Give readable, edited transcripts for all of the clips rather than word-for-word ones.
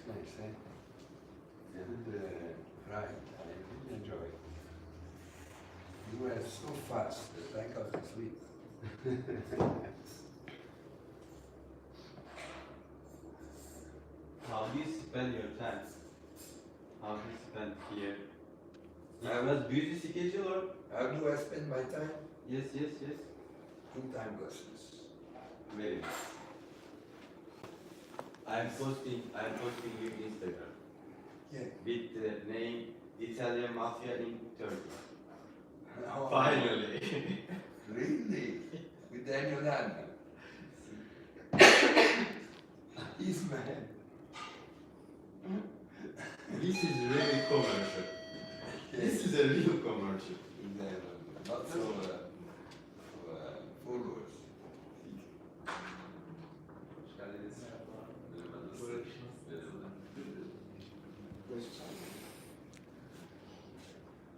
nice, eh? And right, I really enjoy it. You were so fast that I got to sleep. How do you spend your time? How do you spend here? It was busy schedule or? How do I spend my time? Yes. In time lessons. Very nice. I'm posting you Instagram Yeah. with the name Italian Mafia in Turkey. Oh, Finally. Really? With Daniel Ladner? He's man. This is really commercial. This is a real commercial. Not so followers.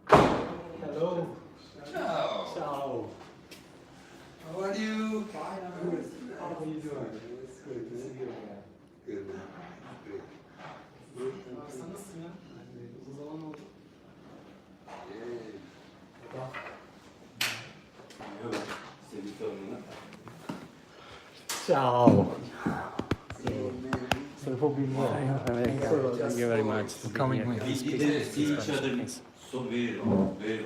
Hello. Ciao. Ciao. How are you? Fine, I'm good. How are you doing? It's good. Good to see you again. Good. Good. Sen nasılsın ya? Uzun zaman oldu. Yeah. Yok. Sevgi sorununa. Ciao. So, Thank you very much for coming We here. didn't see each other so very long. When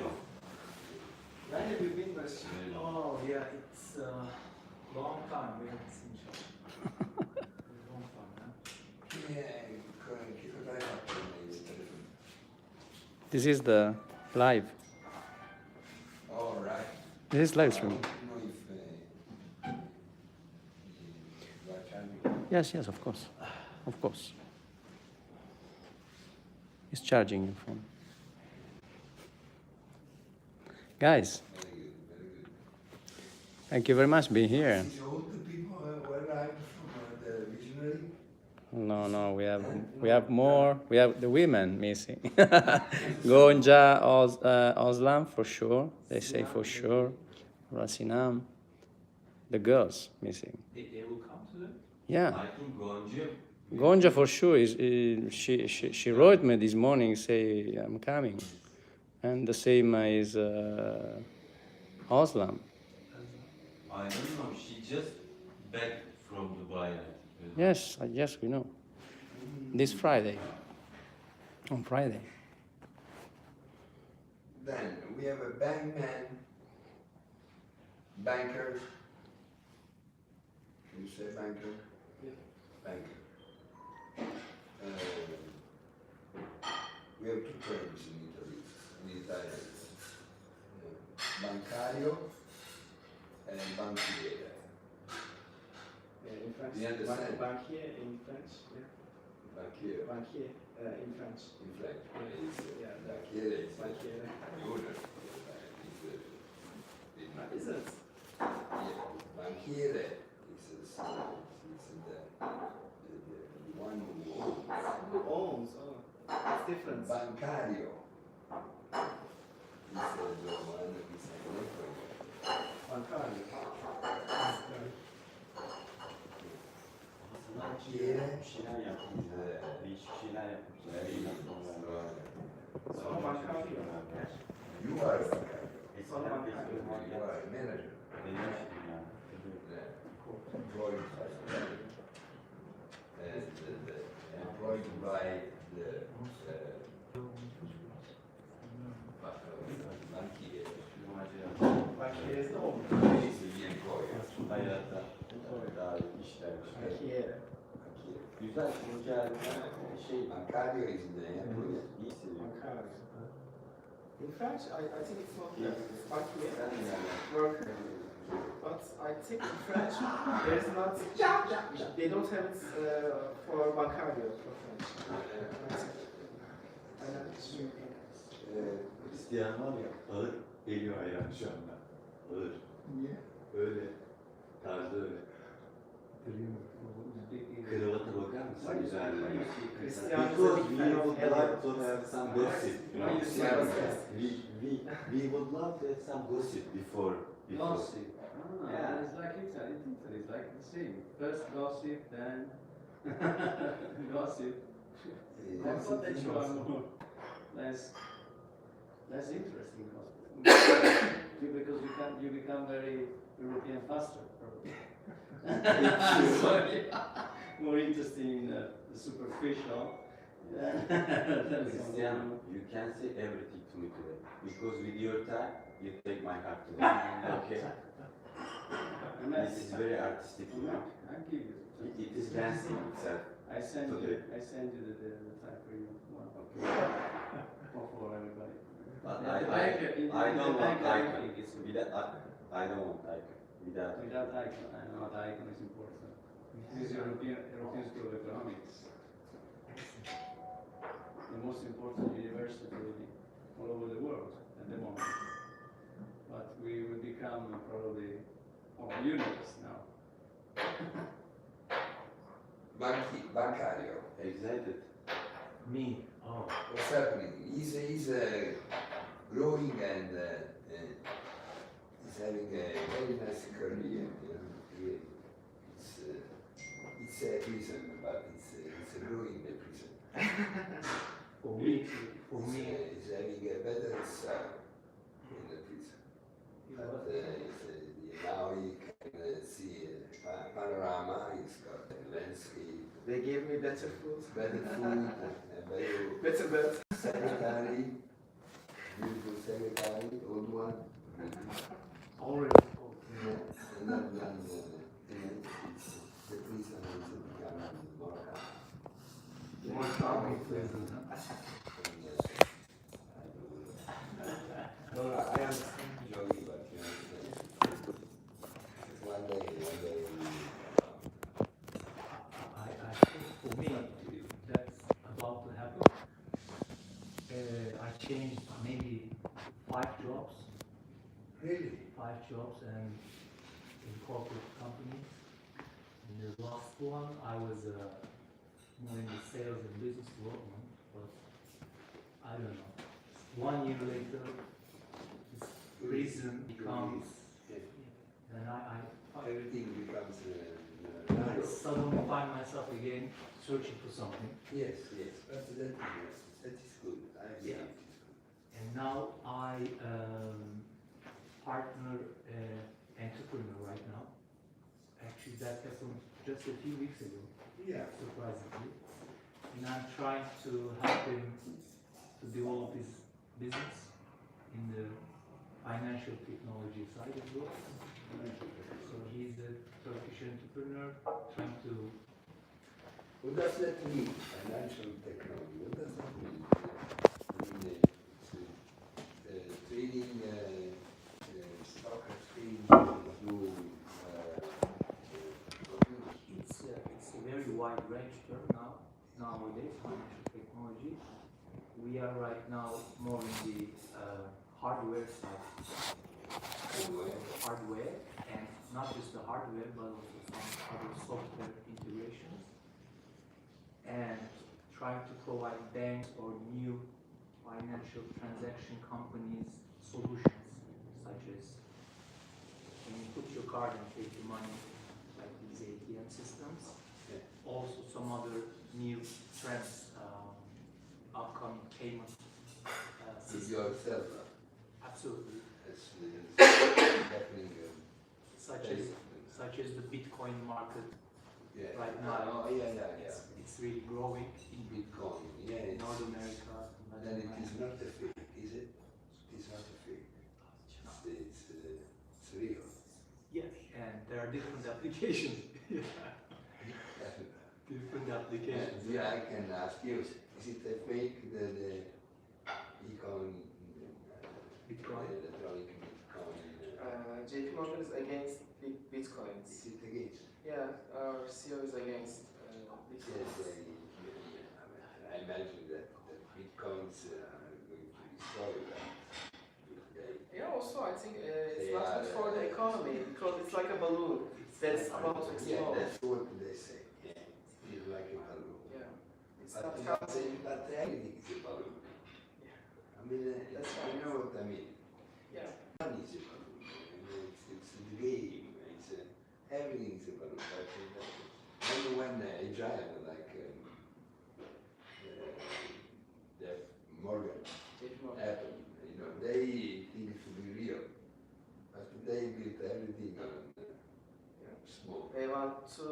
have you been with? Oh yeah, it's a long time we haven't seen each other. Long time, huh? yeah, because I have to make it. This is the live. All right. This is live I stream. don't know if you are charging. Yes, of course. Of course. It's charging your phone. Guys, Very good, very good. thank you very much for being here. These old people were arrived from the visionary. No, we have more. We have the women missing. Gonja, Oslam for sure. They say for sure. Rasinam. The girls missing. They will come to them? Yeah. I think Gonca. Gonja for sure is she wrote me this morning say I'm coming, and the same is Oslam. I don't know. She just back from Dubai. I think. Yes, we know. This Friday. On Friday. Then we have a bankman, banker. Can you say banker? Yeah. Banker. We have two terms in Italy, in Italian. Bancario and banchiere. Yeah, in French. You understand? Banquier in French. Yeah. Banchiere Banquier in French. in French. Yeah. Banchiere is Banquier. the owner. Is it? Yeah, banchiere is the one who owns. Who owns? Oh, it's different. Bancario is the one who is a network. Bancario. Banchiere Bir şeyler yapmışlar. Değişik şeyler yapmışlar. İyi yapmışlar. Sono bancario. You are a bancario. Sono bancario. You are a manager. Benim işim yani. Employed by the bank. And employed by the banchiere. Banquier is the owner. He is the employer. Hayatta daha iyi işler. Banquier. Güzel, güzel şey. Bancario is the employer. İyi seviyorum. Bancario. In French, I think it's not it's banquier. Sen de yani. Worker. But I think in French, there's not, they don't have it for bancario for French. İsteyen var ya ağır geliyor ayağım şu anda. Ağır. Niye? Öyle. Tarzı öyle. Kravata bakar mısın? Güzel. Cristiano Because is a big we fan of would Elliot. like to have some gossip. You know? We would love to have some gossip before. Gossip. Yeah. It's like Italy. In Italy, it's like the same. First gossip, then gossip. I thought that you are more less interesting because you become very European faster. Sorry. More interesting in the superficial. Cristiano, you can say everything to me today. Because with your time, you take my heart today. Okay? This is very artistic. I give you. It is dancing itself. I send today. you the type for you. Okay. Or for everybody. But I don't want icon. It's I don't want icon. Without icon. I know the icon is important. This is European School of Economics. The most important university all over the world at the moment. But we will become probably more universe now. Bancario. excited. Me? Oh. What's happening? He's growing and he's having a very nice career. You know, really. It's a prison, but it's a growing prison. For me, He's having a better start in the prison. But now he can see a panorama. He's got a landscape. They gave me better food. Better food, Better bed. secretary, beautiful secretary, old one. already. And then it's the prison is becoming more calm. More calming prison, huh? No, I am joking, but you know, one day I think for me, that's about to happen. I changed maybe 5 jobs. really. 5 jobs and in corporate companies. In the last one, I was more in the sales and business development, but I don't know. 1 year later, this prison becomes, and Everything becomes I nice. suddenly find myself again searching for something. Yes, but that is good. I agree. Yeah. And now I partner entrepreneur right now. Actually, that happened just a few weeks ago, Yeah. surprisingly. And I'm trying to help him to develop his business in the financial technology side as well. So he's a Turkish entrepreneur trying to. What does that mean? Financial technology. What does that mean? I mean, trading, stock exchange, do It's a very wide range term nowadays, financial technology. We are right now more in the hardware side. Hardware, and not just the hardware, but also some other software integrations. And trying to provide banks or new financial transaction companies solutions, such as when you put your card and take the money, like these ATM systems. Yeah. Also some other new trends, upcoming payment with systems. yourself? Absolutely. That's happening. Such as the Bitcoin market Yeah. right now. Oh, yeah. It's really growing in Bitcoin. Yeah. North America. Then it is not a fake, is it? It is not a fake. It's real. Yes, and there are different applications. Different applications. Yeah, I can ask you, is it a fake, the Bitcoin, Bitcoin? the electronic Bitcoin? JP Morgan is against Bitcoins. Is it against? Yeah, our CEO is against Yes, Bitcoins. I imagine that Bitcoins are going to destroy that. Yeah, also I think it's They not are, good for the economy because it's like a balloon that's about to Yeah, explode. that's what they say. Yeah, it's like a balloon. Yeah, it's But not healthy. everything is a balloon. I mean, That's you right. know what I mean. Yeah, Money is a balloon. I mean, it's the game. Everything is a balloon. But when agile, like Jeff Morgan, JP Morgan. Apple, you know, they think it to be real, but they built everything on small. They want to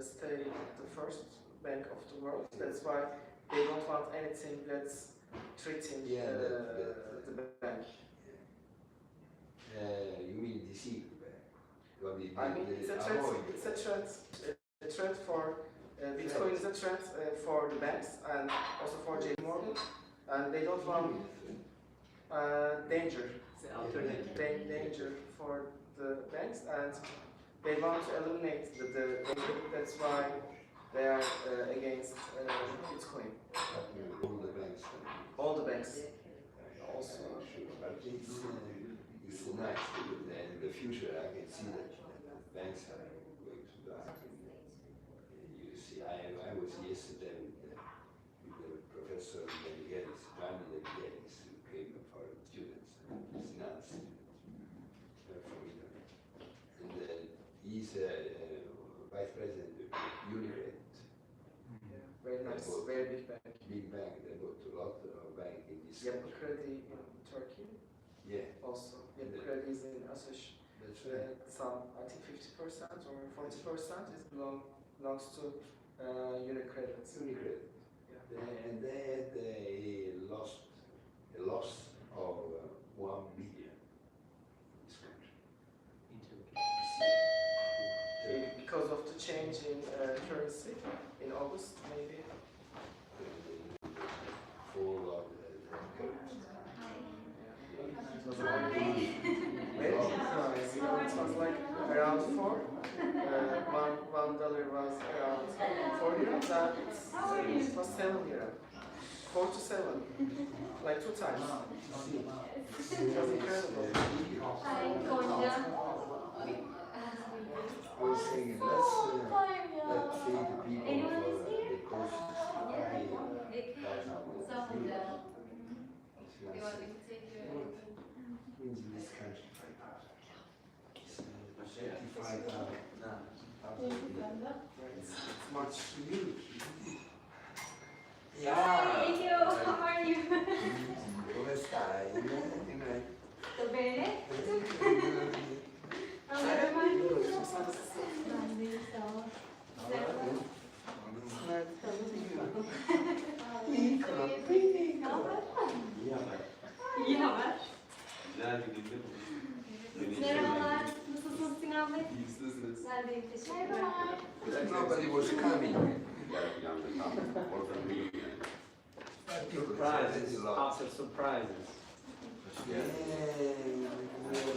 stay the first bank of the world. That's why they don't want anything that's treating Yeah, the bank. You mean the secret bank? What we I mean, did, it's a the threat. avoid. It's a threat for Bitcoin is a threat for the banks and also for JP Morgan, and they don't want danger. It's an alternative. Danger for the banks, and they want to eliminate the danger. That's why they are against Bitcoin. All the banks. All the banks also. Sure, but it's nice. In the future, I can see that banks are going to die. You see, I was yesterday with the professor Danigelis, Gianni Danigelis, who came for students, he's not a student from Italy. And he's vice president of Unicredit, Very nice, very big bank. big bank. They bought a lot of bank in this Yapı country. Kredi in Turkey Yeah, also. Yapı Kredi is in Asış. that's right. Some, I think 50% or 40% is belongs to Unicredit. Unicredit. And they had a loss of 1 billion in this country. In Turkey. Because of the change in currency in August, maybe. Fall of the currency. It was very surprised. It was like around 4. $1 was around 4 lira, and it was 7 lira. 4 to 7, like 2 times. It was incredible. Hi, Gonca. I was thinking, let's say the people Anyone for is here? the courses to pay Some of them. It's You nice. want me to take you? Means in this country. It's 75,000. It's much huge. Hi, yo, how are you? Come stai? Sto bene? Allora, ben de sağ ol. Piccolo, piccolo. İyi haber. İyi haber. Güzel bir günde buluştuk. Merhabalar, nasılsınız Sinan Bey? İyisiniz. Ben deyim, teşekkürler. Nobody was coming. Surprises after surprises.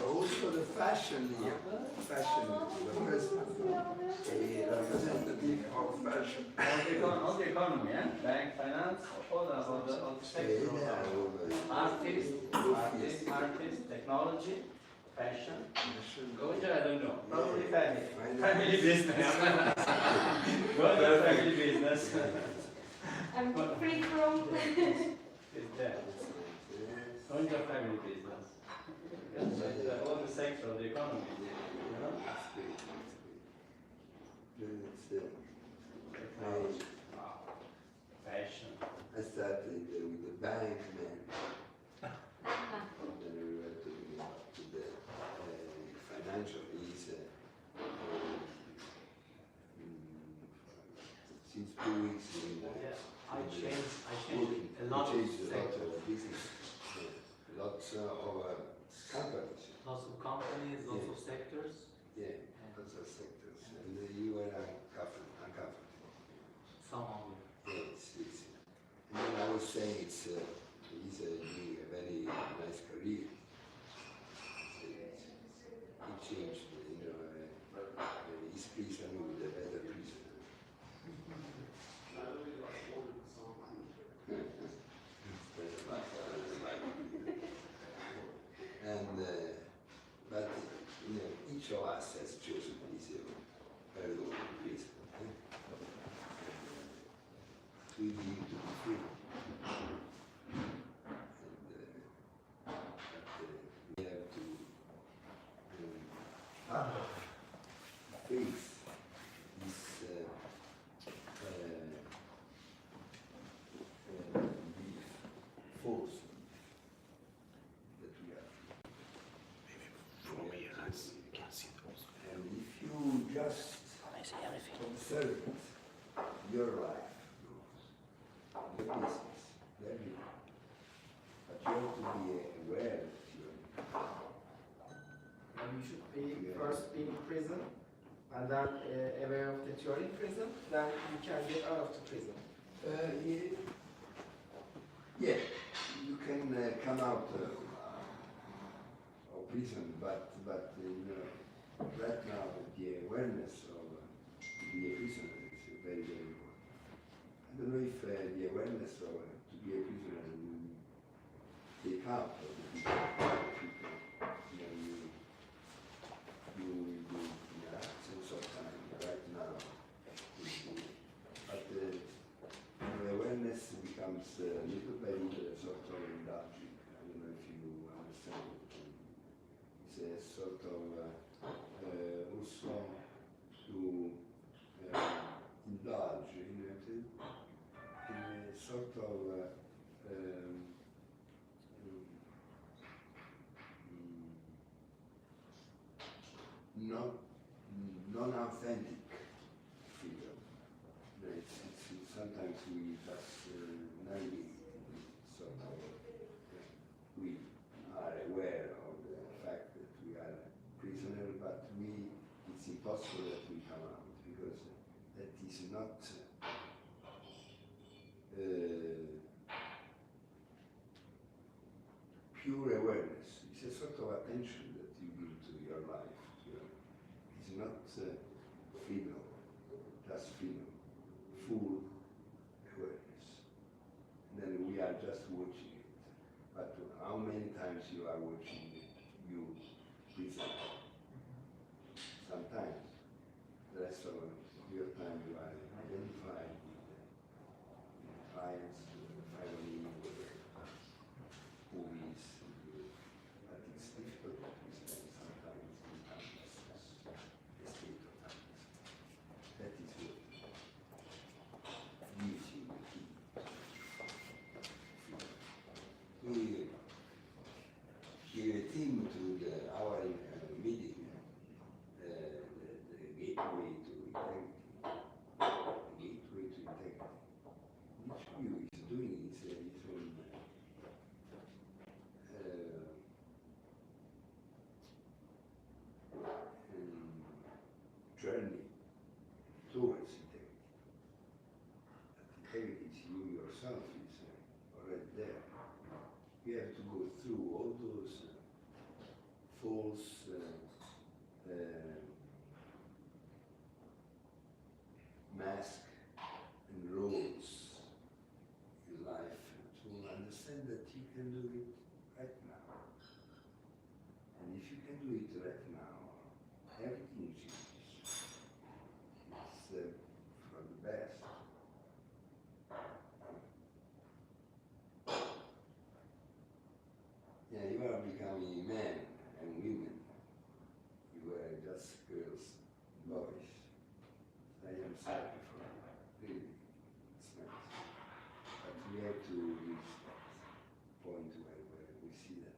Also the fashion here. Fashion. The first representative of fashion. All the economy, yeah? Bank, finance, all the sector. Artist, technology, fashion. Gonca, I don't know. Probably family. Family business. Gonca, family business. I'm free from... It's there. Gonca, family business. Yes, all the sector of the economy. You know? Technology. Fashion. I started with the bank man. Then we went to the financial piece. Since 2 weeks in I changed a lot of sectors, of business. Lots of companies. lots of companies, lots of sectors. Yeah, lots of sectors. And you were uncomfortable. Somehow. Yes, it's, and then I was saying it's he's doing a very nice career. He changed, his prison with a better prison. And but each of us has chosen his very own prison. We need to be free. And servant, your life, your business, everything. But you have to be aware that you're And you should be first be in prison, and then aware of that you're in prison, then you can get out of the prison. yeah, yeah, you can come out of prison, but you know, right now the awareness of to be a prisoner is very, very important. I don't know if the awareness of to be a prisoner will take out of the people, you know, you will be in a sense of time right now. But the awareness becomes little by little sort of indulging. I don't know if you understand. It's a sort of also to indulge in a sort of not non-authentic freedom. Sometimes we just navigate sort of we are aware of the fact that we are prisoners, but it's impossible that we come out because that is not pure awareness. It's a sort of attention that you give to your life. You know? It's not freedom, just freedom, full awareness. And then we are just watching it. But how many times you are watching it, you listen? Sometimes. The rest of your time you are identified with clients, family, movies. But it's difficult to spend sometimes in timelessness, a state of timelessness. That is what gives you the key. We gave a theme to our meeting, the gateway to integrity. The gateway to integrity. Which you is doing his own journey towards integrity. But integrity is you yourself is already there. You have to go through all those false masks and roles in life to understand that you can do it right now. And if you can do it right now, everything changes. It's for the best. Yeah, you are becoming men and women. You were just girls, boys. I am sorry for really, it's nice. But we have to reach that point where we see that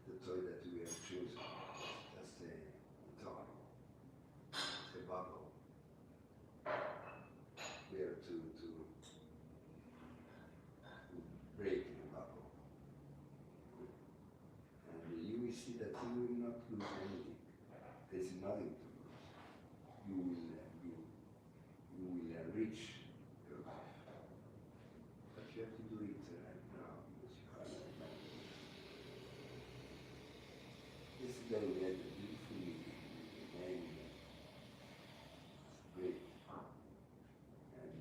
the toy that we have chosen is just a toy. It's a bubble. We have to break the bubble. And you will see that you will not lose anything. There is nothing to lose. You will reach your life. But you have to do it right now because you are right now. Yesterday we had a beautiful meeting with the name. It's great. And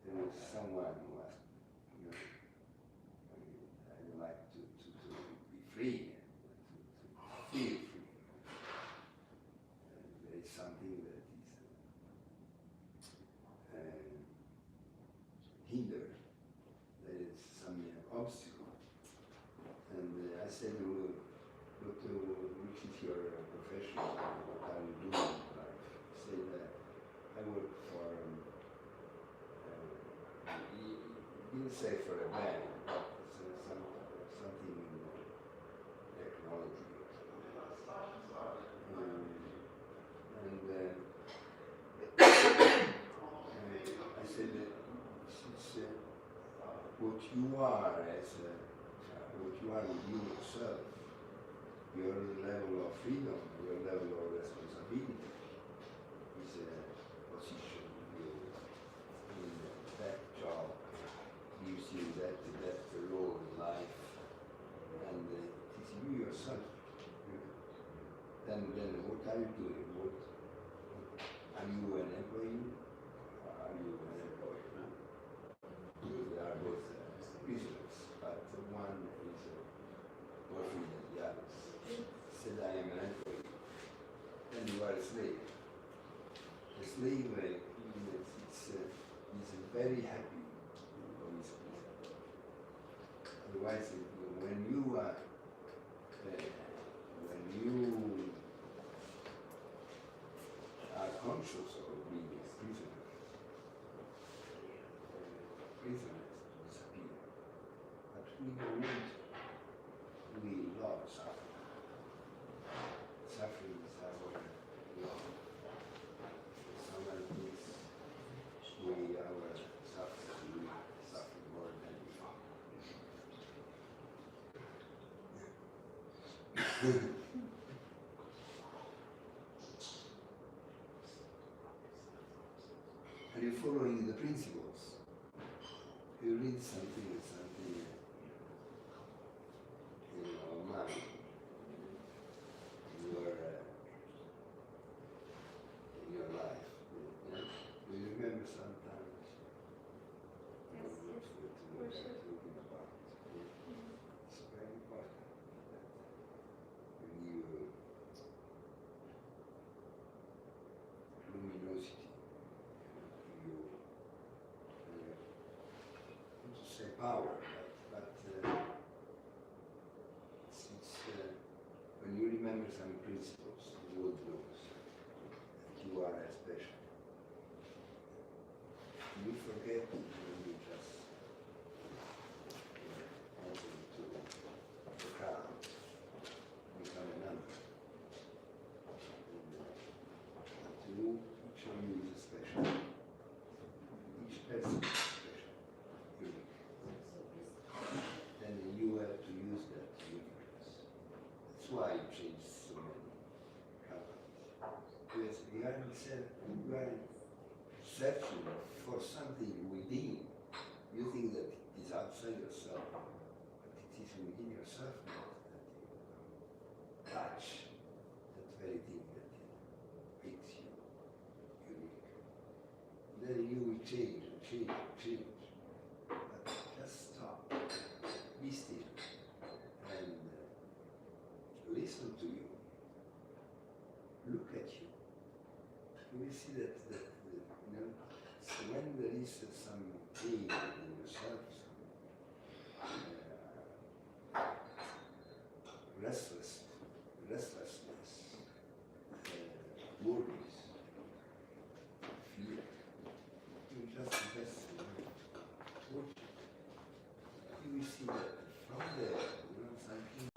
there was someone who asked, you know, I would like to be free, to feel free. There is something that is hindered. There is some obstacle. And I said, well, which is your profession? What are you doing in life? He said, I work for, he didn't say for a bank, but something in technology. And are as what you are within yourself, your level of freedom, your level of responsibility is a position you in that job gives you that role in life, and it is you yourself. Then what are you doing? What are you an employee? Or are you an employee? They are both prisoners, but one is more free than the others. Said I am an employee. Then you are a slave. A slave is very happy on his prison. Otherwise, when you are conscious of being a prisoner, prisoners disappear. But we don't want, we love suffering. Suffering is our love. Someone thinks our suffering, we suffer more than we. Are you following the principles? You read something in your mind, in your life. Yeah? Do you remember sometimes Yes, what yes, we for were sure. talking about? It's very important that when you luminosity. You want to say power, but when you remember some principles, the world knows that you are special. You forget when you just enter into the crowd, become a number. To you, each of you is special. Each person is special, unique. Then you have to use that uniqueness. That's why you change so many companies. Because you are searching for something within. You think that it is outside yourself, but it is within yourself that you touch that very thing that makes you unique. Then you will change. But just stop, be still, and listen to you. Look at you. You will see that so when there is some pain in yourself, some restlessness, worries, fear, you just watch it. You will see that from there, something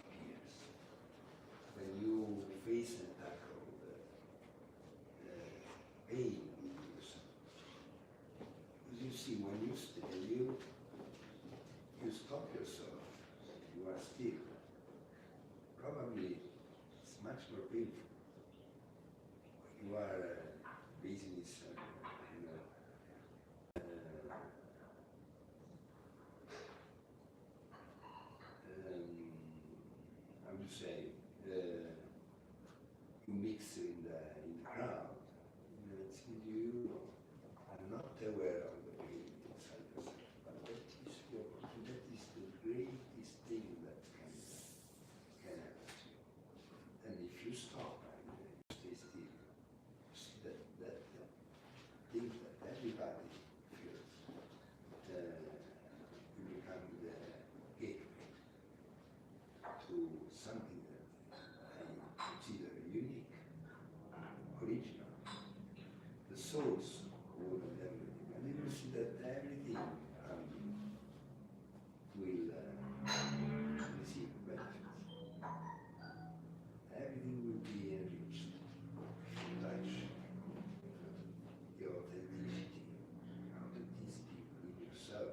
appears. When you face and tackle the pain in yourself, you see when you stop yourself, you are still. Probably it's much more painful. You are business, how to say, you mix in the crowd. You are not aware of the pain inside yourself, but that is the greatest thing that can happen to you. And if you stop and stay still, you see that thing that everybody feels, you become the gateway to something that I consider unique, original, the source of all of everything. And you will see that everything around you will receive benefits. Everything will be enriched. Touch the authenticity within yourself,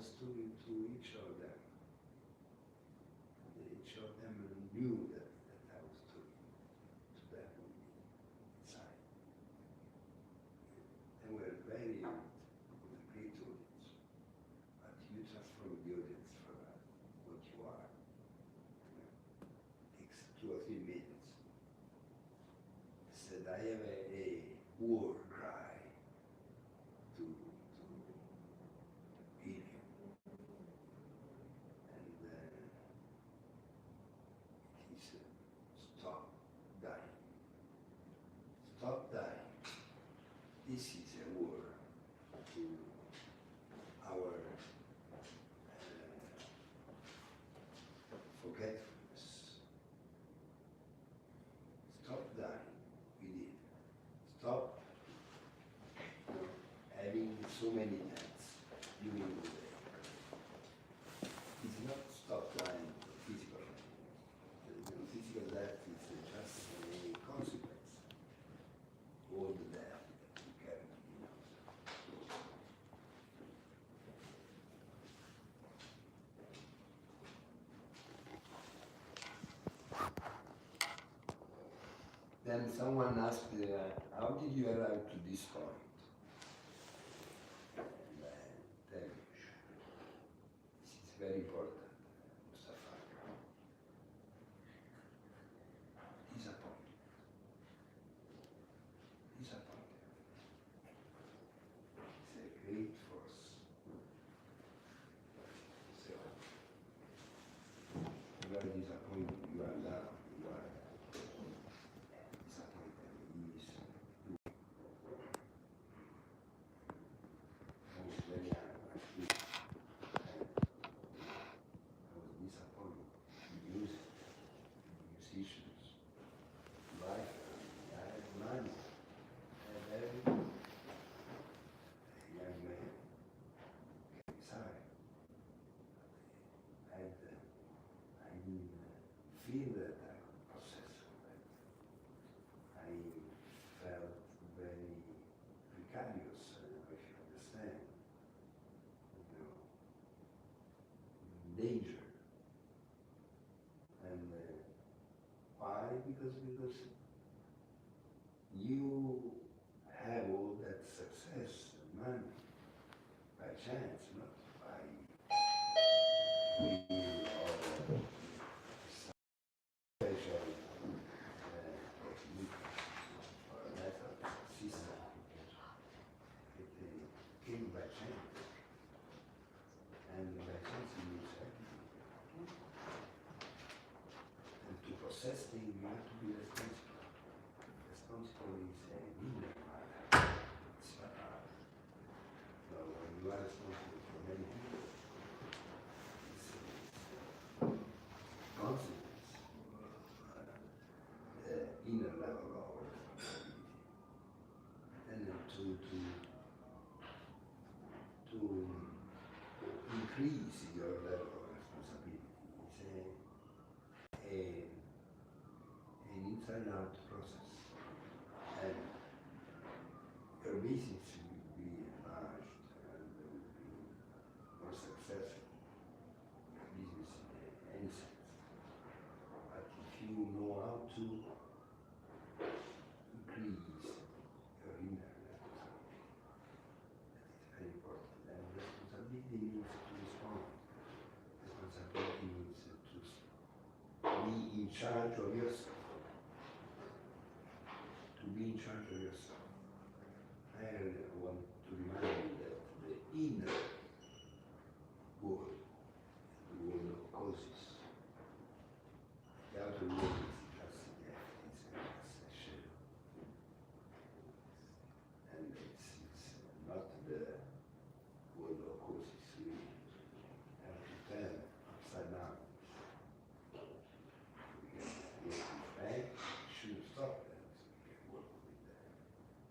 was talking to each of them. Each of them knew that I was talking to them inside. They were very great audience, but you transform the audience from what you are. Takes 2 or 3 minutes. Said I have a war cry to give you. And he said, stop dying. Stop dying. This is a war to our forgetfulness. Stop dying. We did. Stop having so many deaths during the day. It's not stop dying physically. Physical death is just a consequence. All the death that we carry in us. Then someone asked, how did you arrive to this point? And I tell you, this is very important, Mustafa. Disappointment. Disappointment. It's a great force. So, you are disappointed, you are down, you are disappointed. I was very angry. I was disappointed in music, musicians, life. I had money. I had everything. A young man came inside. I didn't feel that I could possess that. I felt very precarious, I don't know if you understand. You know, danger. And why? Because you have all that success and money by chance, not by will or special technique or method system. It came by chance. And by chance you use everything. And to possess things, you have to be responsible. Responsible is a inner matter. It's not art. So when you are responsible for many people, it's consequence for the inner level of responsibility. And then to increase your level of responsibility. It's an inside-out process. And your business will be enlarged and will be more successful. Your business in any sense. But if you know how to increase your inner responsibility, that is very important. And responsibility means to respond. Responsibility means to be in charge of yourself. To be in charge of yourself. I want to remind you that the inner world is the world of causes. The outer world is just a shadow. And it's not the world of causes. We have to turn upside down. We can work with bank, we shouldn't stop that. We can work with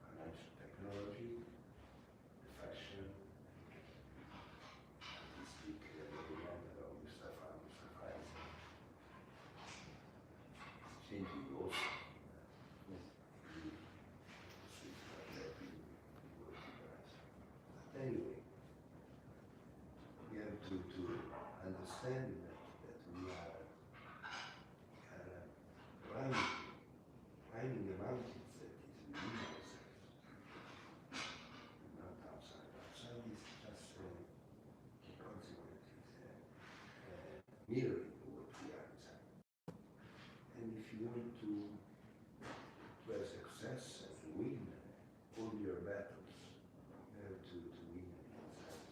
financial technology, the fashion, mirroring what we are inside. And if you want to have success and to win all your battles, you have to win inside.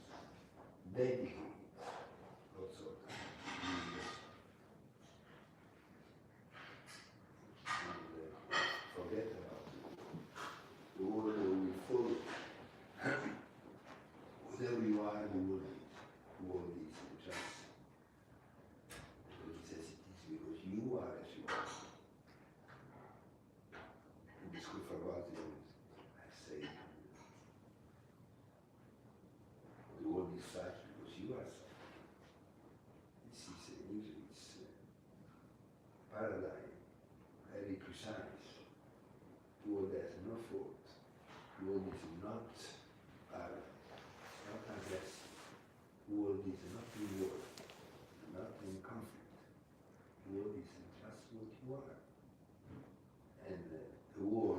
Dedicate lots of time. And forget about the world will follow. Whatever you are, the world is just necessities because you are as you are. In the school for what I say the world is such because you are such. This is a paradigm, very precise. The world has no fault. The world is not arrogant, not aggressive. The world is not in war, not in conflict. The world is just what you are. And the war,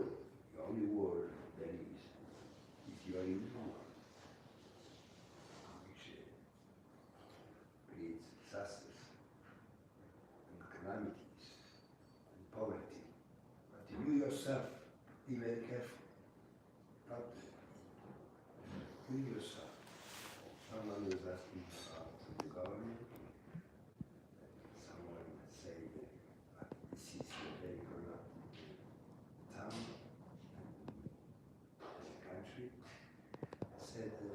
the only war there is your inner war, which creates disasters and calamities and poverty. But you yourself, be very careful. Not you yourself. Someone is asking about the government. Someone might say that this is a very corrupt town, a country. I said, you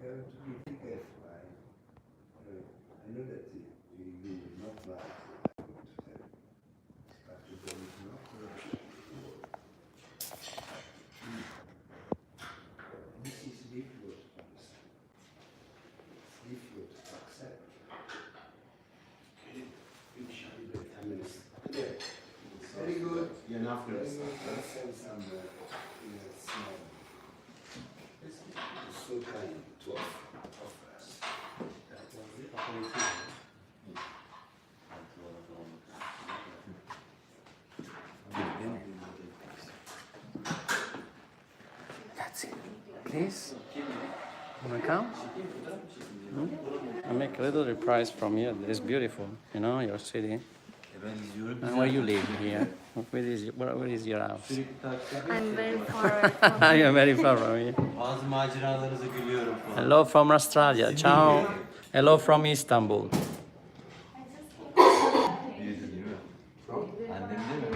have to be very careful. I know that you will not like what I'm going to tell you, but there is no corruption in the world. This is difficult to understand. It's difficult to accept. Yeah. Very good. You're not Very going good. to Let's have some smell. It's so kind to offer us. That's it. Please. Wanna come? I make a little reprise from here. It's beautiful, you know, your city. Ben izliyorum. And where you live here? Where is your house? Sürekli takip I'm very far away from You're very far from here. Bazı maceralarınızı gülüyorum falan. Hello from Australia. Ciao. Hello from Istanbul. Büyüdü değil mi? Annem değil mi?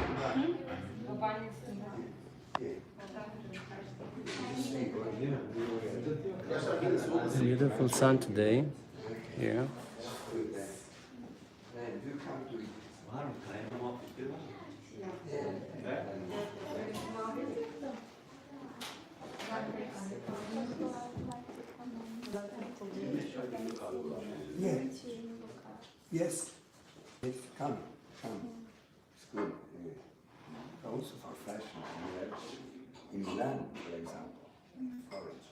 Beautiful sun today. Here. Man, do come to it. Var mı? Kaynamak fikri var mı? Yeah. Yes. Yes, come. It's good. Also for fashion. In Milan, for example. Orange.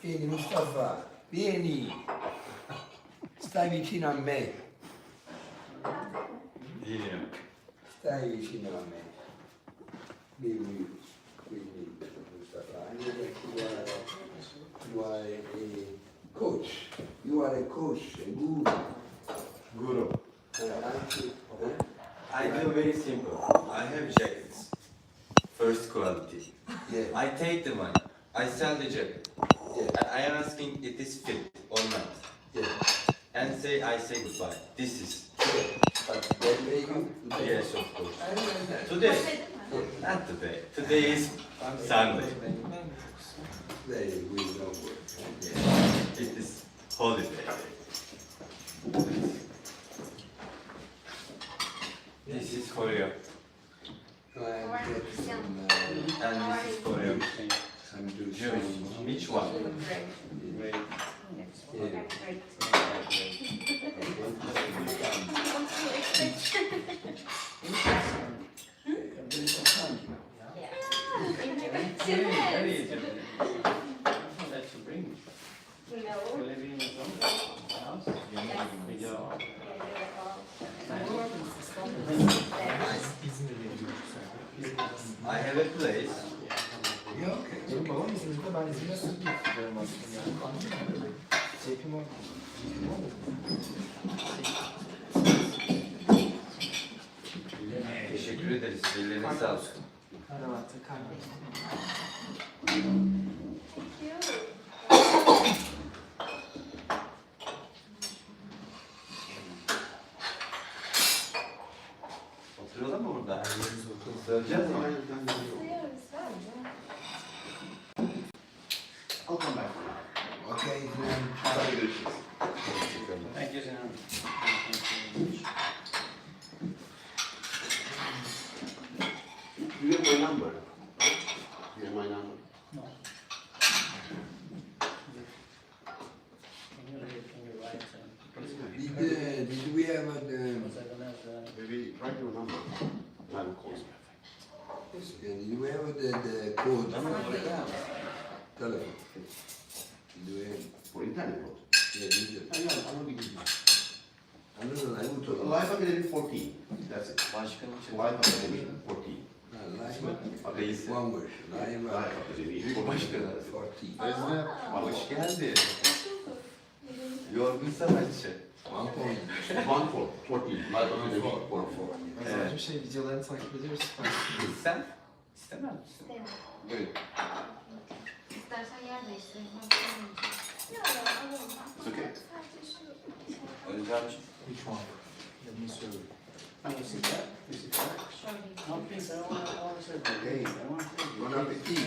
Vieni Mustafa, vieni. Stai vicino a me. Değilim. Stai vicino a me. Quindi Mustafa, anche perché you are a coach. You are a coach, a guru. Guru. Anche, I do very simple. I have jackets. First quality. Yeah. I take the money. I sell the jacket. Yeah. And I am asking it is fit or not. Yeah. And I say goodbye. This is. But they pay you today. Yes, of course. I understand. Today. Not today. Today is Sunday. They will not work. It is holiday. This is for you. And get some, And this is for you. some juice. Juice. Which one? Very easy. That you bring. You live in your own house. You live with your. I have a place. Yeah, okay. Benim babam İzmir'de, ben İzmir'de süt getiriyorum aslında. Keyfim o. Teşekkür ederiz. Ellerine sağlık. Davanti, Carlo. Oturalım mı burada? Sığacağız mı? I'll come back. Okay, then. Hadi görüşürüz. Thank you, Sinan. You have my number? You have my number? No. Can you write? Did we have the? Maybe write your number. I will call you. Did we have the code? Telephone. Did we have? For internet code. Yeah, did you? I know we did not. I don't know. I would talk. Life Academy 14. That's it. Başkanım için. Life Academy 14. Live. One word. Live. Life Academy. Başkanı. 14. Hoş geldin. Yorgun sanatçı. 1 point. 14. Life Academy 14. Sadece şey videolarını takip ediyoruz. Sen? İstemez misin? Buyurun. İstersen yer değiştirelim. Ben sevmeyeceğim. It's okay. Özlemciğim. Which one? Let me show you. Şöyle. No, please, I want to say Okay. Bon appetit.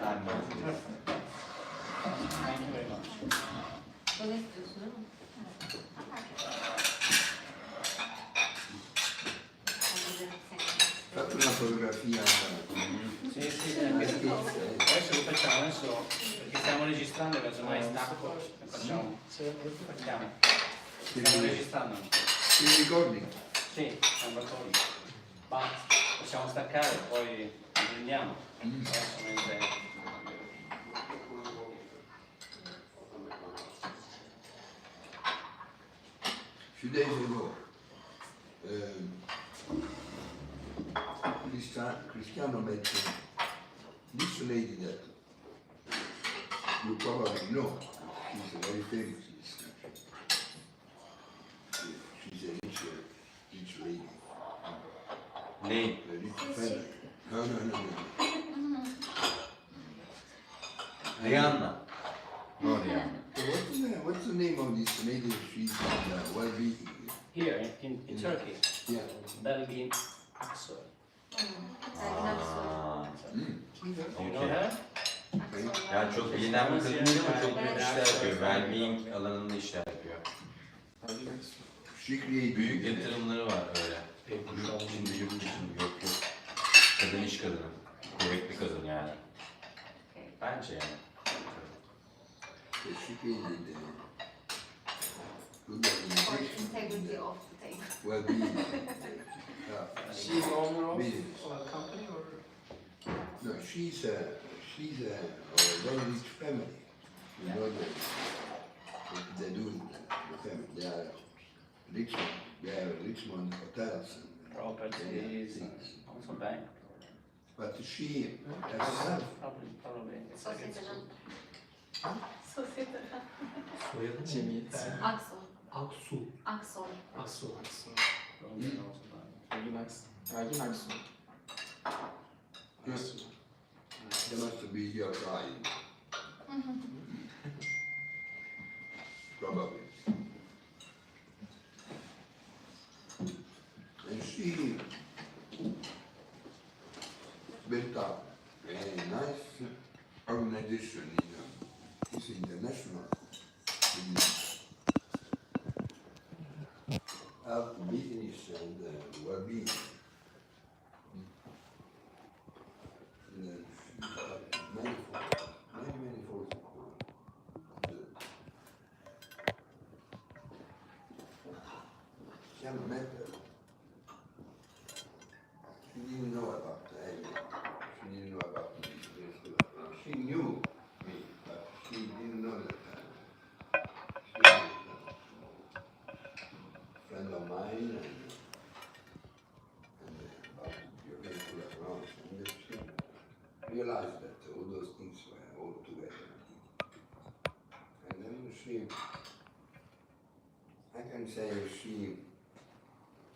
Ben de. Thank you very much. Böyle istiyorsun değil mi? Fatto una fotografia. Sì, sì, adesso lo facciamo, adesso perché stiamo registrando, casomai stacco, e facciamo. Facciamo. Stiamo registrando? Ti ricordi? Sì, è un recording. Ma possiamo staccare, poi riprendiamo. Adesso mentre... Few days ago, Cristiano mentioned this lady that you probably know. She's a very famous in this country. She's a rich lady. Ne? A rich family. No. Rihanna. No Rihanna. What's the name of this lady? She's well-being. Here in Turkey, Yeah. Belgin Aksoy. Aa, You know her? yani çok bilinen bir kadın değil ama çok büyük işler yapıyor. Well-being alanında işler yapıyor. She created Büyük yatırımları var öyle. Yurt içinde, yurt dışında yok. Kadın iş kadını. Kuvvetli kadın yani. Bence yani. She created good organization. Integrity of the table. Well-being. She's owner of Business. a company or? No, she's a very rich family. You know what they do in the family. They are Richmond. They have Richmond hotels and Properties, things. also bank. But she herself, Probably. It's like it's Sosyeteden. Soyadı Cemiyet. Aksoy. Aksu. Aksoy. Aksu. probably also bank. Ergin Aksu. Ergin Aksu. yes, they must be your client. Probably. And she built up a nice organization in this international business. Health, business, and well-being. Many folks. She hadn't met her. She didn't know about the area. She didn't know about the business. She knew me, but she didn't know that she was a friend of mine and realized that all those things were all together. And then I can say she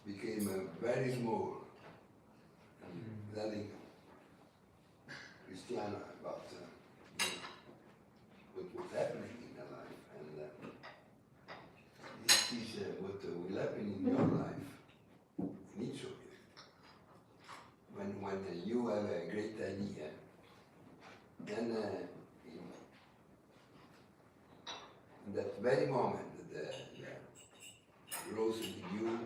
became very small and telling Christiana about what was happening in her life. And this is what will happen in your life, in each of you. When you have a great idea, then in that very moment, the grows in you,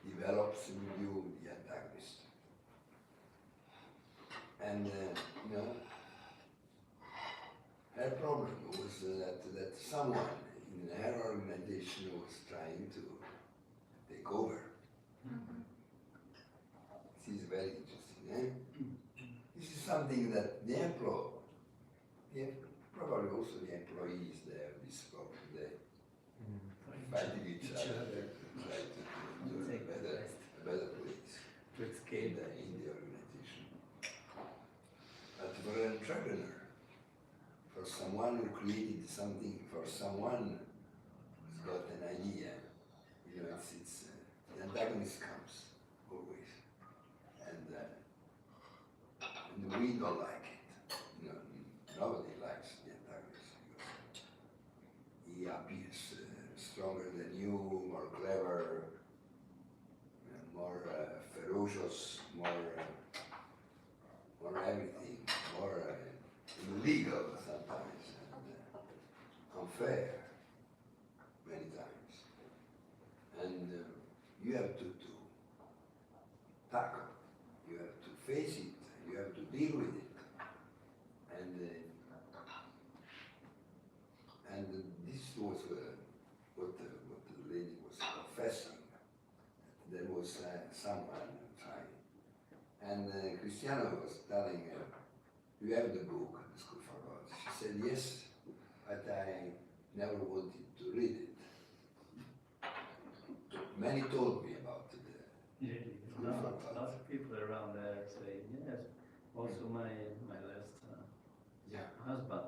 develops in you the antagonist. And her problem was that someone in her organization was trying to take over. This is very interesting. This is something that the probably also the employees, they have this problem. They fight with each other, try to do a better place To escape. in the organization. But for an entrepreneur, for someone who created something, for someone who's got an idea, it's the antagonist comes always, and we don't like it. Nobody likes the antagonist because he appears stronger than you, more clever, more ferocious, more everything, more illegal sometimes, and unfair many times. And you have to tackle, you have to face it, you have to deal with it. And this was what the lady was confessing. There was someone trying. And Cristiano was telling her, "You have the book, The School for God." She said, "Yes, but I never wanted to read it." Many told me about the School for God. Lots of people around there say yes. Also, my last Yeah. husband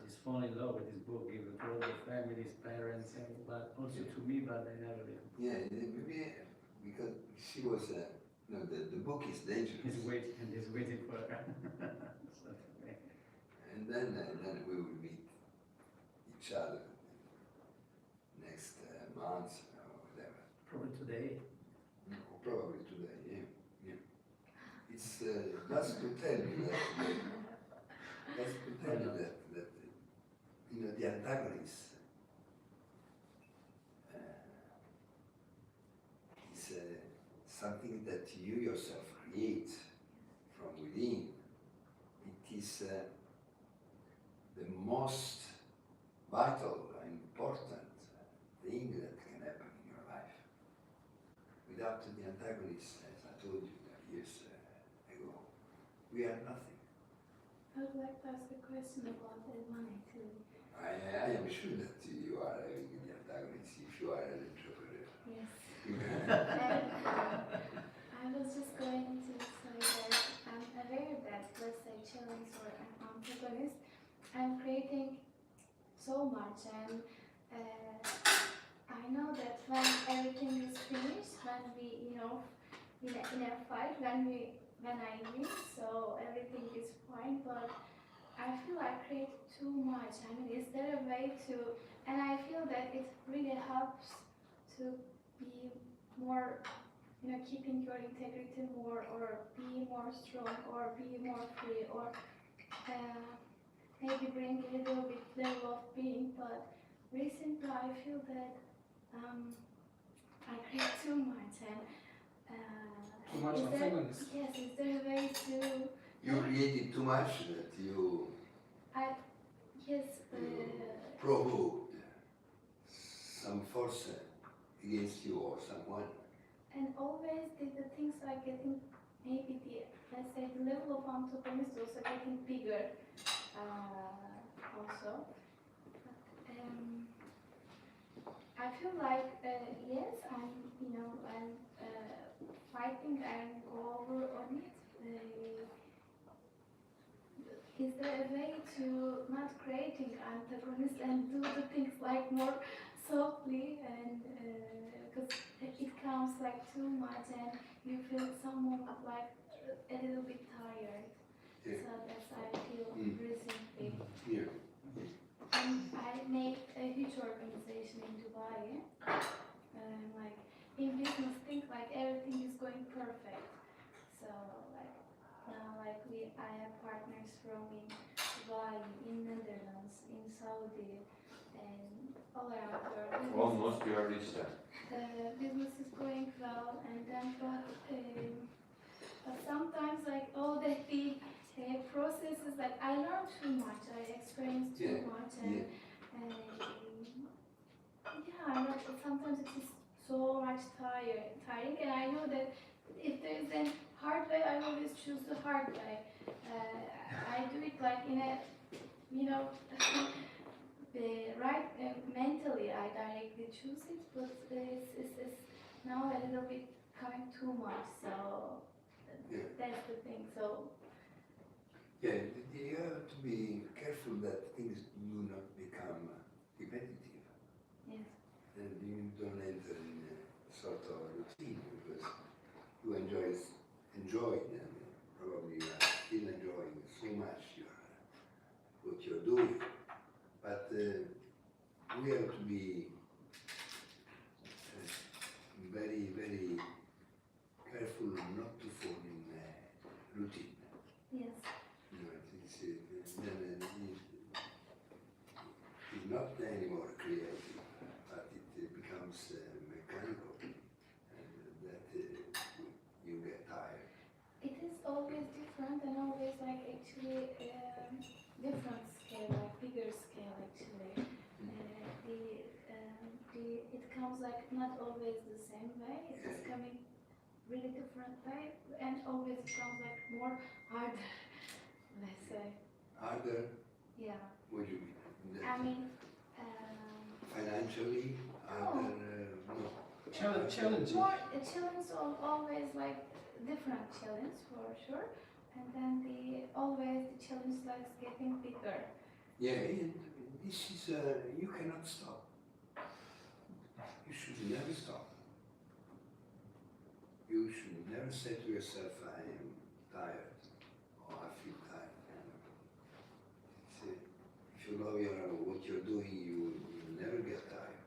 is falling in love with this book, given to all the families, parents, but also to me, but I never read. Yeah, maybe because she was, the book is dangerous. He's waiting for her. And then we will meet each other next month or whatever. Probably today. Probably today, yeah. It's just to tell you that, the antagonist is something that you yourself create from within. It is the most vital and important thing that can happen in your life. Without the antagonist, as I told you years ago, we are nothing. I would like to ask a question about the money too. I am sure that you are having the antagonist if you are an entrepreneur. Yes. You can- I was just going to say that I'm aware that, let's say, challenge or an antagonist, I'm creating so much, and I know that when everything is finished, when we, in a fight, when I win, so everything is fine, but I feel I create too much. I mean, is there a way to, and I feel that it really helps to be more, keeping your integrity more, or be more strong, or be more free, or maybe bring a little bit level of being, but recently I feel that I create too much, and Too much is there, antagonist. yes, is there a way to, You created too much that you yes, provoked some force against you or someone. and always the things are getting, maybe let's say the level of antagonist also getting bigger, also. I feel like, yes, I'm fighting and go over on it. is there a way to not creating antagonists and do the things like more softly and because it comes like too much and you feel someone like a little bit tired. Yeah. So that's I feel recently. Yeah. And I made a huge organization in Dubai. Like in business, think like everything is going perfect. So like now, like I have partners from in Dubai, in Netherlands, in Saudi, and all around the world. Almost you are reached there. The business is going well, and then but sometimes like all the processes like I learned too much, I experienced too Yeah, much, and yeah, I'm not, sometimes it is so much tiring, and I know that if there is a hard way, I always choose the hard way. I do it like in a, you know, the right mentally I directly choose it, but it's now a little bit coming too much, so that's the thing. So Yeah, you have to be careful that things do not become repetitive. yes, And you don't enter in a sort of routine because you enjoy them. Probably you are still enjoying so much what you're doing. But we have to be very, very careful not to fall in routine. yes, You know, it's not anymore creative, but it becomes mechanical, and that you get tired. it is always different and always like actually different scale, like bigger scale actually. It comes like not always the same way. It is coming really different way, and always it comes like more harder. Let's say. Harder, Yeah. what do you mean? I mean. Financially, harder, no. Challenging. More a challenge always like different challenge for sure, and then always the challenge like getting bigger. Yeah, this is, you cannot stop. You should never stop. You should never say to yourself, I am tired, or I feel tired. If you love what you're doing, you will never get tired.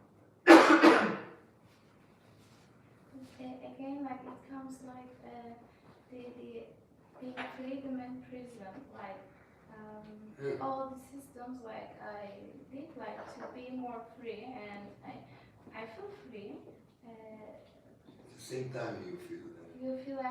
Again, like it comes like the being freedom and prison, like all the systems like I did like to be more free, and I feel free. At the same time, you feel that. You feel I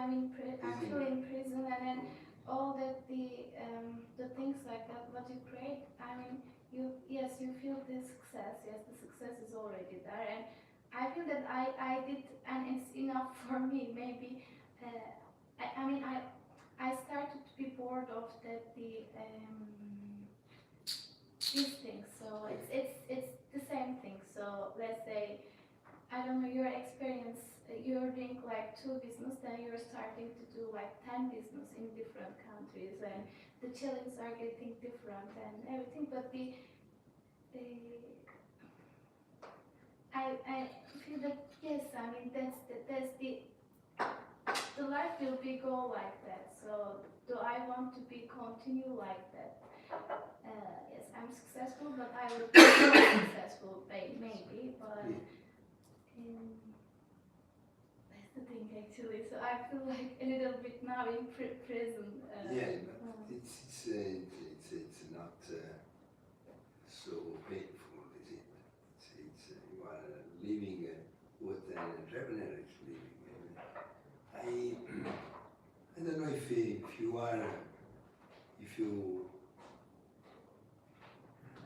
feel in prison, and then all that the things like that what you create. I mean, you feel the success. Yes, the success is already there, and I feel that I did, and it's enough for me. Maybe I started to be bored of these things. So it's the same thing. So let's say I don't know your experience. You're doing like 2 business, then you're starting to do like 10 business in different countries, and the challenges are getting different and everything. But I feel that yes, I mean that's the life will be go like that. So do I want to be continue like that? Yes, I'm successful, but I will be more successful maybe, but that's the thing actually. So I feel like a little bit now in prison. Yeah, but it's not so painful, is it? You are living what an entrepreneur is living. I don't know if you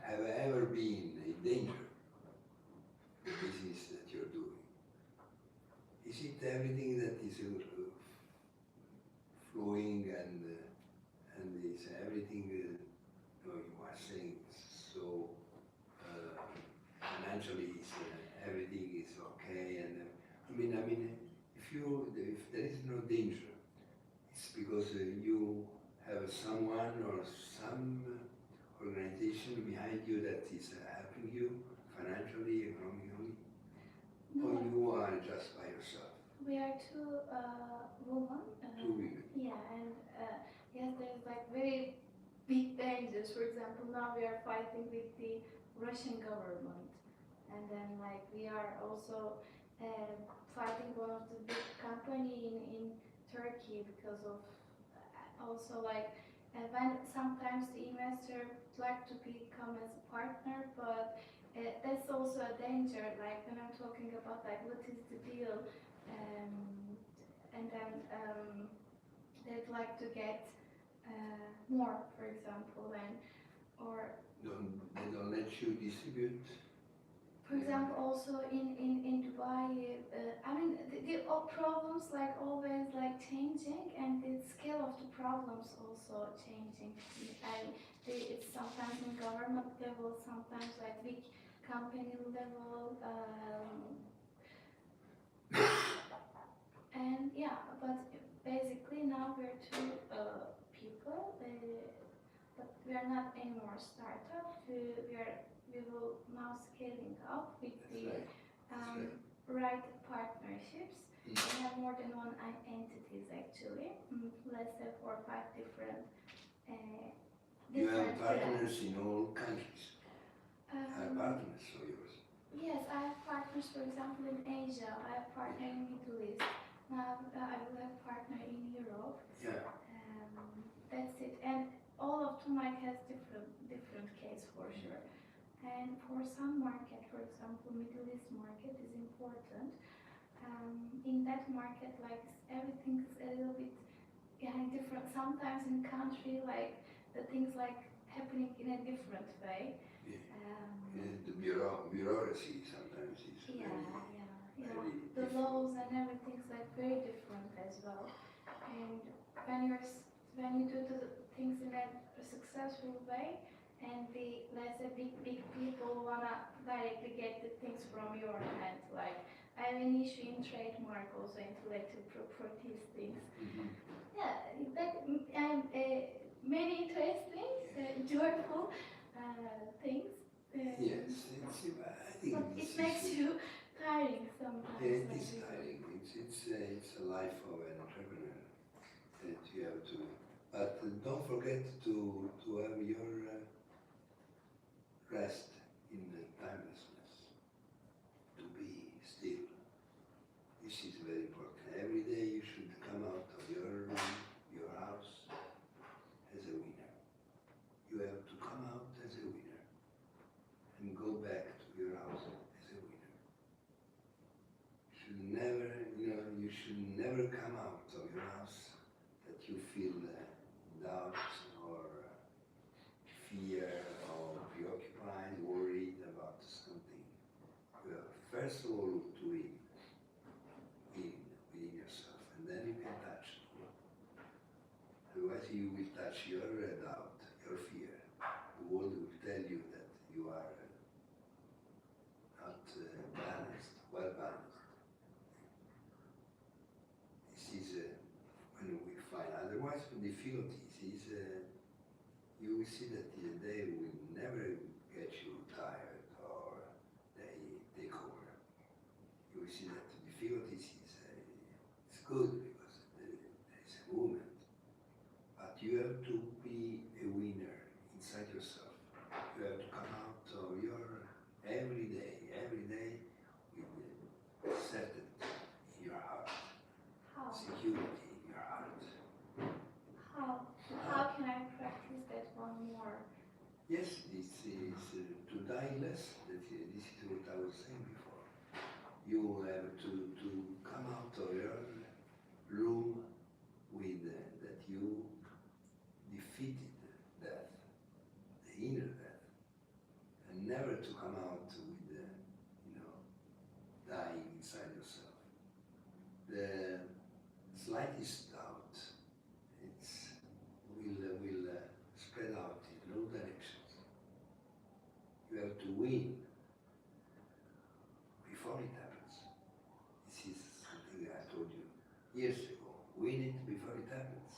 have ever been in danger in the business that you're doing. Is it everything that is flowing and is everything you are saying so financially everything is okay, and I mean if there is no danger, it's because you have someone or some organization behind you that is helping you financially, economically, or No, you are just by yourself? we are two women. Two women. Yeah, and yes, there's like very big dangers. For example, now we are fighting with the Russian government, and then like we are also fighting one of the big company in Turkey because of also like when sometimes the investor would like to become as a partner, but that's also a danger. Like when I'm talking about like what is the deal, and then they'd like to get more, for example, and or They don't let you distribute? for example, also in Dubai, I mean, the problems like always like changing, and the scale of the problems also changing. And it's sometimes in government level, sometimes like big company level, and yeah. But basically now we're two people, but we are not anymore startup. We will now scaling up with That's the right. um, right partnerships. We have more than one entities actually. Let's say 4 or 5 different You have different partners in all countries. Are brands. partners of yours? Yes, I have partners, for example, in Asia. I have partner in Middle East. Now I will have partner in Europe. Yeah. That's it. And all of them like has different case for sure. And for some market, for example, Middle East market is important. In that market, like everything is a little bit different. Sometimes in country, like the things like happening in a different way. The bureaucracy sometimes is Yeah, very the different. laws and everything's like very different as well. And when you do the things in a successful way, and the let's say big people wanna directly get the things from your hand, like I have an issue in trademark, also intellectual properties things. Yeah, that and many interesting, joyful things. Yes, I think But this it makes is, you tiring sometimes. it like is tiring. It's a life of an entrepreneur that you have to. But don't forget to have your rest in the timelessness. To be still. This is very important. Every day you should come out of your room, your house, as a winner. You have to come out as a winner and go back to your house as a winner. You should never come out of your house that you feel doubt or fear or preoccupied, worried about something. You have first of all to win within yourself, and then you can touch the world. Otherwise you will touch your doubt, your fear. The world will tell you that you are not balanced, well balanced. This is when we find otherwise difficulties you will see that they will never get you tired or they take over. You will see that the difficulties it's good because there is a movement. But you have to be a winner inside yourself. You have to come out of your every day with certainty in your heart, How? security in your heart. How can I practice that one more? Yes, this is to die less. This is what I was saying before. You have to come out of your room with that you defeated death, the inner death, and never to come out with dying inside yourself. The slightest doubt will spread out in all directions. You have to win before it happens. This is something I told you years ago. Win it before it happens.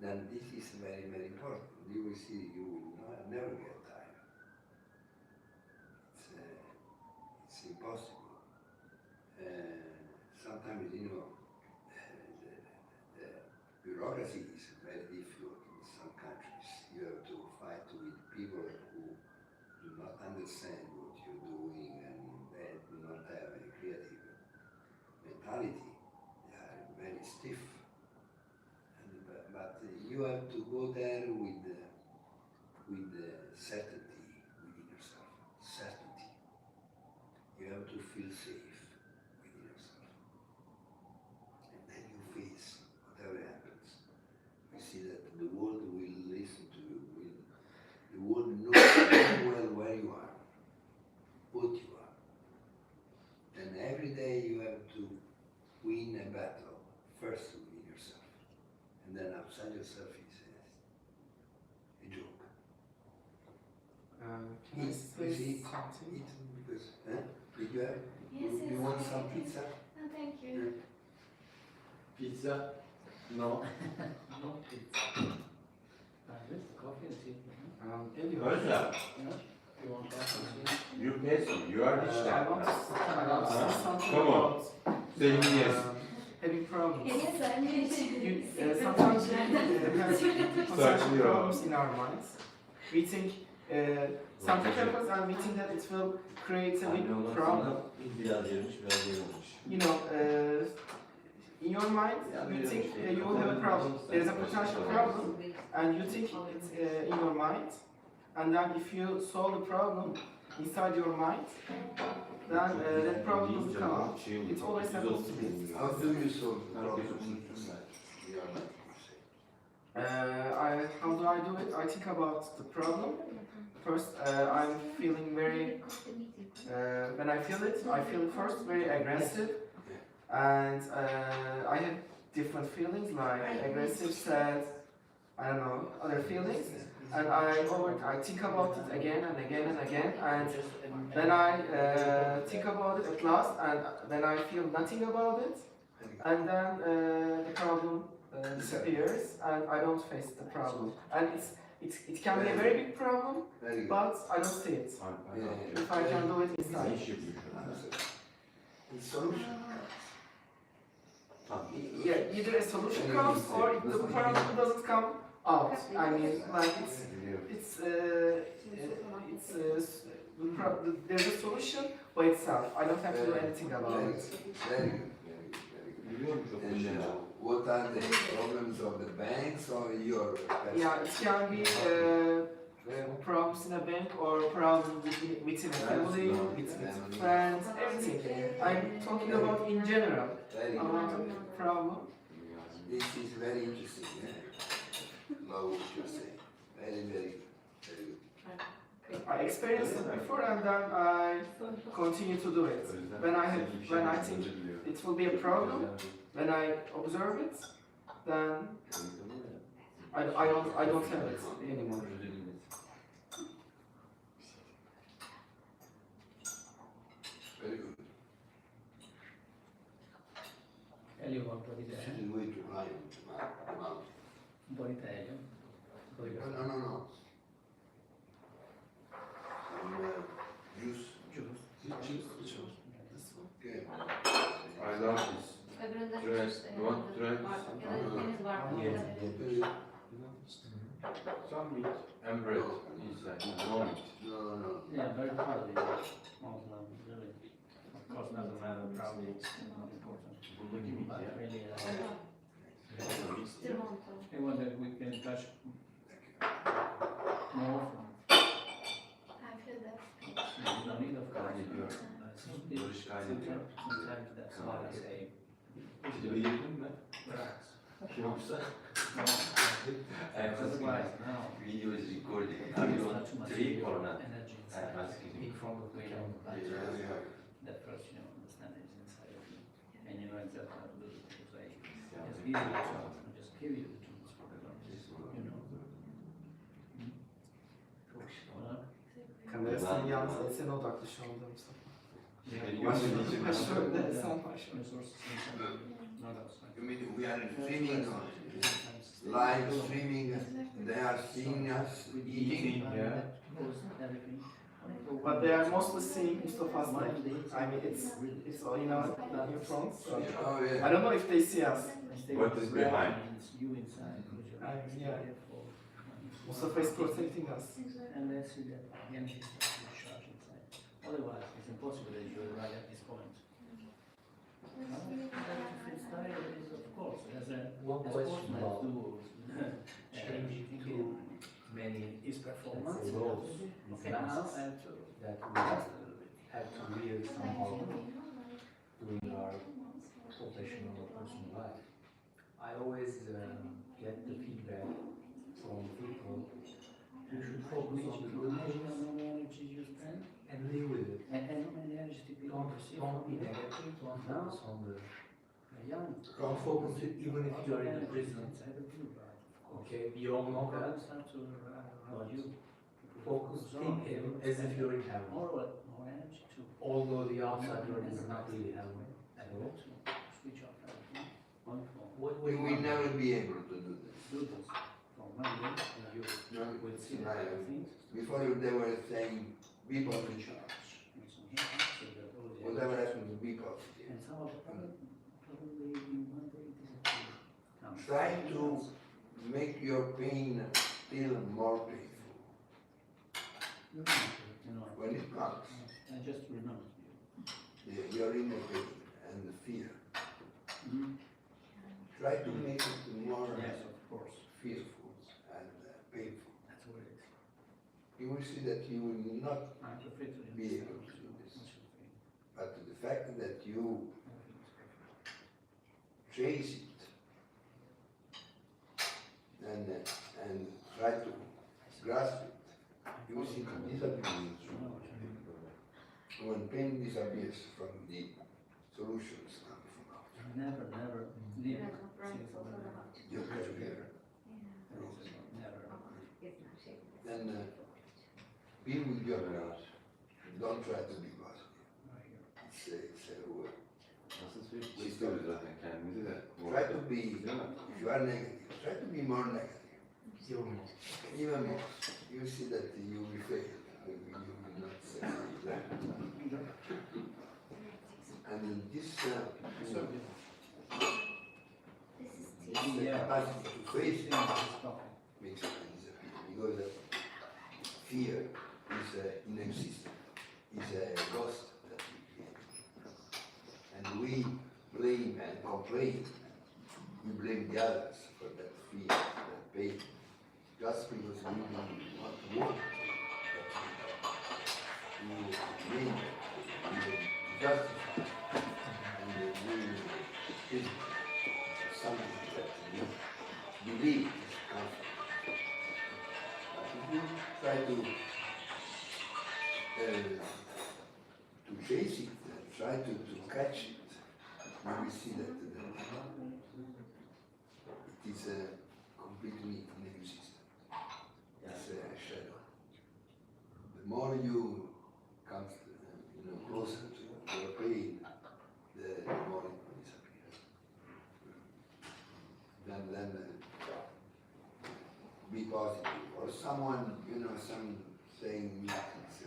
then this is very, very important. You will see, you will never get tired. It's impossible. Sometimes, you know, the bureaucracy is very difficult in some countries. You have to fight with people who do not understand what you're doing and they do not have a creative mentality. They are very stiff. But you have to go there with certainty within yourself. Certainty. You have to feel safe within yourself. And then you face whatever happens. You see that the world will listen to you. The world knows very well where you are, what you are. And every day you have to win a battle, first within yourself. And then outside yourself is a joke. Can I say something? Because, did you have, Yes, you yes, want okay. some pizza? Oh, thank you. Pizza? No. No, it's this coffee and tea. Anyway, Rosa, You want coffee and tea? you pay you are rich I want to say something Come on. about Say yes. having problems. Yes, I'm Sometimes we have Certainly conceptual problems in our minds. We think something happens and we think that it will create a big problem. Biraz yemiş, biraz yememiş. You know, in your mind, you think you will have a problem. There is a potential problem, and you think it's in your mind. And then if you solve the problem inside your mind, then that problem will come out. It always happens to me. How do you solve the problems in your life? How do I do it? I think about the problem. First, I'm feeling very, when I feel it first very aggressive. And I have different feelings like aggressive, sad, I don't know, other feelings. And I think about it again and again and again. And then I think about it at last, and then I feel nothing about it. And then the problem disappears, and I don't face the problem. And it can be a very big problem, Very good. but I don't see it. If I can do it inside. The solution. Yeah, either a solution comes or if the problem doesn't come out. I mean, like there's a solution by itself. I don't have to do anything about Very it. good, very good, very good. And what are the problems of the banks or your personal? Yeah, it can be problems in a bank or problems within a family, with friends, everything. I'm talking about in general. Very I want good. a problem. This is very interesting. Love what you're saying. Very, very good. Very good. I experienced it before and then I continue to do it. When I think it will be a problem, when I observe it, then I don't have it anymore. Very good. Elio, un po' di This tè. is the way to climb the mountain. Un po' di tè, Elio. Un po' di No, caffè. no. Some juice. Okay. I love this. Öbüründe Trend, işte you want trend? var. Ya da deniz var. Very good. Some meat and bread inside, no meat. No. Yeah, very proud of you. Muslim, really. Of course, doesn't matter, probably it's not important. But really, Tremonto. I wonder if we can touch more from, I feel that. you don't need of course. Barış kaynatıyor. Sometimes that's why I say, Video yedin mi? relax. Yoksa? No. Otherwise, now, Video is recording. it's Are you not on too much trip or not? energy I'm inside. asking In you. front of the camera. Yeah. That first, understand is inside of you. And you know exactly how to do it. Because I just give you the tools, I just give you the tools for the Çok işte ona. Kamerasının yalnız ensene odaklı şu anda Mustafa. Beni Başka görmediği için şöyle, sen başla. Resources inside of you, not outside. You mean we are streaming on? Sometimes live streaming, they are seeing us eating. Yeah. Everything. But they are mostly seeing Mustafa's life. I mean, it's all, in front. So Oh, yeah. I don't know if they see us. What is behind? It's you inside. Yeah. Mustafa is protecting us. And let's see that energy starts to charge inside. Otherwise, it's impossible that you're right at this point. Freestyle is, of course, as a One question about do changing to many his performance. roles Okay, now I have to that we adjust a little bit. have to wear somehow during our professional or personal life. I always get the feedback from people. You should focus on the good things the energy you spend, and live with it. and the energy to be Don't be negative. Don't focus on the. young. Don't focus it even if you are in a prison. Okay, we all know that. You Focus, think as if you're in heaven. more energy to Although the outside world is not really heaven at all. switch off everything. Wonderful. What We will never be able to do this. Do this for 1 year, and you No, will it's see not. the things. Before they were saying, be positive. Whatever happened to be positive. And some of the probably in 1 day disappear. Try to make your pain still more painful You know, when it comes. I just remember you. Your inner pain and the fear. Try to make it more Yes, of course. fearful and painful. That's what it is. You will see that you will not I'm afraid to be able to do this. But the fact that you chase it and try to grasp it, you will see it disappearing. When pain disappears from the solutions come from out. Never leave. Your career. Never. Then be with your heart. Don't try to be positive. It's a word. İstiyoruz zaten kendimizi de. Try to be, Değil mi? if you are negative, try to be more negative. Even more. You see that you will fail. You will not succeed. And this the capacity to face it makes it disappear. Because fear is inexistent. It's a ghost that we create. And we blame and complain. We blame the others for that fear, that pain. Just because we don't want to work. We blame it, even justify it. And we think something that we believe is comfort. But if you try to chase it, try to catch it, you will see that it is completely inexistent. It's a shadow. The more you come closer to your pain, the more it will disappear. Then be positive. Or someone, some saying meetings,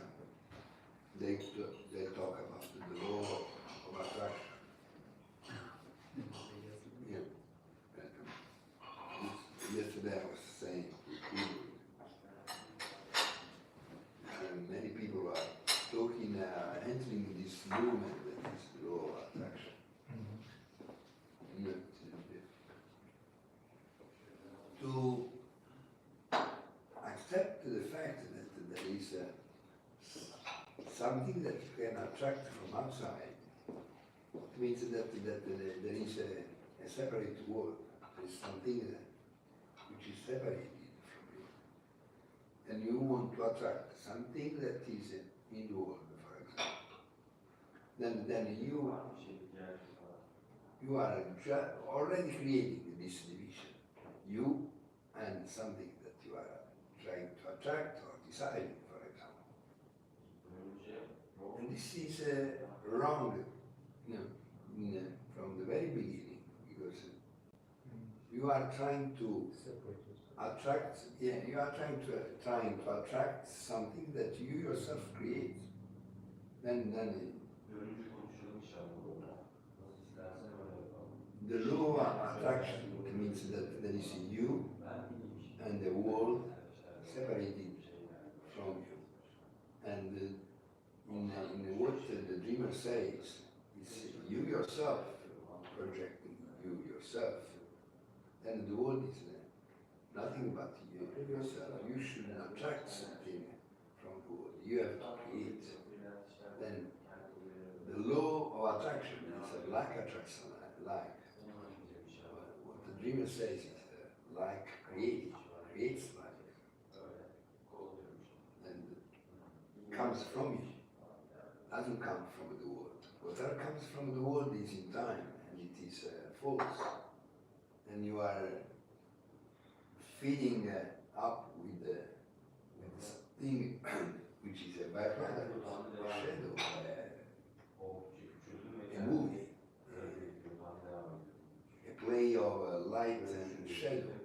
they talk about the law of attraction. Yeah. Yesterday I was saying to people, and many people are talking, entering this movement that is the law of attraction. To accept the fact that there is something that you can attract from outside, it means that there is a separate world. There is something which is separated from you. And you want to attract something that is in the world, for example. Then you are already creating this division. You and something that you are trying to attract or deciding, for example. And this is wrong, from the very beginning, because you are trying to attract, yeah, you are trying to attract something that you yourself create. Then the law of attraction means that there is you and the world separated from you. And in what the dreamer says, it's you yourself projecting you yourself. Then the world is nothing but you yourself. You should attract something from the world. You have to create. Then the law of attraction is like attraction, like. What the dreamer says is like creates like. And comes from you, doesn't come from the world. Whatever comes from the world is in time, and it is false. And you are feeding up with something which is a byproduct, a shadow, a movie, a play of light and shadow.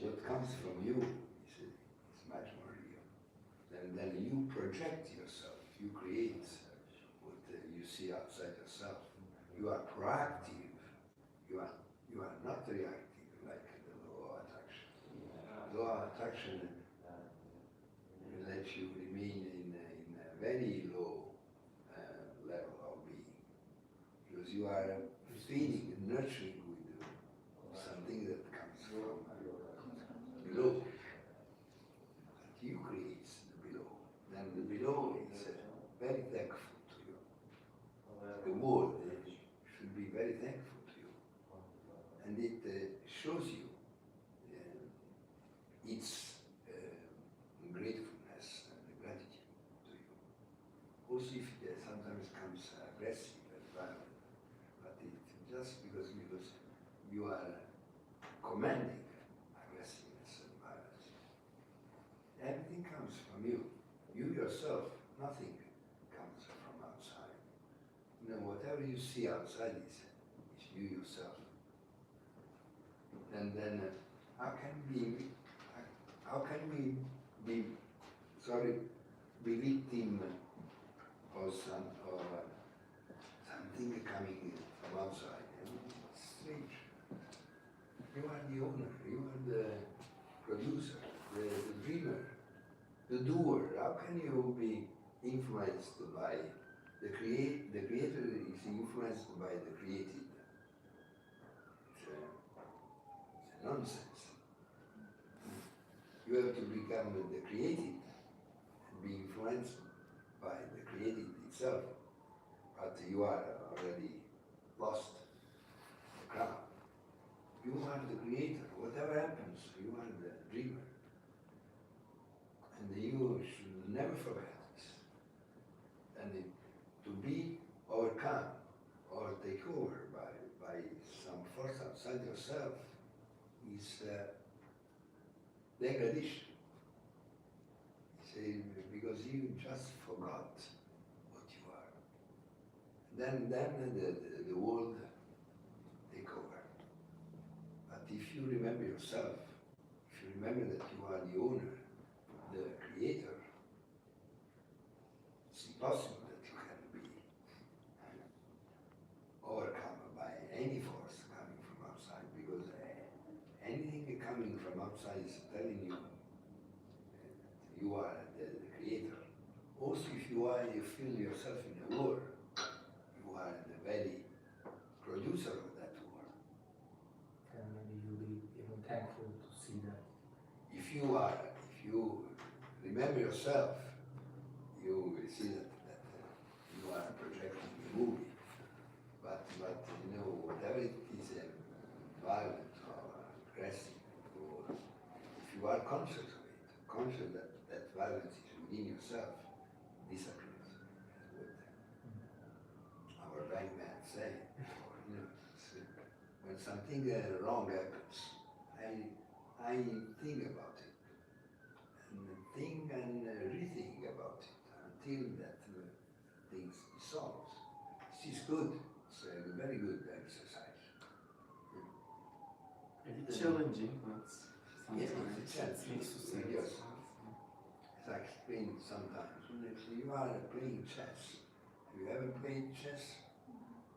What comes from you is much more real. Then you project yourself, you create what you see outside yourself. You are proactive, you are not reactive like the law of attraction. The law of attraction will let you remain in a very low level of being, because you are feeding and nurturing with something that comes from below. But you create the below. Then the below is very thankful to you. The world should be very thankful to you. And it shows you its gratefulness and gratitude to you. Also, if it sometimes comes aggressive and violent, but it just because you are commanding aggressiveness and violence. Everything comes from you. You yourself, nothing comes from outside. You know, whatever you see outside is you yourself. And then how can we be victim of something coming from outside? And it's strange. You are the owner, you are the producer, the dreamer, the doer. How can you be influenced by the creator? The creator is influenced by the created. It's nonsense. You have to become the created and be influenced by the created itself. But you are already lost the crown. You are the creator. Whatever happens, you are the dreamer. And you should never forget this. And to be overcome or take over by some force outside yourself is degradation. Because you just forgot what you are. Then the world take over. But if you remember yourself, if you remember that you are the owner, the creator, it's impossible that you can be overcome by any force coming from outside, because anything coming from outside is telling you you are the creator. Also, if you feel yourself in a war, you are the very producer of that war. And maybe you'll be even thankful to see that. If you remember yourself, you will see that you are projecting the movie. But you know, whatever it is violent or aggressive, or if you are conscious of it, conscious that violence is within yourself, disappears. That's what our bank man say. Or, you know, when something wrong happens, I think about it, and think and rethink about it until that things dissolves. This is good. It's a very good exercise. challenging, but Yeah, sometimes it's a challenge. it makes you With sad. yourself. As I explained sometimes, when you are playing chess, have you ever played chess?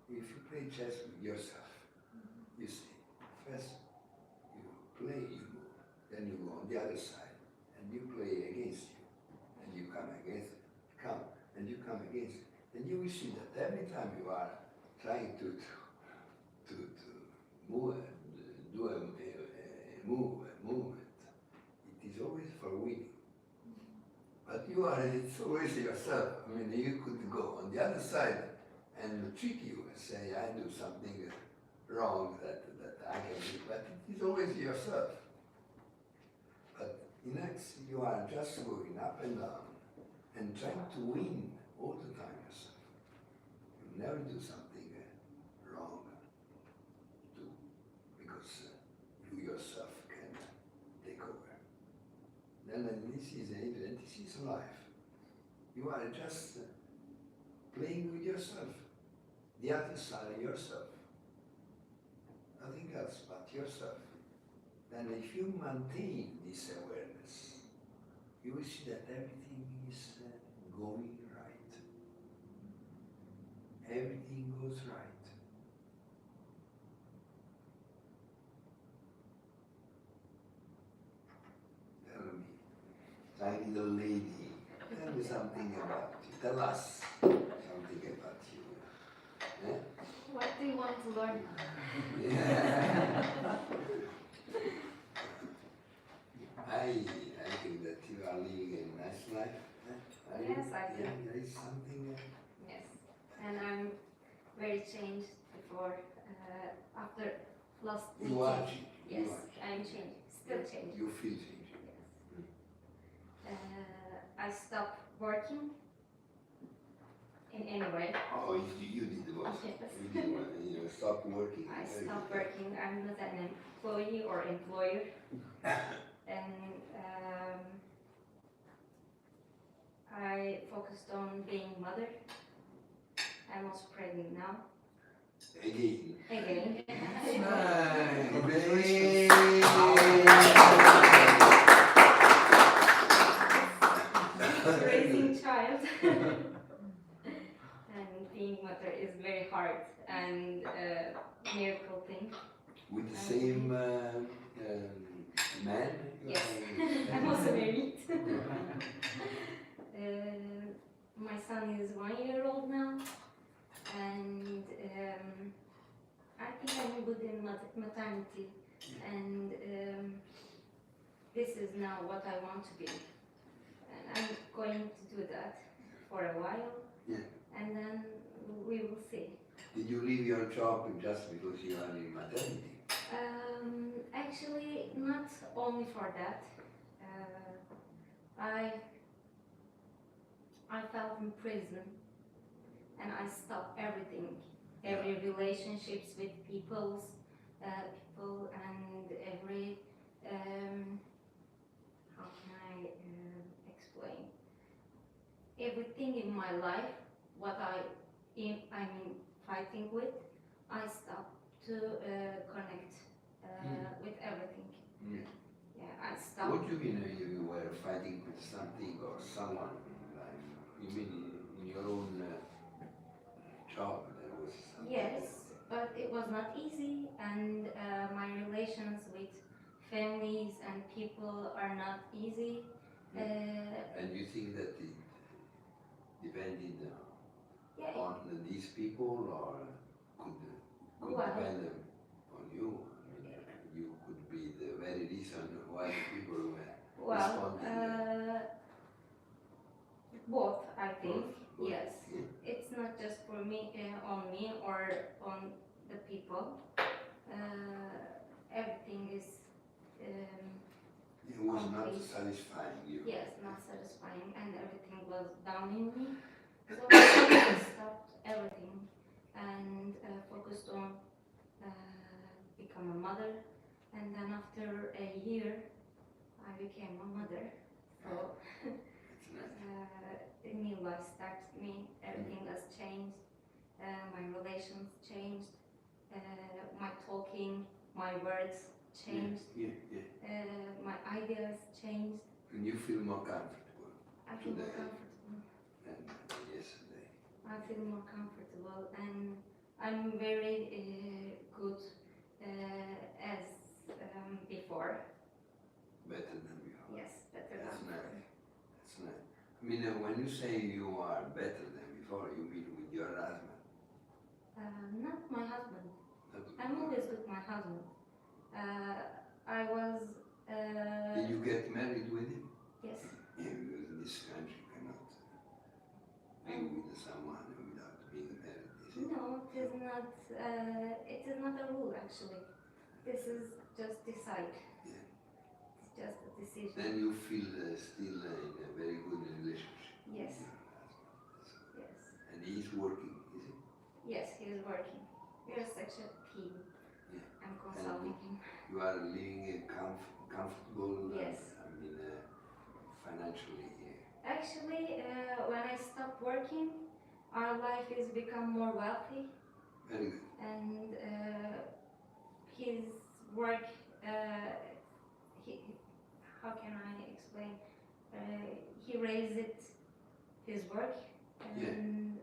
If you play chess with yourself, you see, first you play, you move, then you go on the other side, and you play against you, and you come against it, and you come against it, and you will see that every time you are trying to move, do a movement, it is always for winning. But you are, it's always yourself. I mean, you could go on the other side and trick you and say, I do something wrong that I can do, but it is always yourself. But in X, you are just going up and down and trying to win all the time yourself. You never do something wrong too, because you yourself can take over. Then this is life. You are just playing with yourself, the other side of yourself, nothing else but yourself. Then if you maintain this awareness, you will see that everything is going right. Everything goes right. Tell me, tiny little lady, tell me something about you. Tell us something about you. Yeah? What do you want to learn? Yeah. I think that you are living a nice life. Are you? Yes, I think. Yeah, there is something. Yes, and I'm very changed before, after last You are meeting. changing. Yes, You are I'm changing, still changing. You feel changing. Yes. I stopped working in any way. Oh, you did what? Yes. You did what? You stopped working. I Very stopped good. working. I'm not an employee or employer. And I focused on being mother. I'm also pregnant now. Again. Again. Raising child. And being mother is very hard and a miracle thing. With the same man? Yes. I'm also married. My son is 1 year old now, and I think I'm good in maternity, and this is now what I want to be, and I'm going to do that for a while, Yeah. and then we will see. Did you leave your job just because you are in maternity? Actually, not only for that. I felt in prison, and I stopped everything, every relationships with people, and every how can I explain? Everything in my life, what I'm fighting with, I stopped to connect with everything. Yeah. Yeah, I stopped. What do you mean you were fighting with something or someone in life? You mean in your own job there was something? Yes, but it was not easy, and my relations with families and people are not easy. And you think that it depended Yeah, on these people or could Well- depend on you? I mean, you could be the very reason why people were well, responding. both, I think. Both, Yes, yeah. it's not just for me, on me or on the people. Everything is, It was not satisfying you. yes, not satisfying, and everything was down in me. So I stopped everything and focused on become a mother. And then after a year, I became a mother. So It's nice. a new life started me. Everything has changed. My relations changed. My talking, my words changed. Yeah. My ideas changed. And you feel more comfortable I feel more Today. comfortable. than yesterday. I feel more comfortable, and I'm very good as before. Better than before. Yes, better That's than nice. before. That's nice. I mean, when you say you are better than before, you mean with your husband. Not my husband. Not with I'm your- always with my husband. I was. Did you get married with him? Yes. Yeah, because in this country you cannot live with someone without being married, is it? No, it is not. It is not a rule actually. This is just decide. Yeah. It's just a decision. Then you feel still in a very good relationship Yes. with your husband. Yes. And he's working, is he? Yes, he is working. We are such a team. Yeah. I'm consulting him. You are living comfortable, Yes. I mean, financially. Actually, when I stopped working, our life has become more wealthy, Very good. and his work. He, how can I explain? He raised it, his work, and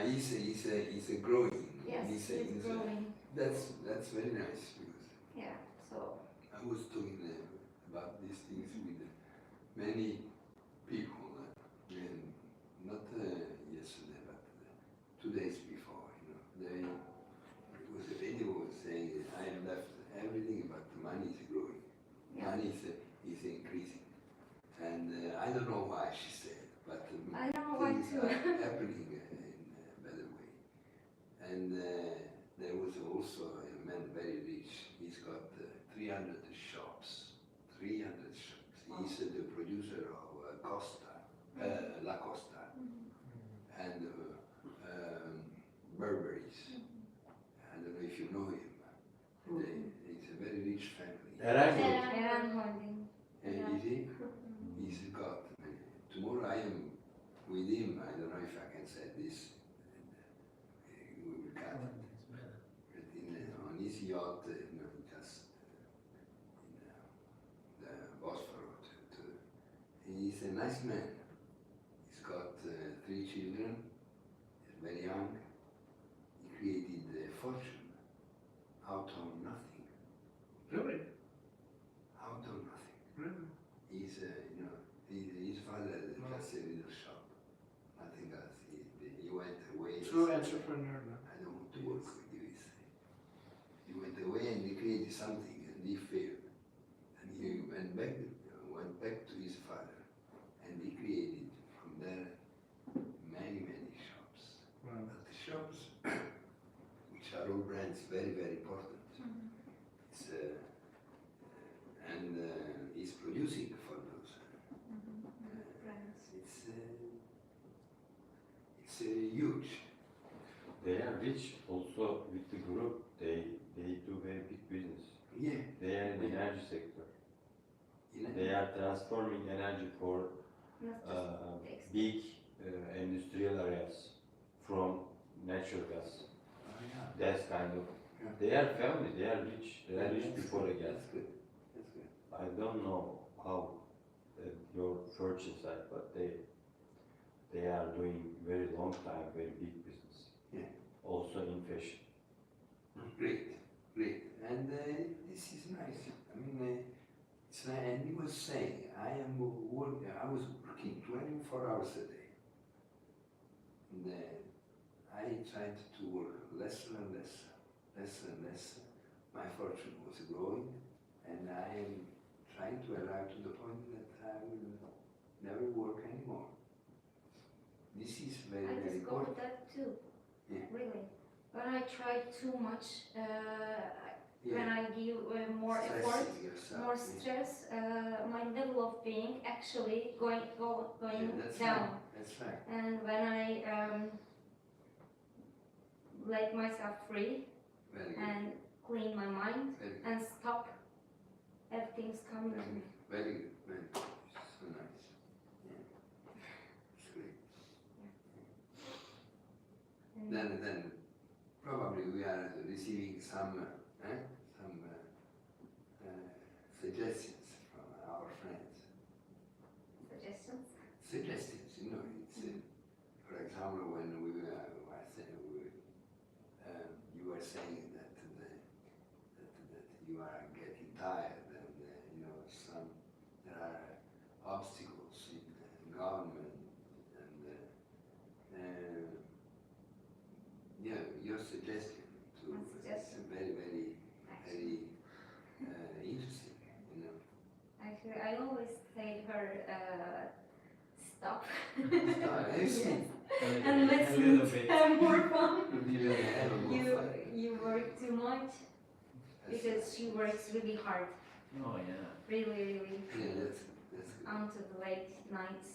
He's a growing. yes, he's he's growing. That's very nice because Yeah. So I was talking about these things with many people, and not yesterday, but 2 days before. It was a lady who was saying, I have left everything, but the money is growing. Yeah. Money is increasing. And I don't know why she said, but I know why things too. are happening in a better way. And there was also a man very rich. He's got 300 shops. 300 shops. He's the producer of Costa, La Costa, and Burberry's. I don't know if you know him. It's a very rich family. Eren Holding. And is he? He's got. Tomorrow I am with him. I don't know if I can say this. We will cut it. But on his yacht, just in the Bosphorus. He's a nice man. He's got 3 children. He's very young. He created a fortune out of nothing. Really? Out of nothing. Really? His father had just a little shop, nothing else. He went away. True entrepreneur. No? I don't want to work with you. He went away and he created something and he failed. And he went back to his father and he created from there many shops. Wow. But the shops, which are all brands, very, very important. It's, and he's producing for those. It's huge. They are rich also with the group. They do very big business. Yeah. They are in the energy sector. You know? They are transforming energy for Not just text. big industrial areas from natural gas. Oh, yeah. That's kind of. Yeah. They are family. They are rich. They are rich That's before good. the gas. That's good. That's good. I don't know how your fortunes are, but they are doing very long time, very big business. Yeah. Also in fashion. Great, great. And this is nice. I mean, it's nice. And he was saying, I was working 24 hours a day. And I tried to work less and less. My fortune was growing, and I am trying to arrive to the point that I will never work anymore. This is very, I very discovered important. that too. Yeah. Really. When I try too much, when Yeah. I give more effort, Stressing yourself, more yeah. stress, my level of being actually going Yeah, that's down. right. That's right. And when I let myself free Very good. and clean my mind Very good. and stop, everything's coming to me. Very good. Very good. So nice. Yeah. It's great. And Then probably we are receiving some suggestions from our friends. Suggestions? Suggestions, you know, it's, for example, when we were, you were saying that, that you are getting tired and, you know, there are obstacles in government and, yeah, your suggestion to, My it's suggestion? very Actually, interesting, you know. actually, I always tell her, stop. Excellent. And let's A little meet, bit. have more fun. Have a more fun. You work too much because she works really hard, Oh, yeah. really, Yeah, that's good. until the late nights.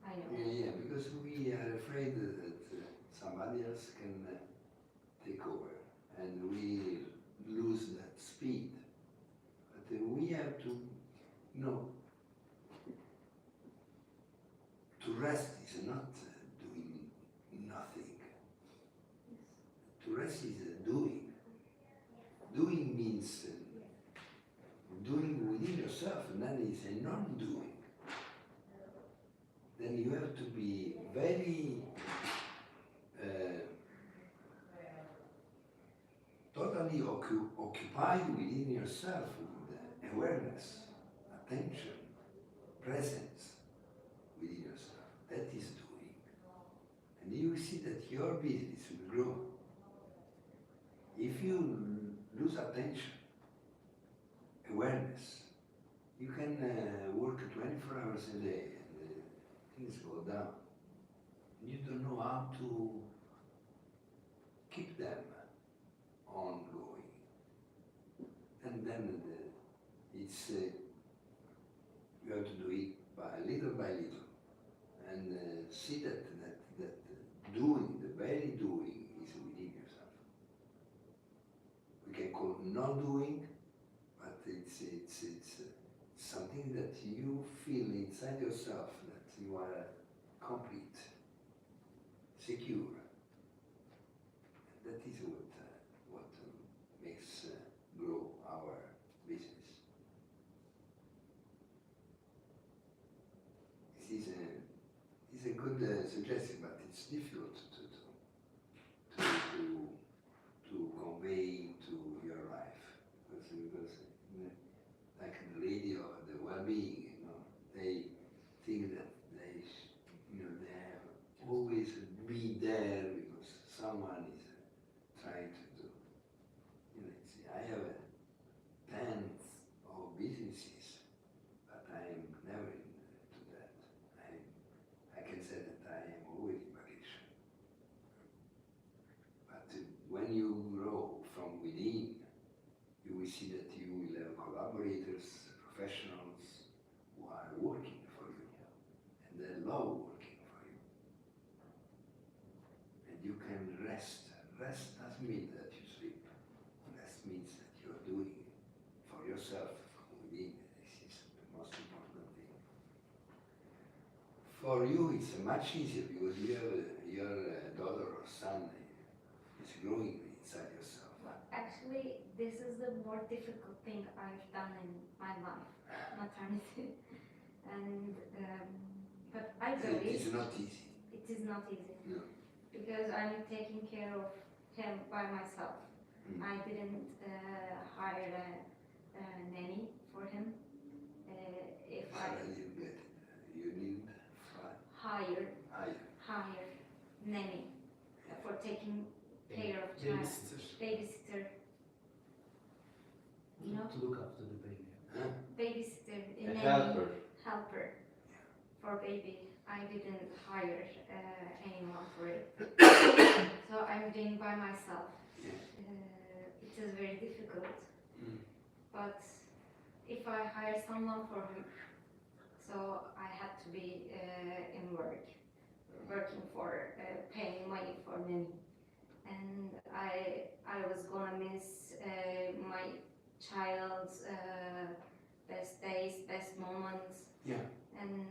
I know. Yeah, because we are afraid that somebody else can take over and we lose that speed. But we have to, you know, to rest is not doing nothing. To rest is doing. Doing means doing within yourself, and that is a non-doing. Then you have to be very totally occupied within yourself with awareness, attention, presence within yourself. That is doing. And you will see that your business will grow. If you lose attention, awareness, you can work 24 hours a day and things go down. You don't know how to keep them ongoing. And then it's, you have to do it by little, and see that doing, the very doing is within yourself. We can call not doing, but it's something that you feel inside yourself that you are complete, secure. That is what makes grow our business. This is a good suggestion, but it's difficult to convey to your life because like the lady of the well-being, you know, they think that they have always be there because someone is trying to do. You know, I have tens of businesses, but I am never into that. I can say that I am always in vacation. But when you grow from within, you will see that you will have collaborators, professionals who are working for you, and they love working for you. And you can rest. Rest doesn't mean that you sleep. Rest means that you are doing it for yourself from within. This is the most important thing. For you, it's much easier because you have your daughter or son is growing inside yourself. Well, actually, this is the more difficult thing I've done in my life, maternity. And, but I It believe is not easy. it is not easy. No. Because I'm taking care of him by myself. Mm. I didn't hire a nanny for him. If I I didn't get it. You need hire higher. nanny for taking care of child, babysitter, you know, To look after the baby. Huh? babysitter, A nanny, helper. helper for baby. I didn't hire anyone for it, so I'm doing by myself. Yeah. It is very difficult, Mm. but if I hire someone for him, so I had to be in working for paying money for nanny, and I was gonna miss my child's best days, best moments, Yeah. and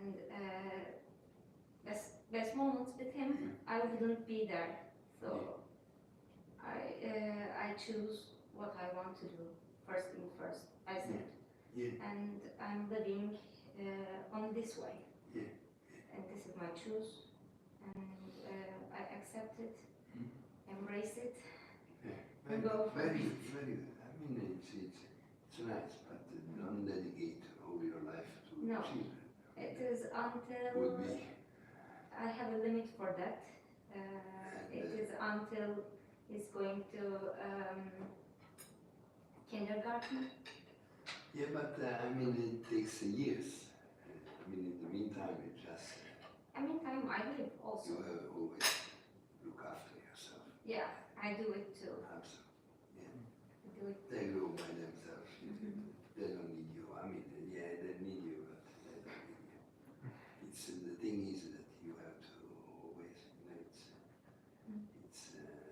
best moments with him. I wouldn't be there, so I choose what I want to do first thing first. I said Yeah. and I'm living on this way. Yeah. And this is my choice, and I accept it, embrace it. Very, Go for very, it. very good. I mean, it's nice, but don't dedicate all your life to No. children. It is until Would be, I have a limit for that. It is until he's going to kindergarten. yeah, but I mean, it takes years. I mean, in the meantime, you just, I mean, time I live you also. always look after yourself. Yeah, I do it too. Absolutely. I do it. They go by themselves. They don't need you. I mean, yeah, they need you, but they don't need you. It's the thing is that you have to always, it's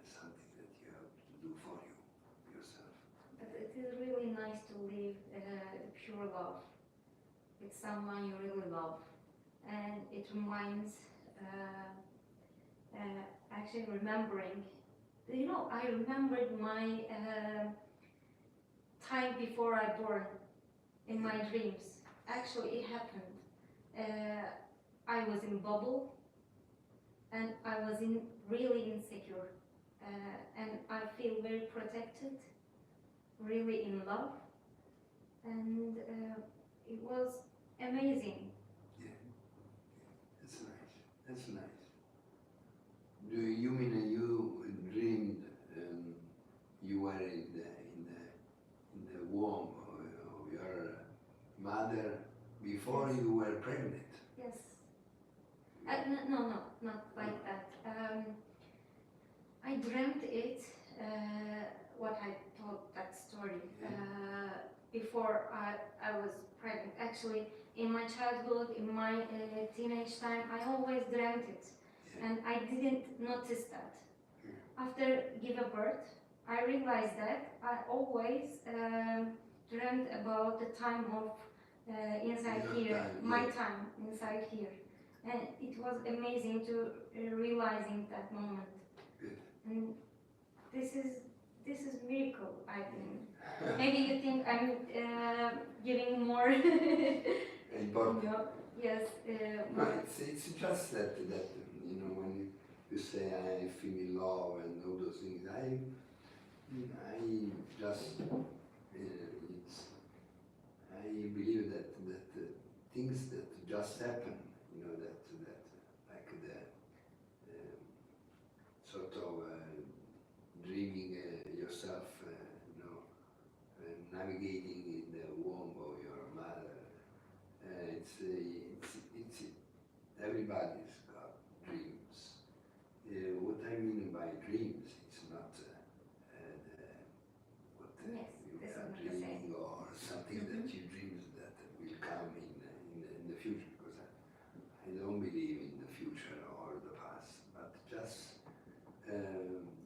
something that you have to do for you yourself. But it is really nice to live pure love with someone you really love, and it reminds. Actually, remembering. You know, I remembered my time before I born in my dreams. Actually, it happened. I was in bubble, and I was really insecure, and I feel very protected, really in love, and it was amazing. That's nice. That's nice. Do you mean you dreamed you were in the womb of your mother before you were pregnant? Yes. No, not like that. I dreamt it, what I told that story, before I was pregnant. Actually, in my childhood, in my teenage time, I always dreamt it. And I didn't notice that. After give a birth, I realized that I always dreamt about the time of inside Your here, time, my yeah. time inside here, and it was amazing to realizing that moment. Good. And this is miracle, I think. Maybe you think I'm giving more. Important. Yes. No, it's just that you know, when you say I feel in love and all those things, I just I believe that things that just happen, you know, that like the sort of dreaming yourself, you know, navigating in the womb of your mother. It's everybody's got dreams. What I mean by dreams, it's not what Yes, you this is are not the same. dreaming or something that you dream that will come in the future. Because I don't believe in the future or the past, but just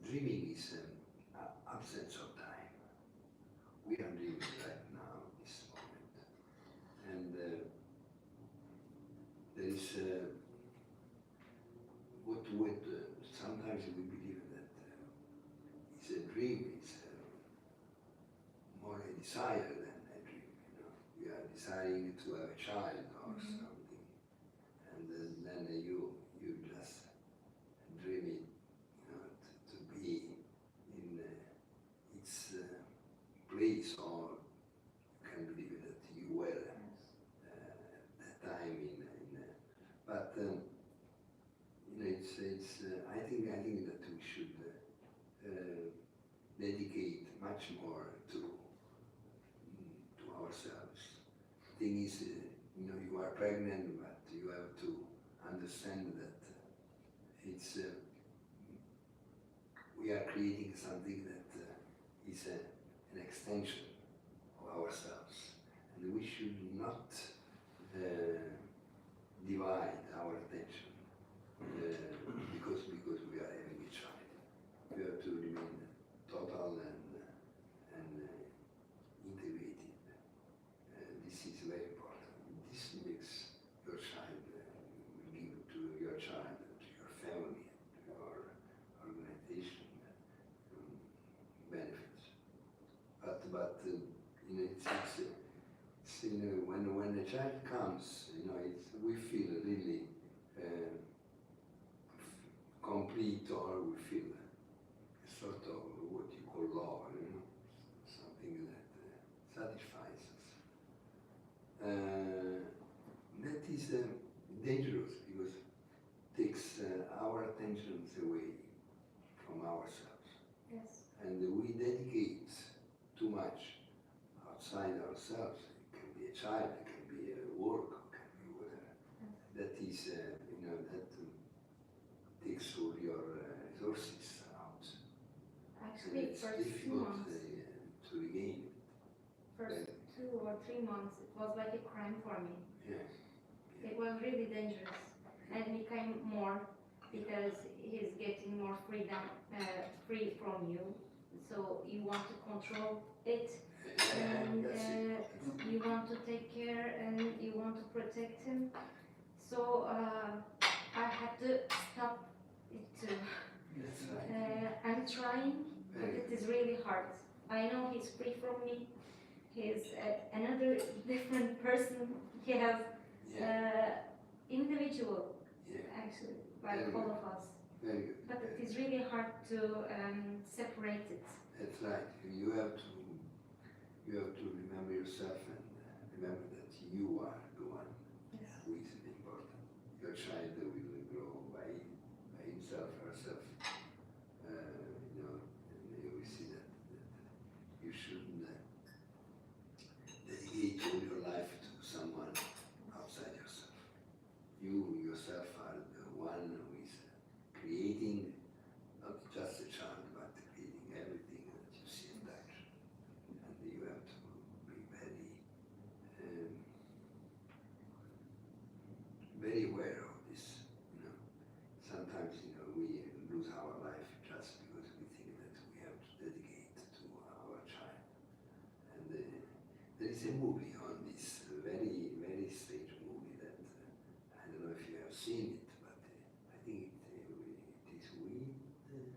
dreaming is an absence of time. We are dreaming right now, this moment, and there is what sometimes we believe that it's a dream, it's more a desire than a dream. You know, we are desiring to have a child or something, and then you just dream it, you know, to be in its place, or you can believe that you were that time in but you know, it's I think that we should dedicate much more to ourselves. The thing is, you know, you are pregnant, but you have to understand that it's we are creating something that is an extension of ourselves, and we should not divide our attention because we are having a child. We have to remain total and integrated. This is very important. This makes your child, give to your child, to your family, to your organization benefits. But you know, when the child comes, you know, we feel really complete, or we feel sort of what you call love, you know, something that satisfies us. That is dangerous because it takes our attentions away from ourselves. Yes. And we dedicate too much outside ourselves. It can be a child, it can be a work, it can be whatever. That is, you know, that takes all your resources out. And Actually, it's first 2 difficult months, to regain. first 2 or 3 months, it was like a crime for me. Yes. It was really dangerous, and it became more because he's getting more freedom, free from you. So you want to control it, and That's it. you want to take care, and you want to protect him. So I had to stop it too. That's right. I'm trying, but Very it is really hard. I know he's free from me. He's another different person. He has Yeah, individual, yeah, actually, like Very all good. of us. very good. But it is really hard to separate it. That's right. You have to remember yourself and remember that you are the one who is important. Your child will grow by himself, herself. You know, and you will see that you shouldn't dedicate all your life to someone outside yourself. You yourself are the one who is creating not just a child, but creating everything that you see and touch. And you have to be very aware of this. You know, sometimes we lose our life just because we think that we have to dedicate to our child. And there is a movie on this, very very strange movie that I don't know if you have seen it, but I think it is with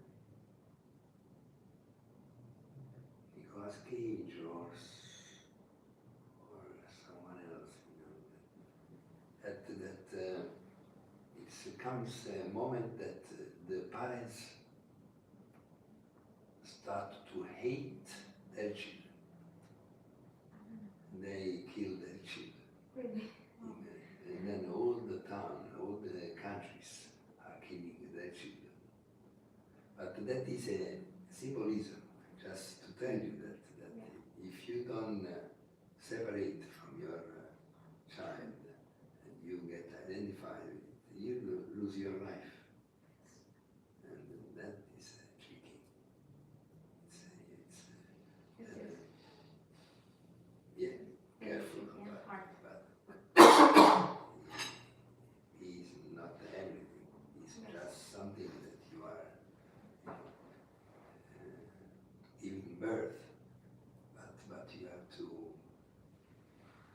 Nicolas Cage or someone else, that it comes a moment that the parents start to hate their children. They kill their children. Really. And then all the town, all the countries are killing their children. But that is a symbolism, just to tell you that if you don't separate from your child and you get identified with it, you lose your life. And that is tricky. Yeah, careful And about hard. but he's not everything. He's just something that you are giving birth. But you have to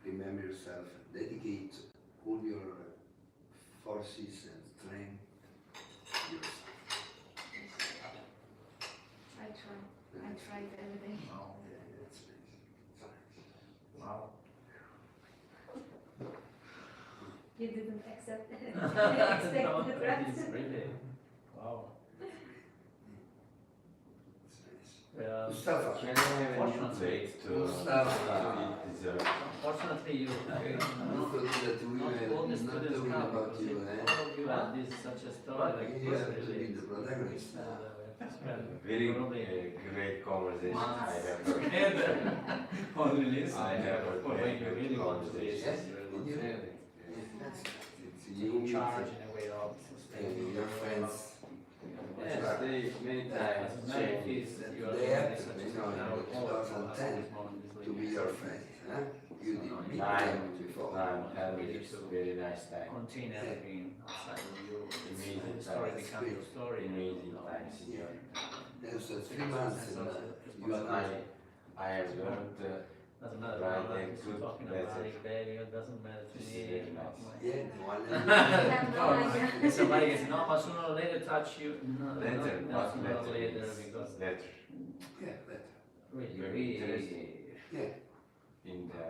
remember yourself and dedicate all your forces and strength to yourself. I try it every day. Wow. Yeah, that's nice. Wow. You didn't accept it. No, Expect it, right? that is really, wow. That's nice. Can Mustafa. I have a new Unfortunately, plate to Mustafa. eat dessert? Unfortunately, you, I thought that we not all were the not students talking come about because you, if all of you had this such a story like You this, have to really, be the protagonist we now. have to spend Very probably great conversation I months have heard. together only listening. I never But when you really want to conversation. listen, you really Yes, want to That's it's take you, charge in a way of your friends. Yes, they many times As many change. kids that you are they really have to, such a you know, now in all of us 2010 at this moment is to be living your such a friend. Huh? You didn't meet Nine, them before. having a very nice time. Contain everything outside of you. Amazing The story times. becomes your story. Amazing times in your There's 3 months and But I have learned Doesn't matter Right, how and much good you're talking message. about it, baby, it doesn't matter to This is me. very nice. yeah, the one I that have no idea. If somebody gets no, but sooner or later touch you, no, letter, no, not sooner or letter, later, it's because letter yeah, better. really, Very really, interesting. Yeah, in the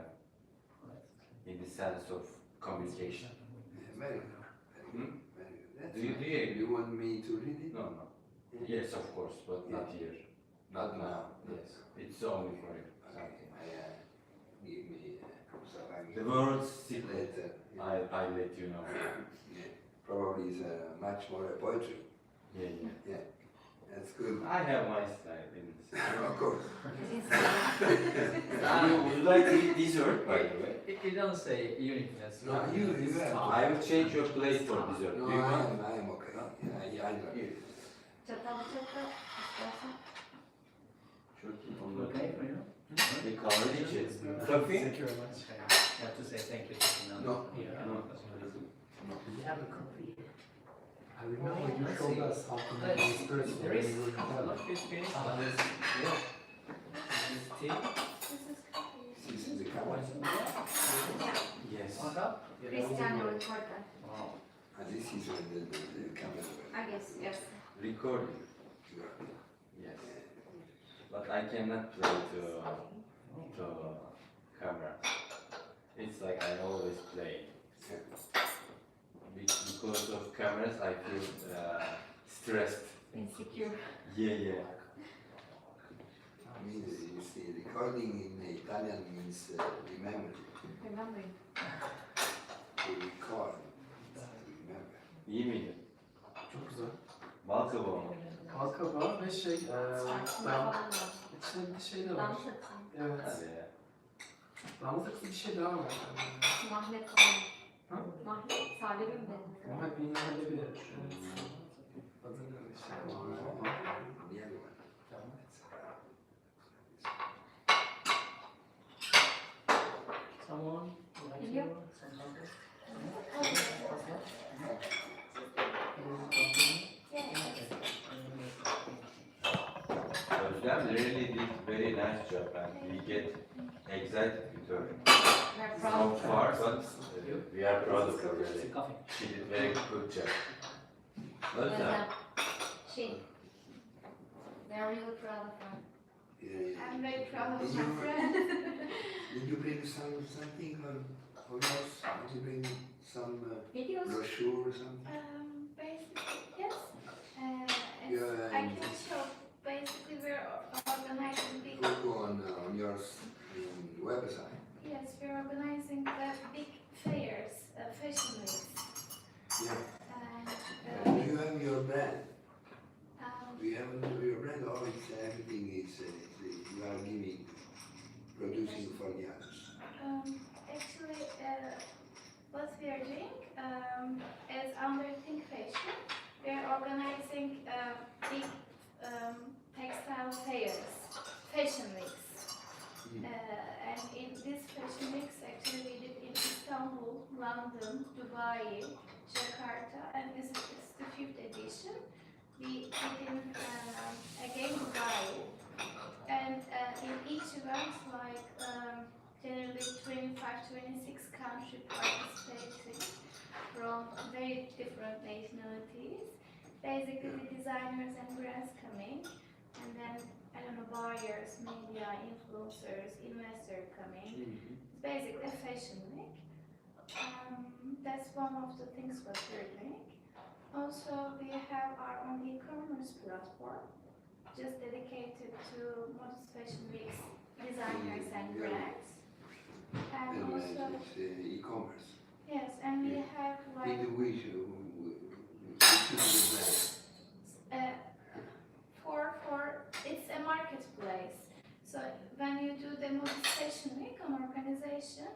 in the sense of communication. Very good. Hmm? Very good. That's Do you nice. agree? You want me to read it? No, no. Yes, of course, but not here. Not now. Yes, it's only for you. Okay. Give me so I The give world's secret. later. I let you know. Yeah. Probably is much more a poetry. Yeah. That's good. I have my style in this. Of course. You like to eat dessert, by the way? It doesn't say uniqueness. No, you It's have. style. I will change your plate for dessert. No, Do you want? I am okay. Yeah, I know. Here. Çatal bıçakla istersen. Çok iyi. Onları Okay for you? bir kahve içeriz. Coffee? Thank you very much. You have to say thank you to them. No. Yeah. No. You have a coffee. I remember you showed us how to make this person There when is we were in Italy. not fish finish, Ah, but there's milk. There's tea. This is cookies. This is the camera. Yes. One cup? Cristiano recorder. Wow. And this is the camera. I guess, yes. Recording. Yes. But I cannot play to camera. It's like I always play. Because of cameras, I feel stressed. Insecure. Yeah. Means, you see, recording in Italian means remember. Remembering. To record. Remember. İyi miydi? Çok güzel. Bal kabağı mı? Halka ve şey, Sakin ben falan var. içinde bir şey de var. Dans etsin. Evet. Hadi ya. Damla takısı bir şey daha var. Mahlet falan. Ha? Mahlet, Salim'in benim. Ama hep yine öyle bir adı ne şey var. The other one. Someone would like to Yep. some coffee? Özlem really did very nice job and we get excited with her. We're So proud. far, but we are proud of her really. Coffee. She did very good job. Özlem. Özlem. She. They're really proud of her. I'm very proud of Did my you- friend. Did you bring something or yours? Did you bring some Videos. brochure or something? Basically, yes. Yeah, I can show. Basically, we're organizing big. Go on your website. Yes, we're organizing the big fairs, fashion weeks. Yeah. And Do you have your brand? um, Do you have your brand or it's everything is you are giving, producing for the others? actually, what we are doing is under Think Fashion, we are organizing big textile fairs, fashion weeks. And in this fashion weeks, actually we did in Istanbul, London, Dubai, Jakarta, and this is the 5th edition. We did in again Dubai, and in each event, like generally 25-26 countries participating from very different nationalities. Basically, the designers and brands coming, and then I don't know, buyers, media, influencers, investors coming. It's basically a fashion week. That's one of the things what we're doing. Also, we have our own e-commerce platform, just dedicated to Modest Fashion Week's designers and brands. And And also, it's e-commerce. yes, and we have like With which is the brand? for it's a marketplace. So when you do the Modest Fashion Week on organization,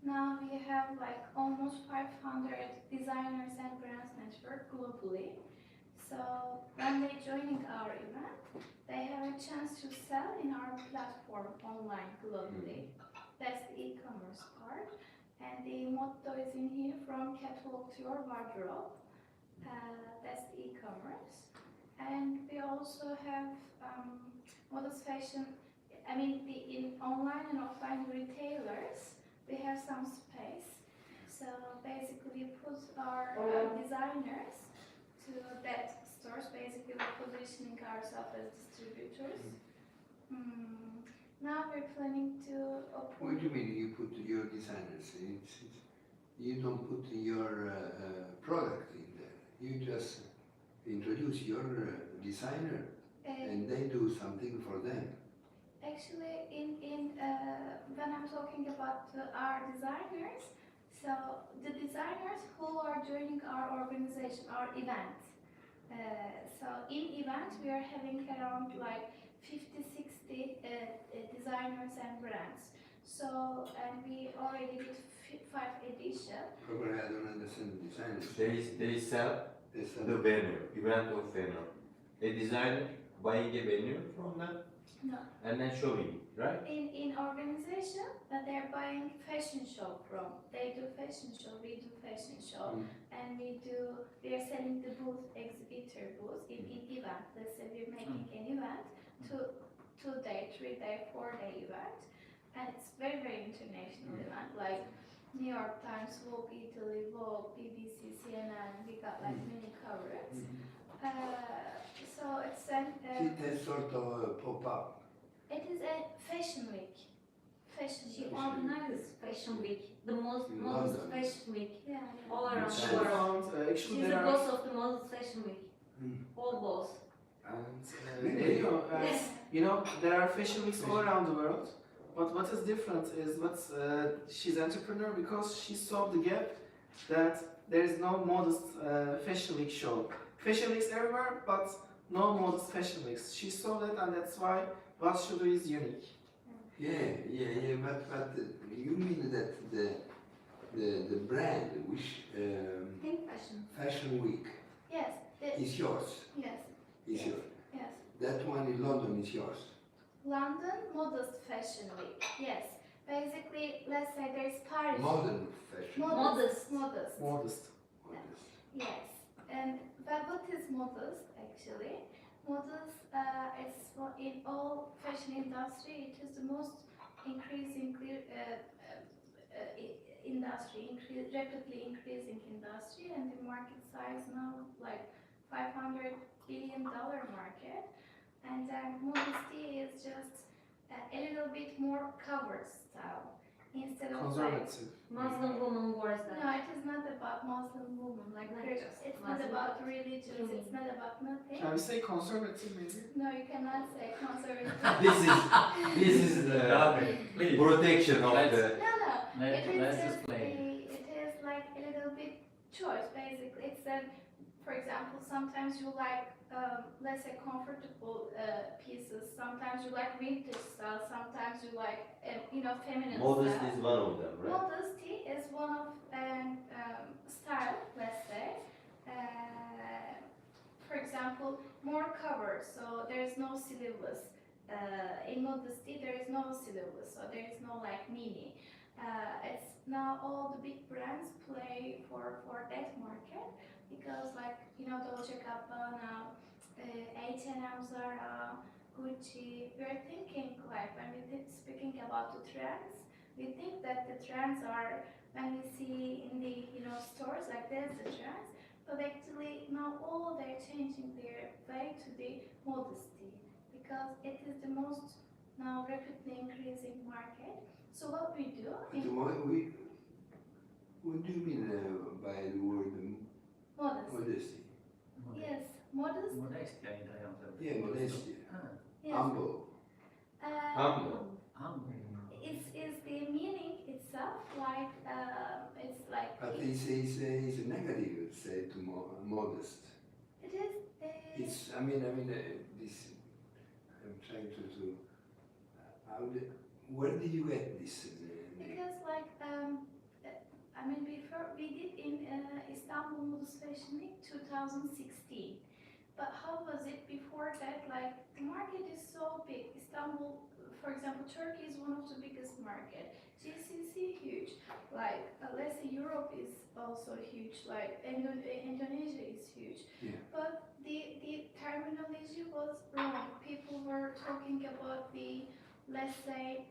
now we have like almost 500 designers and brands network globally. So when they joining our event, they have a chance to sell in our platform online globally. That's the e-commerce part. And the motto is in here, from catalog to your wardrobe. That's the e-commerce. And we also have Modest Fashion, in online and offline retailers, we have some space. So basically we put our designers to that stores, basically we're positioning ourselves as distributors. Now we're planning to What open. do you mean you put your designer? designers. You don't put your product in there. You just introduce your designer, and they do something for them. Actually, when I'm talking about our designers, so the designers who are joining our organization, our event. So in event, we are having around like 50, 60 designers and brands. So, and we already did 5 editions. Probably I don't understand the designers. They sell They sell the venue, event of venue. A designer buying a venue from them No. and then showing, right? In organization, they're buying fashion show from. They do fashion show, we do fashion show, and we are selling the booth, exhibitor booth in event. Let's say we're making an event, 2-day, 3-day, 4-day event, and it's very, very international event, like New York Times, Vogue Italy, Vogue, BBC, CNN, we got like many coverage. So it's They sort of pop up. it is a fashion week. Fashion She week. organizes Fashion Week, the most In modest London. fashion week Yeah, all around She the world. found, actually She's there the are, boss of the modest fashion week. All boss. and Really? Yes. you know, there are fashion weeks all around the world. But what is different is she's entrepreneur because she saw the gap that there is no modest fashion week show. Fashion weeks everywhere, but no modest fashion weeks. She saw that, and that's why what she do is unique. Yeah, but you mean that the brand, which Think fashion. Fashion Week yes, is yours, yes, is yours. yes. That one in London is yours. London Modest Fashion Week. Yes. Basically, let's say there's Paris. Modern fashion. Modest. Modest. Modest. Modest. Yes. And but what is modest actually? Modest is in all fashion industry. It is the most increasing rapidly increasing industry, and the market size now like $500 billion market. And then modesty is just a little bit more covered style instead of like. Conservative. Muslim woman wears No, that. it is not about Muslim women. Like Not there's- just it's not Muslim, about but religions. It's not about nothing. Can we say conservative maybe? No, you cannot say conservative. This is the Please. protection of Let's- the. No. Let's just explain. it is like a little bit choice basically. It's for example, sometimes you like let's say comfortable pieces. Sometimes you like vintage style. Sometimes you like feminine Modest style. is one of them, right? Modesty is one of style, let's say. For example, more covered, so there is no sleeveless. In modesty, there is no sleeveless, so there is no like mini. It's now all the big brands play for that market because like Dolce Gabbana, H&M, Zara, Gucci. We're thinking like when we speaking about the trends, we think that the trends are when we see in the stores like there's the trends, but actually now all they're changing their way to the modesty because it is the most now rapidly increasing market. So what we do What do you mean by the word modest. modesty? Yes, modest. Modestia in italiano. Yeah, modesty. Yes. Humble. Humble. Humble. Is the meaning itself like it's like But it's negative, say, to modest. it is. It's, I mean, this, I'm trying to where did you get this? Because like before we did in Istanbul Modest Fashion Week 2016, but how was it before that? Like the market is so big. Istanbul, for example, Turkey is one of the biggest market. GCC huge. Like let's say Europe is also huge. Like Indonesia is huge. Yeah. But the terminology was wrong. People were talking about the let's say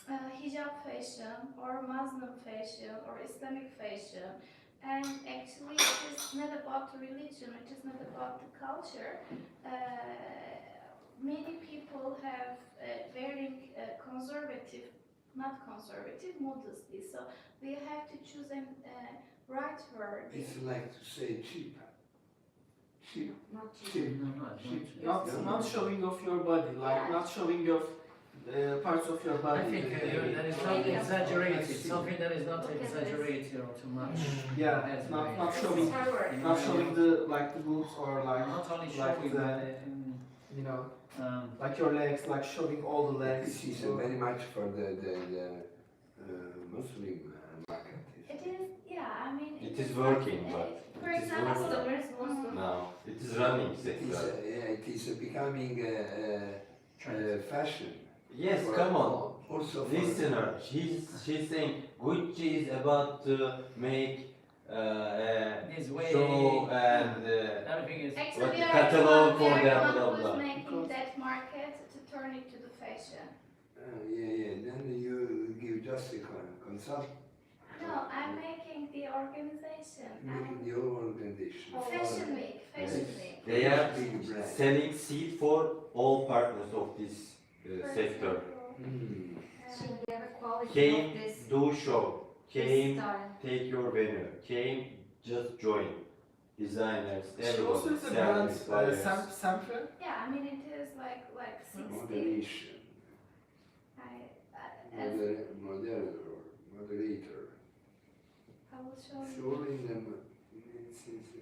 hijab fashion or Muslim fashion or Islamic fashion, and actually it is not about the religion, it is not about the culture. Many people have wearing conservative, not conservative, modesty. So we have to choose a right word. It's like to say cheap. Cheap. Not Cheap. Not showing off your body, like not showing off parts of your body. I think that is not exaggerated, something that is not exaggerated or too much. Yeah, That's not right. not showing not showing the like the boobs or like Not only like showing, the but you know like your legs, like showing all the legs. This is very much for the Muslim market. It is, yeah, I mean. It is working, but For it is example, working. Customers most No, it is running It is, sector. yeah, it is becoming fashion. Yes, For come on. Also for Listener, she's saying Gucci is about to make His way, show and everything is. Actually, What we the are catalog the one, for we are them, the blah, one blah. who's making that market to turn it to the fashion. yeah. Then you give just a consult, No, I'm making the organization. making your organization. Fashion Week, Fashion Week. they are Big brand. selling seed for all partners of this For sector. example, Mm. So we have a quality Came, of this, do show. this Came, style. take your venue. Came, just join. Designers, She also everybody, is a brand, sellers, buyers. Sempre. Yeah, I mean it is like 60. Moderation. As Moderator. Moderator. I will show It's you. all in the moderate.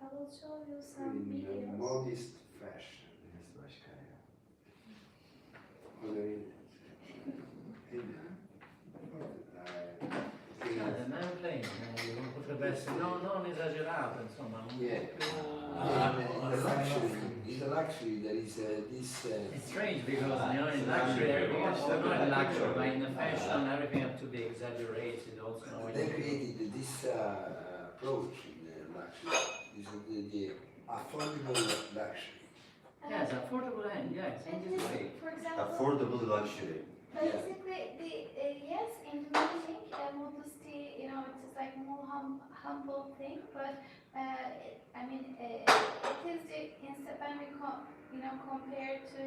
I will show you some In the videos. modest fashion. Moderate. Non playing, potrebbe essere, non esagerato, insomma, un Yeah. po' più. In the luxury there is this. It's strange because in luxury everything has to not in luxury, but in the fashion everything has to be exaggerated also. They created this approach in the luxury. This is the affordable luxury. Yes, affordable and yes, in It this is, way. for example, Affordable luxury. basically the yes, in the meaning, modesty, you know, it is like more humble thing, but I mean, it is the instead when we compared to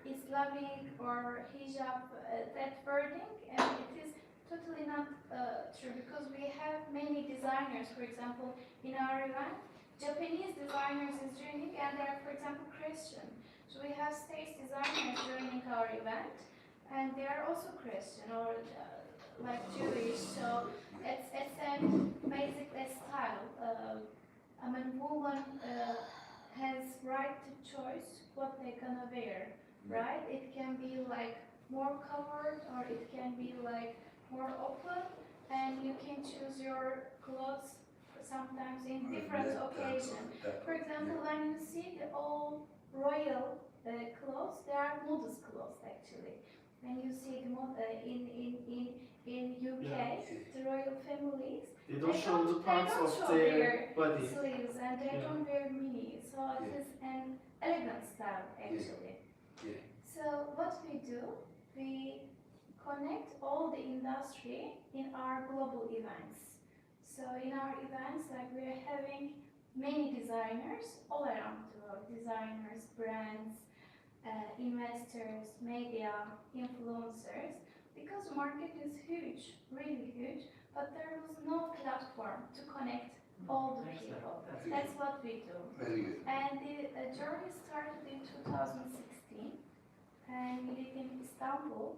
Islamic or hijab that wording, and it is totally not true because we have many designers, for example, in our event. Japanese designers is joining and they are, for example, Christian. So we have stage designers joining our event and they are also Christian or like Jewish. So it's a basic style. I mean, woman has right to choice what they're gonna wear, right? It can be like more covered or it can be like more open and you can choose your clothes sometimes in different occasions. For example, when you see the all royal clothes, they are modest clothes actually. When you see the in UK, the royal families, They don't show the parts they don't of show their body. sleeves and they Yeah. don't wear mini, so it is an elegant style actually. Yeah. So what we do, we connect all the industry in our global events. So in our events, like we're having many designers all around the world, designers, brands, investors, media, influencers, because the market is huge, really huge, but there was no platform to connect all the people. That's what we do. Very good. And the journey started in 2016, and we live in Istanbul.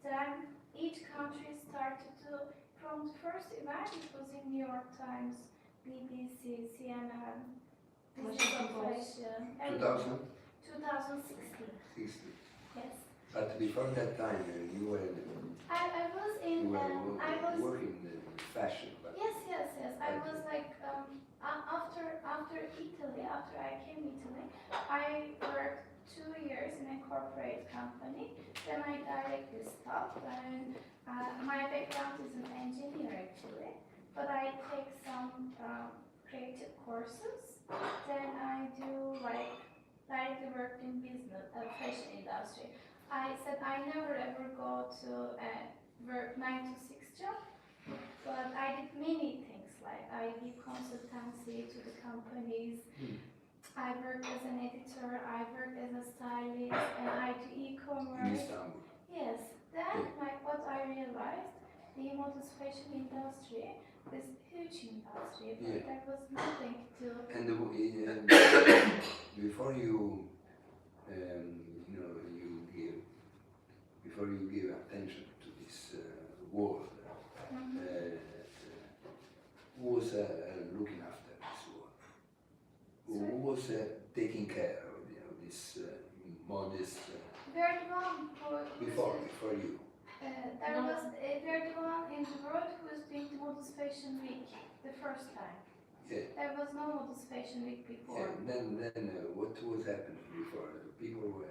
Then each country started to, from the first event, it was in New York Times, BBC, CNN, Business of Fashion, and 2016. 2016, yes. But before that time, you were I was in, I was, working in fashion. But yes. I was like, after Italy, after I came Italy, I worked 2 years in a corporate company. Then I directly stopped, and my background is an engineer actually, but I take some creative courses. Then I do like directly work in business, fashion industry. I said I never ever go to a work 9 to 6 job, but I did many things like I give consultancy to the companies. I work as an editor, I work as a stylist, and I do in e-commerce. Istanbul. Yes, then like what I realized, the modest fashion industry is huge industry, but Yeah. there was nothing to. And before you, you know, before you give attention to this world, who was looking after this world? Who was taking care of this modest We are the one who. before you? There was we are the one in the world who was doing the modest fashion week the first time. Yeah. There was no modest fashion week before. And then what was happening before? People were.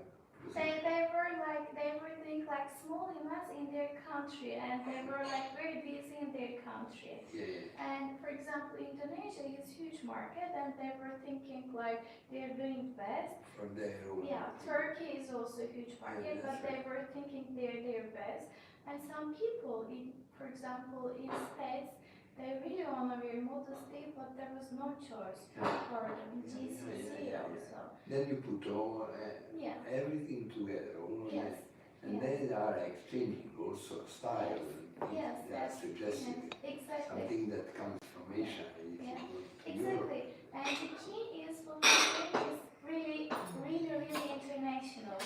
They were doing like small events in their country, and they were like very busy in their country. Yeah. And for example, Indonesia is huge market, and they were thinking like they're doing best. For their own. Yeah, Turkey is also a huge market, Yeah, but that's they were thinking they're their best. And some people, for example, in States, they really want to wear modesty, but there was no choice for them. GCC Yeah. also. Then you put all Yeah. everything together, all of Yes. it. And Yes. they are exchanging also style. Yes, They are yes, suggesting exactly. something that comes from Asia. Yeah. Europe. Exactly. And the key is what we think is really, really, really international.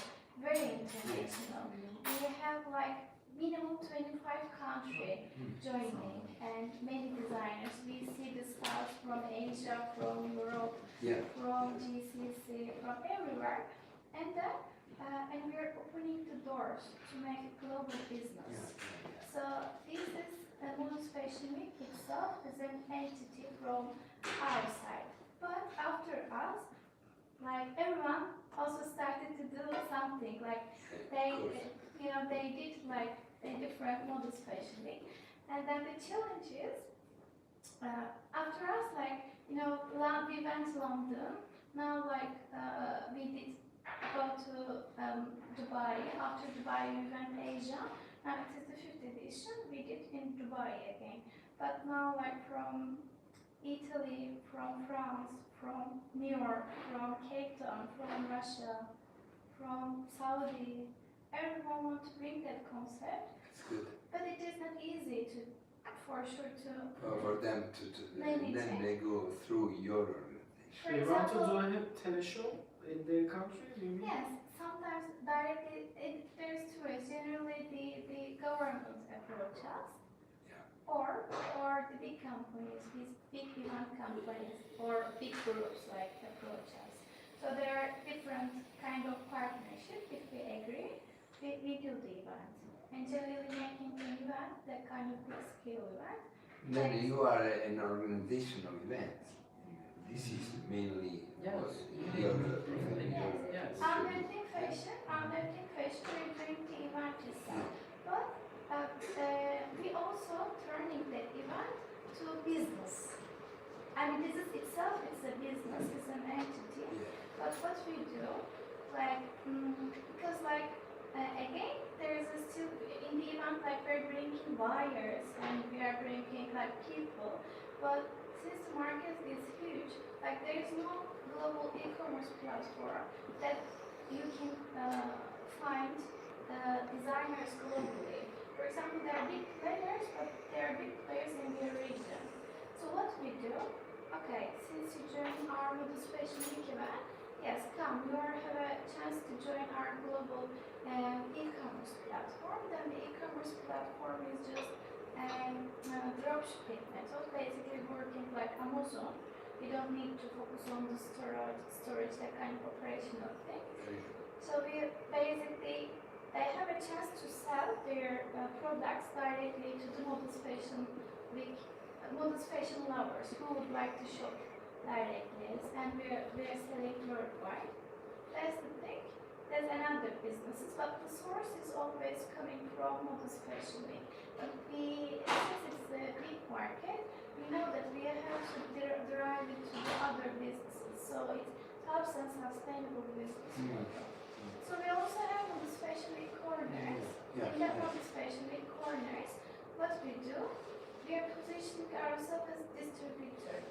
Very international. We have like minimum 25 countries joining and many designers. We see the styles from Asia, from Europe, Yeah. from GCC, from everywhere. And then and we are opening the doors to make a global business. So this is Modest Fashion Week itself is an entity from our side. But after us, like everyone also started to do something. Like they, they did like a different Modest Fashion Week. And then the challenge is, after us, like, we went to London. Now, like, we did go to Dubai. After Dubai, we went Asia. Now it is the 5th edition. We did in Dubai again. But now, like, from Italy, from France, from New York, from Cape Town, from Russia, from Saudi, everyone wants to bring that concept. It's good But it is not easy for sure to. for them to Many then things. they go through your organization. For They want to example, do a teleshow in their country, you mean? yes, sometimes directly, there's two ways. Generally, the government approach us, Yeah. or the big companies, these big event companies, or big groups like approach us. So there are different kind of partnership. If we agree, we do the event. And generally making an event, that kind of big scale event. Then you are an organization of events. This is mainly Yes. your Yes. Under Think Fashion, we're doing the event itself. But we also turning that event to business. I mean, business itself is a business, it's an entity. But what we do, like, because like, again, there is still, in the event, like, we're bringing buyers and we are bringing, like, people. But since the market is huge, like, there is no global e-commerce platform that you can find designers globally. For example, there are big players, but there are big players in their region. So what we do, okay, since you join our Modest Fashion Week event, yes, come, you have a chance to join our global e-commerce platform. Then the e-commerce platform is just dropshipping method, basically working like Amazon. We don't need to focus on the storage, that kind of operational thing. So we basically, they have a chance to sell their products directly to the Modest Fashion Week, Modest Fashion lovers who would like to shop directly, and we're selling worldwide. That's the thing. There's another businesses, but the source is always coming from Modest Fashion Week. But since it's a big market, we know that we have to derive it to the other businesses. So it helps us sustainable business model. So we also have Modest Fashion Week corners. In the Modest Fashion Week corners, what we do, we are positioning ourselves as distributor.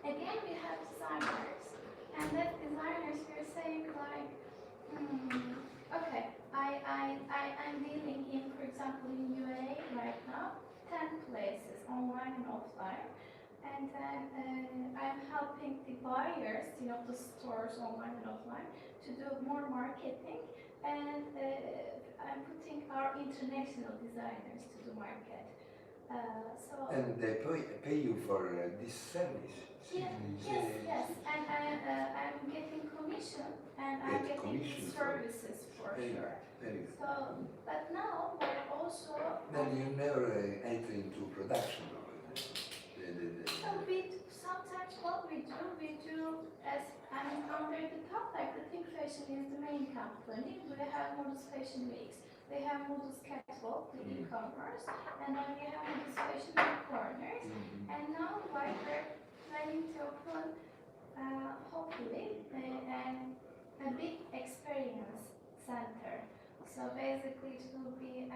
Again, we have designers And that designers were saying like, okay, I'm dealing in, for example, in UAE right now, 10 places, online and offline. And then I'm helping the buyers, the stores online and offline, to do more marketing. And I'm putting our international designers to do market. And they pay you for this service. Yes. And I'm getting commission and I'm Get getting commission for it. services for Very sure. Very good. So, but now we're also. Then you never enter into production. So sometimes what we do as under the top, like the Think Fashion is the main company. We have Modus Fashion Weeks. We have Modus Catwalk, the e-commerce, and then we have Modus Fashion Corners. And now we're planning to open, hopefully, a big experience center. So basically it will be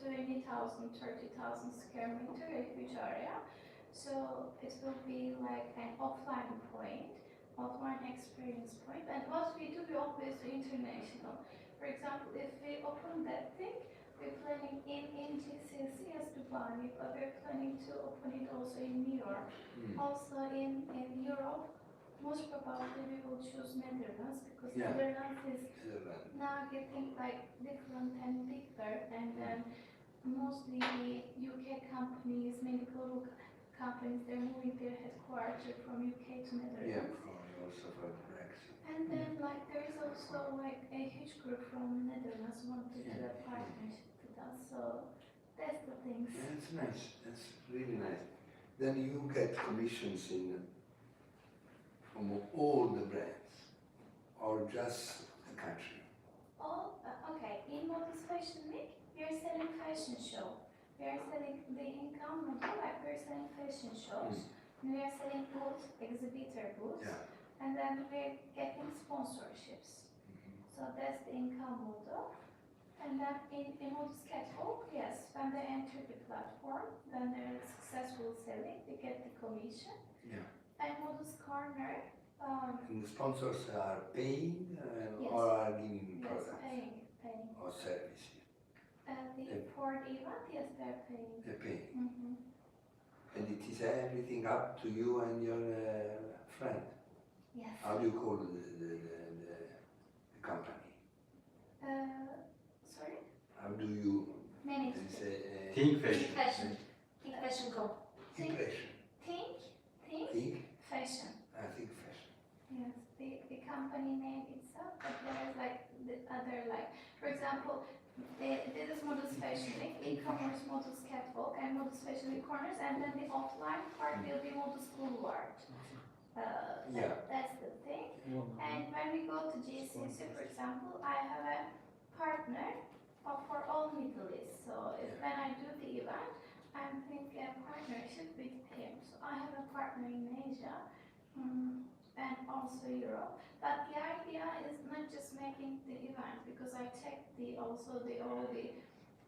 20,000, 30,000 square meter, a huge area. So it will be like an offline experience point. And what we do, we always do international. For example, if we open that thing, we're planning in GCC as Dubai, but we're planning to open it also in New York. Also in Europe, most probably we will choose Netherlands because Netherlands is now getting like different and bigger, and then mostly UK companies, many global companies, they're moving their headquarters from UK to Netherlands. Also for Brexit. And then like there is also like a huge group from Netherlands wanted to do a partnership with us. So that's the things. Yeah, that's nice. That's really nice. Then you get commissions from all the brands, or just the country. Okay. In Modus Fashion Week, we are selling fashion show. We are selling the income model, like we are selling fashion shows. And we are selling booths, exhibitor booths. Yeah. And then we're getting sponsorships. So that's the income model. And then in Modus Catwalk, yes, when they enter the platform, then they're successful selling, they get the commission. Yeah. And Modus Corner, And the sponsors are paying Yes. or are giving yes, products paying. or services. For the event, yes, they're paying. They're paying. Mm-hmm. And it is everything up to you and your friend. Yes. How do you call the company? Sorry? How do you Manage. say Think Think fashion. Fashion. Think Fashion Co. impression? Think Think? Fashion. I think fashion. Yes, the company name itself, but there is like the other, like, for example, this is Modus Fashion Week, e-commerce Modus Catwalk, and Modus Fashion Week Corners, and then the offline part will be Modus Boulevard. That's the thing. And when we go to GCC, for example, I have a partner for all Middle East. So when I do the event, I'm thinking a partnership with him. So I have a partner in Asia. And also Europe. But the idea is not just making the event, because I checked all the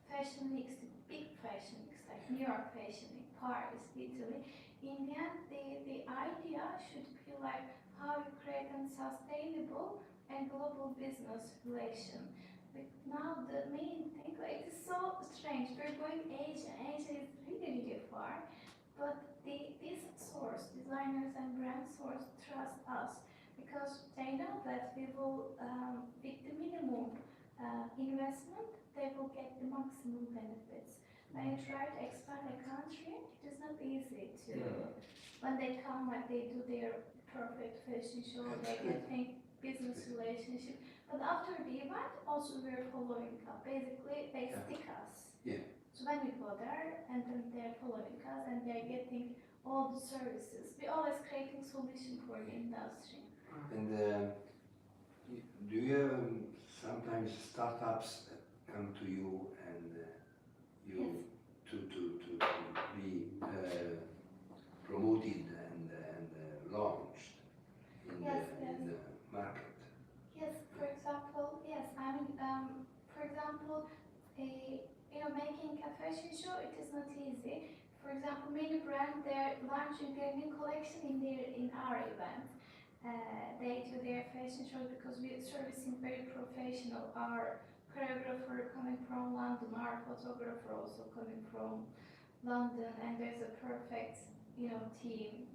fashion weeks, the big fashion weeks like New York Fashion Week, Paris, Italy. In the end, the idea should be like how you create a sustainable and global business relation. But now the main thing, like, it's so strange. We're going Asia. Asia is really, really far. But these source, designers and brand source, trust us because they know that we will, with the minimum investment, they will get the maximum benefits. When you try to expand a country, it is not easy to, when they come, like they do their perfect fashion show, they think business relationship. But after the event, also we're following up. Basically, they stick us. Yeah. So when we go there, and then they're following us, and they're getting all the services. We're always creating solution for the industry. And do you sometimes startups come to you and you to be promoted and launched in the market? Yes, for example, yes, I mean, for example, making a fashion show, it is not easy. for example, many brands they're launching their new collection in our event. They do their fashion shows because we are servicing very professional. Our choreographer coming from London, our photographer also coming from London, and there's a perfect, team.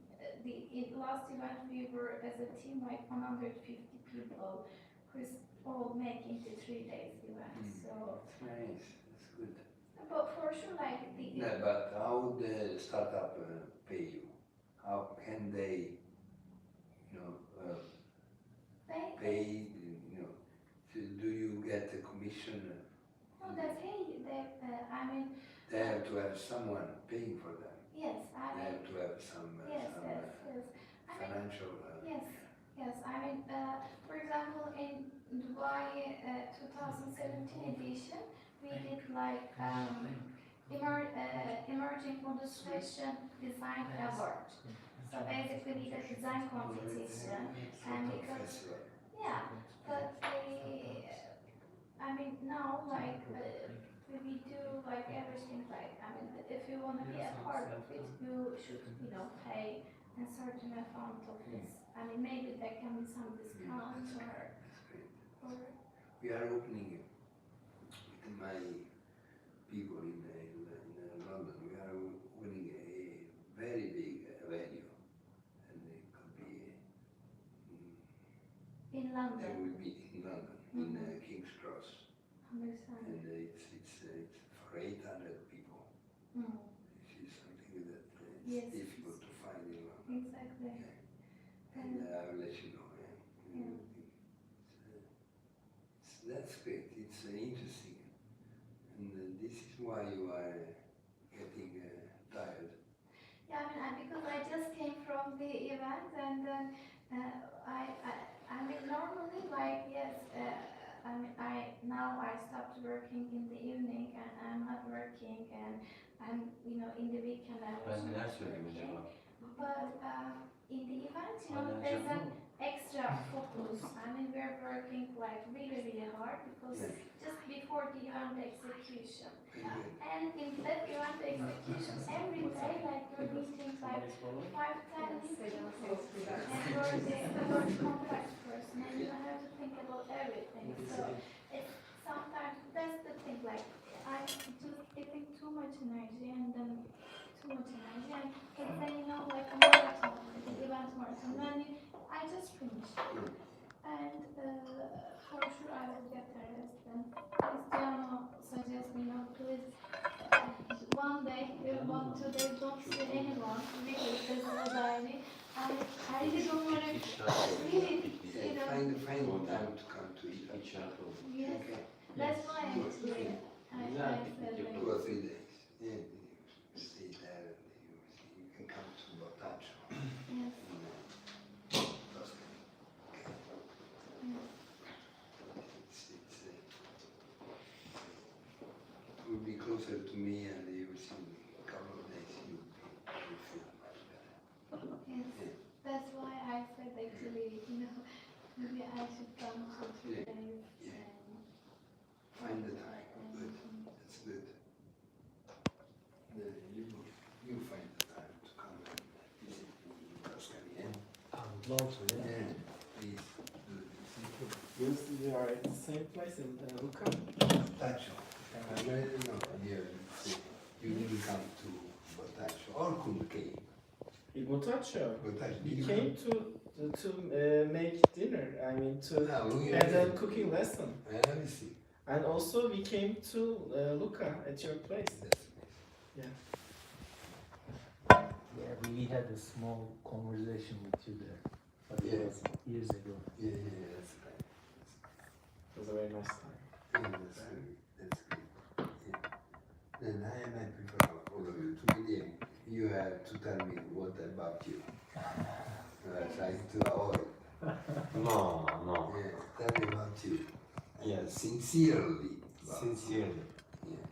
Last event we were as a team like 150 people, who's all making the 3 days event. So, Nice, that's good. but for sure, like the Yeah, but how the startup pay you? How can they, they pay, do you get a commission? no, they pay. I mean, They have to have someone paying for them. yes, I They mean, have to have some yes. I mean, financial. yes. I mean, for example, in Dubai 2017 edition, we did like emerging models fashion design award. So basically, we did design competition, and because but I mean now like we do like everything like I mean if you want to be a part of it, you should pay a certain amount of this. I mean maybe there can be some discounts or We are opening with my people in London. We are opening a very big venue, and it could be. in It London. will be in London, in King's Cross, Understand? and it's for 800 people. Mm. Which is something that Yes. is difficult to find in London. Exactly. And I will let you know. Yeah. That's great. It's interesting, and this is why you are getting tired. Yeah, I mean, because I just came from the event and then I mean, normally, like, yes, I mean, now I stopped working in the evening and I'm not working and I'm, in the weekend I was Ben neler not söyleyeyim working. acaba? But in the event, Hala there's canlı an mı? extra focus. I mean, we're working like really, really hard because just before the event execution. And in that event execution, every day, like you're meeting like 5-10 people, and you're the complex person, and you have to think about everything. So it's sometimes that's the thing. Like I'm just giving too much energy, and then too much energy, and let's say like a marathon, the event marathon, then I just finished, and for sure I will get the rest. And Cristiano suggests me, please. One day, 2 days, don't see anyone. Really, this is what I need. I really don't want to really, Find time to come to eat. Yes, that's why actually I said like, 2 or 3 days. Yeah, you stay there and you can come to Bottaccio. yes, Tuscany. yes. It will be closer to me, and you will see in a couple of days you will feel much better. Yes, that's why I said actually, maybe I should come to 2 days. Yeah. And Find the time. Good. That's good. You find the time to come and visit me in Tuscany, yeah? I would love to, Yeah. Please do this. We are at the same place in Lucca. Bottaccio. You didn't come to Bottaccio or couldn't came. In Bottaccio. Bottaccio. We Did you came to make dinner. I mean, to come? No, have a cooking lesson. Let me see. And also we came to Lucca at your place. That's Yeah. Yeah, we had a small conversation with you there, but it Yeah. was years ago. Yeah, that's right. It was a very nice time. Yeah, that's good. That's good. Yeah. Then I am happy for all of you. Today, you have to tell me what about you. Trying to avoid. No. Yeah, tell me about you. Yes. Sincerely. about you. Sincerely. Yeah.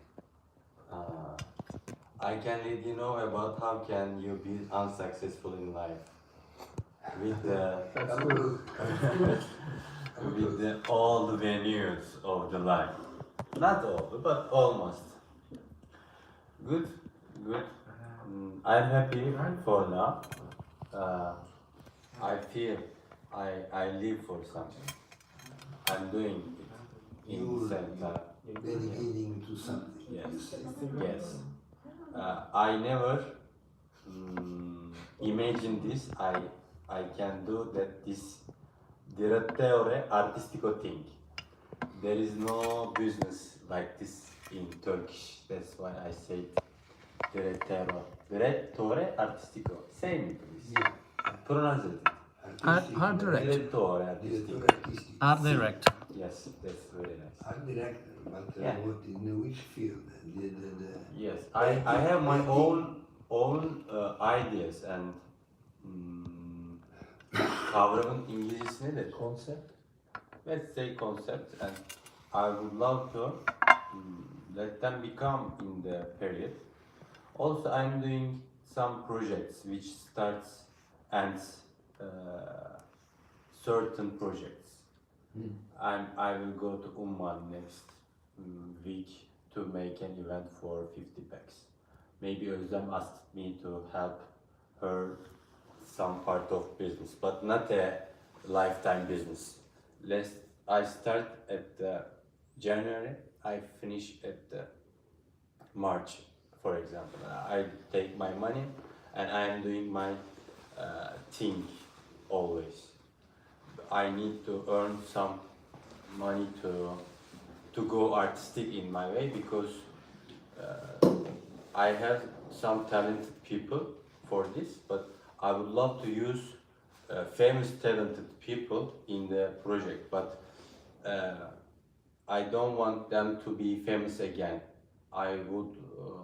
I can let you know about how can you be unsuccessful in life with all the venues of the life. Not all, but almost. Good. I'm happy for now. I feel I live for something. I'm doing it in You- the same time. Dedicating to something. Yes. You say. Yes. I never imagined this. I can do that. This direttore artistico thing. There is no business like this in Turkish. That's why I say direttore artistico. Say me please. Yeah. Pronounce it. Artistic, art director. Direttore artistico. Director artistic. Art director. Yes, that's very nice. Art director, but Yeah. what in which field? Yes, I have my own ideas and kavramın İngilizcesi nedir? Concept. Let's say concept, and I would love to let them become in the period. Also, I'm doing some projects which starts and certain projects. I will go to Umman next week to make an event for 50 packs. Maybe Özlem asked me to help her some part of business, but not a lifetime business. I start at January, I finish at March, for example. I take my money and I am doing my thing always. I need to earn some money to go artistic in my way because I have some talented people for this, but I would love to use famous talented people in the project, but I don't want them to be famous again. I would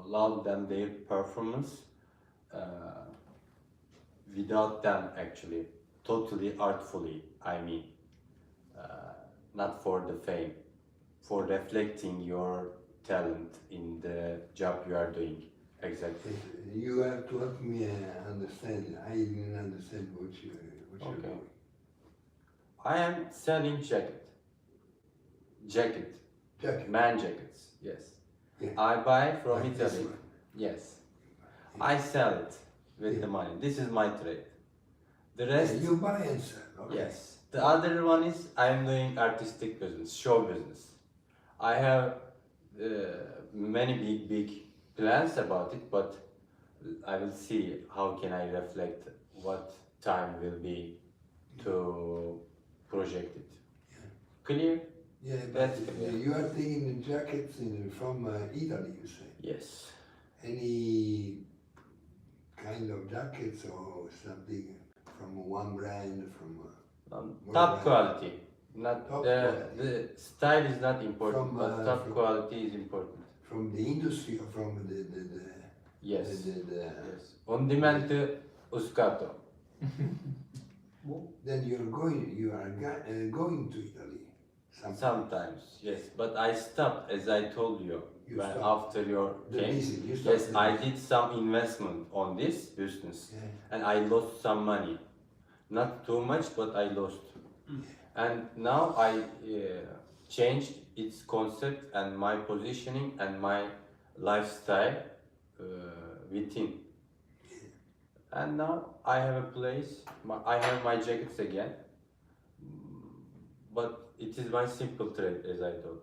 love them their performance without them actually, totally artfully, I mean, not for the fame, for reflecting your talent in the job you are doing. Exactly. You have to help me understand. I didn't understand what you're Okay. doing. I am selling jacket, Jacket. man jackets, yes. Yeah. I buy from Like this Italy, one. yes. I sell it with Yeah. the money. This is my trade. The Yeah, rest, you buy and sell. Okay. yes. The other one is I am doing artistic business, show business. I have many big plans about it, but I will see how can I reflect what time will be to project it. Clear? Yeah, That's but clear. you are taking the jackets from Italy, you say. Yes. Any kind of jackets or something from one brand, from Top brand? quality. Not Top the quality. the style is not important, From, but top from- quality is important. From the industry or from the Yes. Yes. Ondimento Uscato. Then you are going to Italy. Sometimes, yes. But I stopped, as I told you, You when stopped. after your The came. business, you Yes, started the I business. did some investment on this business, Yeah. and I lost some money. Not too much, but I lost. And now I changed its concept and my positioning and my lifestyle within. And now I have a place, I have my jackets again, but it is my simple trade as I told.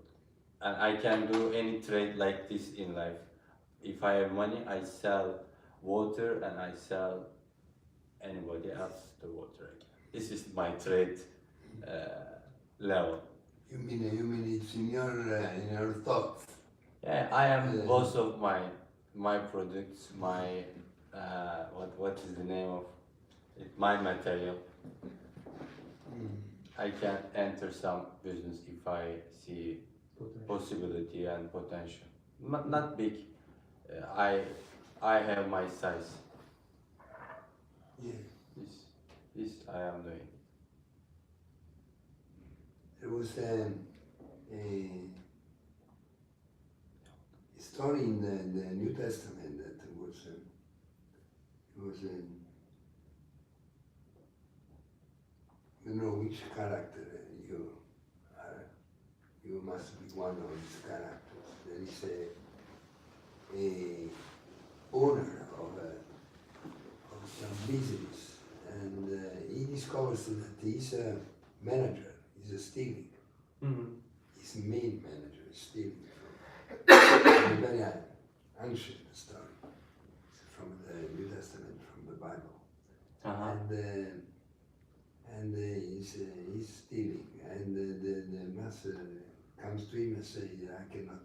And I can do any trade like this in life. If I have money, I sell water and I sell anybody else the water again. This is my trade level. You mean it's in your thoughts. Yeah, I am boss of my products, my what is the name of it? My material. I can enter some business if I see possibility and potential. Not big. I have my size. Yeah. This I am doing. There was a story in the New Testament that was you know which character you are. You must be one of these characters. There is a owner of a that he's a manager, he's a stealing. Mhm. His main manager is stealing from a very ancient story. It's from the New Testament, from the Bible. Uh-huh. And he's stealing, and the master comes to him and says, I cannot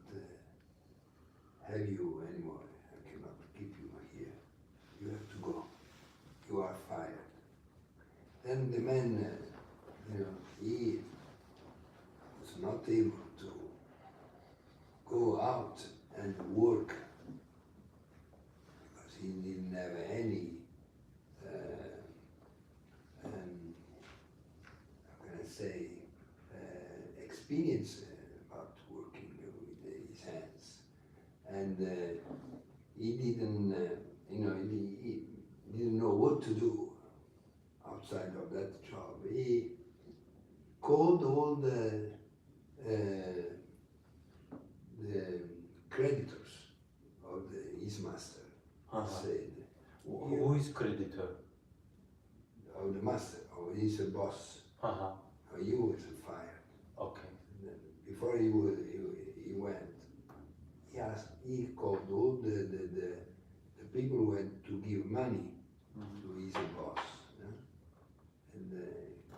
have you anymore. I cannot keep you here. You have to go. You are fired. Then the man, he was not able to go out and work because he didn't have any, how can I say, experience about working with his hands. And he didn't, he didn't know what to do outside of that job. He called all the creditors of his master. Uh-huh. Said, Who is creditor? of the master, or his boss, Uh-huh. he was fired. Okay. And then before he went, he called all the people who had to give money Mhm. to his boss. Yeah? And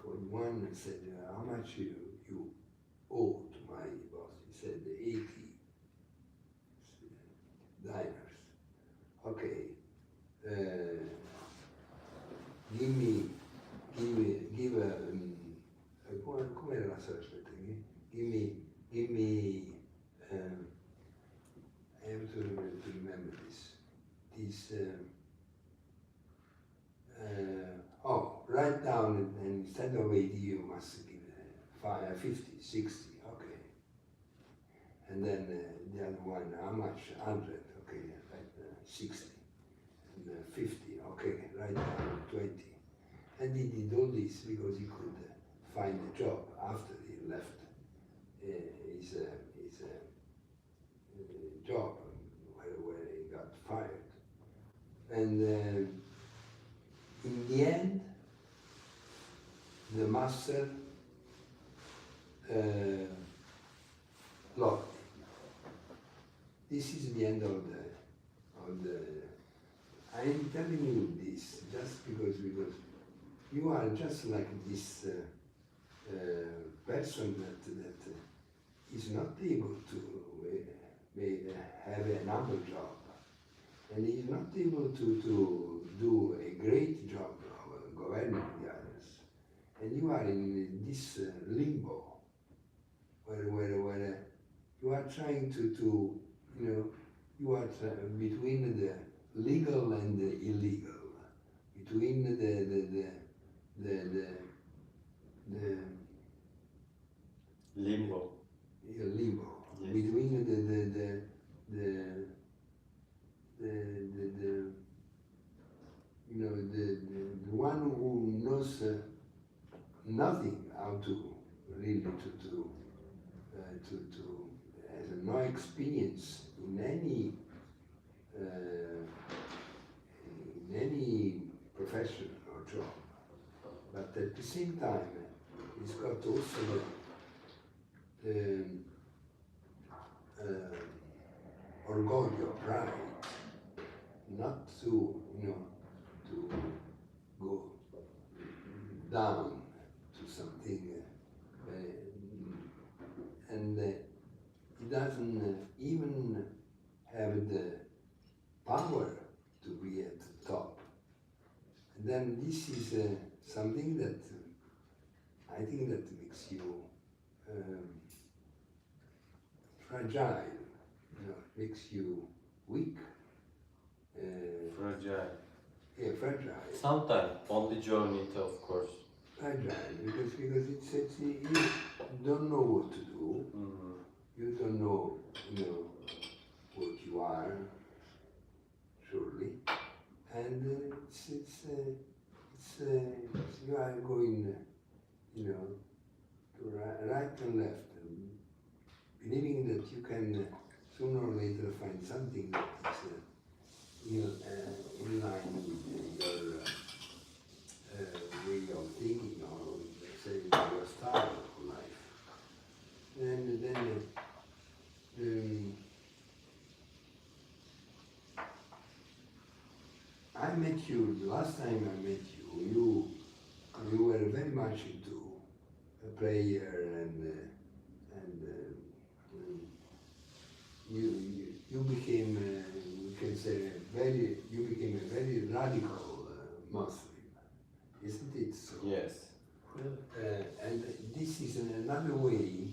called one and said, how much you owe to my boss? He said, 80 dinars. Okay. Come era la sua aspetta? Give me, I have to remember this. Write down and instead of 80 you must give 50, 60, okay. And then the other one, how much? 100, okay, like 60. And 50, okay, write down 20. And he did all this because he could find a job after he left his job where he got fired. And in the end, the master locked him. This is the end of the. I'm telling you this just because you are just like this person that is not able to have another job, and is not able to do a great job of governing the others, and you are in this limbo where you are trying to you are between the legal and the illegal, between the Limbo. limbo, Yes. between the one who knows nothing how to really to has no experience in any profession or job, but at the same time he's got also the orgoglio, pride, not to to go down to something, and he doesn't even have the power to be at the top. And then this is something that I think that makes you fragile, makes you weak. Fragile. Yeah, fragile. Sometimes on the journey, of course. Fragile because it's you don't know what to do. Mhm. You don't know what you are, surely, and you are going to right and left, believing that you can sooner or later find something that is in line with your way of thinking or say I was tired of life. Then I met you, the last time I met you, you were very much into prayer and you became, we can say, you became a very radical Muslim, isn't it so? Yes. And this is another way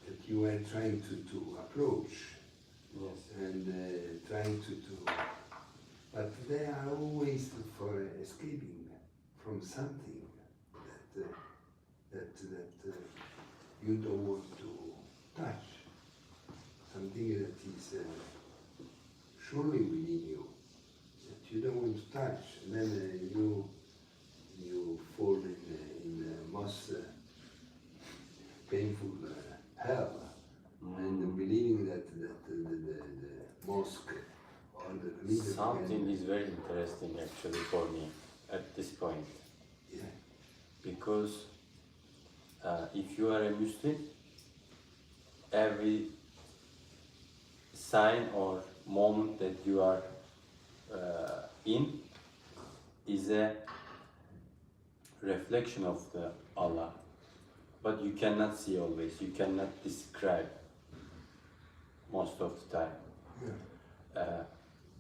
that you are trying to approach Yes. and trying to but they are always for escaping from something that you don't want to touch, something that is surely within you, that you don't want to touch, and then you fall in the most painful hell, and believing that the mosque or the religion Something is very interesting actually for me at this point. yeah, Because if you are a Muslim, every sign or moment that you are in is a reflection of the Allah, but you cannot see always, you cannot describe most of the time. yeah.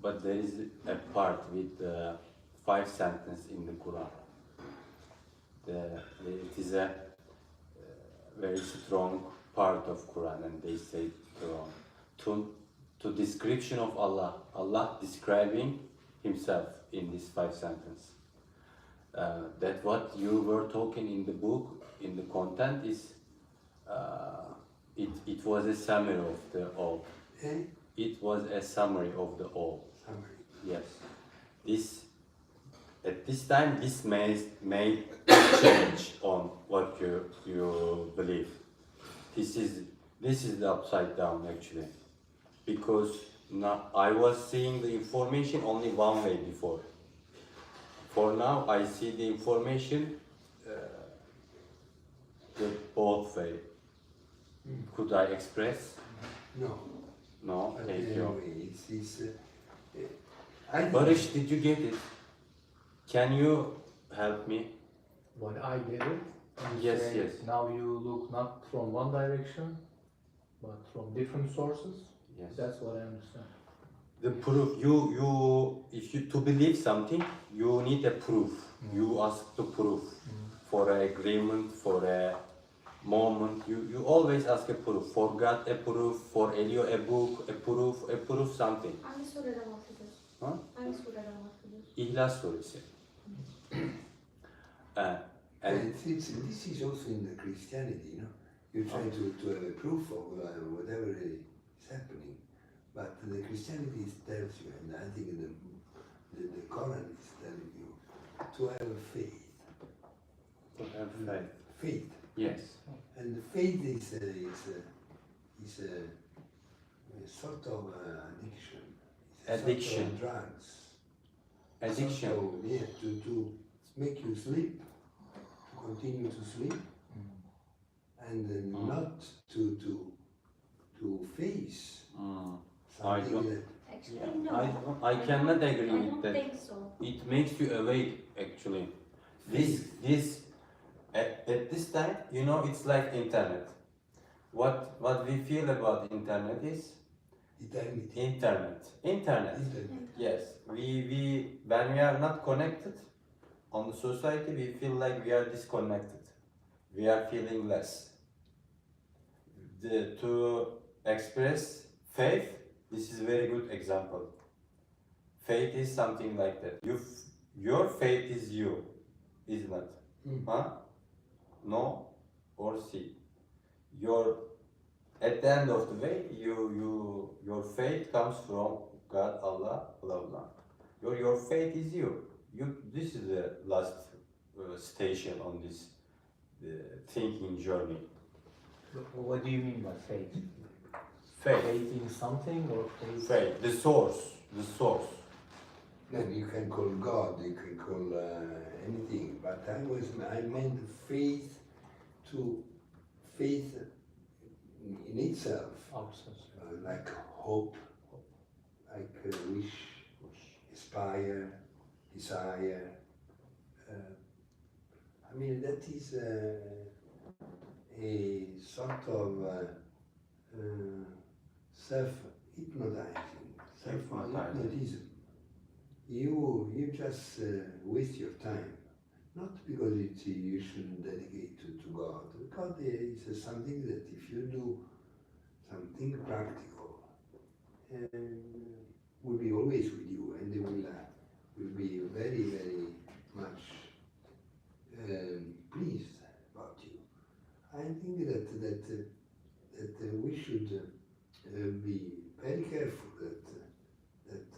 But there is a part with 5 sentences in the Quran. It is a very strong part of Quran, and they say to description of Allah, Allah describing Himself in these 5 sentences. That what you were talking in the book, in the content is, it was a summary of the all. Eh? It was a summary of the all. Summary. Yes. At this time, this may change on what you believe. This is the upside down actually, because now I was seeing the information only one way before. For now, I see the information the both way. Could I express? No. No, But thank you. anyway, I think Barış, did you get it? Can you help me? What I get it. You Yes, say yes. Now you look not from one direction, but from different sources. Yes. That's what I understand. The proof, if you to believe something, you need a proof. You ask to proof for an agreement, for a moment. You always ask a proof. For God a proof, for Elio a book, a proof something. Hangi sureden bahsediyorsun? Ha? Hangi sureden bahsediyorsun? İhlas suresi. And this is also in the Christianity, you know. You try to have a proof of whatever is happening, but the Christianity tells you, and I think the Quran is telling you to have faith. to have faith. Faith, Yes. and faith is a sort of addiction. It's a Addiction. sort of drugs. Addiction. So, yeah, to make you sleep, to continue to sleep, and not to face Mm. something don't- that Actually, no. I cannot agree I with don't that. think so. It makes you awake actually. This at this time, you know, it's like internet. What we feel about internet is eternity. internet. Internet. Yes. We when we are not connected on the society, we feel like we are disconnected. We are feeling less. To express faith, this is a very good example. Faith is something like that. Your faith is you, is not? Huh? No or see. At the end of the way, your faith comes from God, Allah, blah blah. Your faith is you. This is the last station on this thinking journey. What do you mean by faith? Faith. Faith in something or faith? Faith, the source. Then you can call God, you can call anything, but I meant faith faith in itself, like hope, like wish, aspire, desire. I mean, that is a sort of self-hypnotizing, self-hypnotism. You just waste your time, not because you shouldn't dedicate to God. God is something that if you do something practical, will be always with you, and they will be very, very much pleased about you. I think that we should be very careful that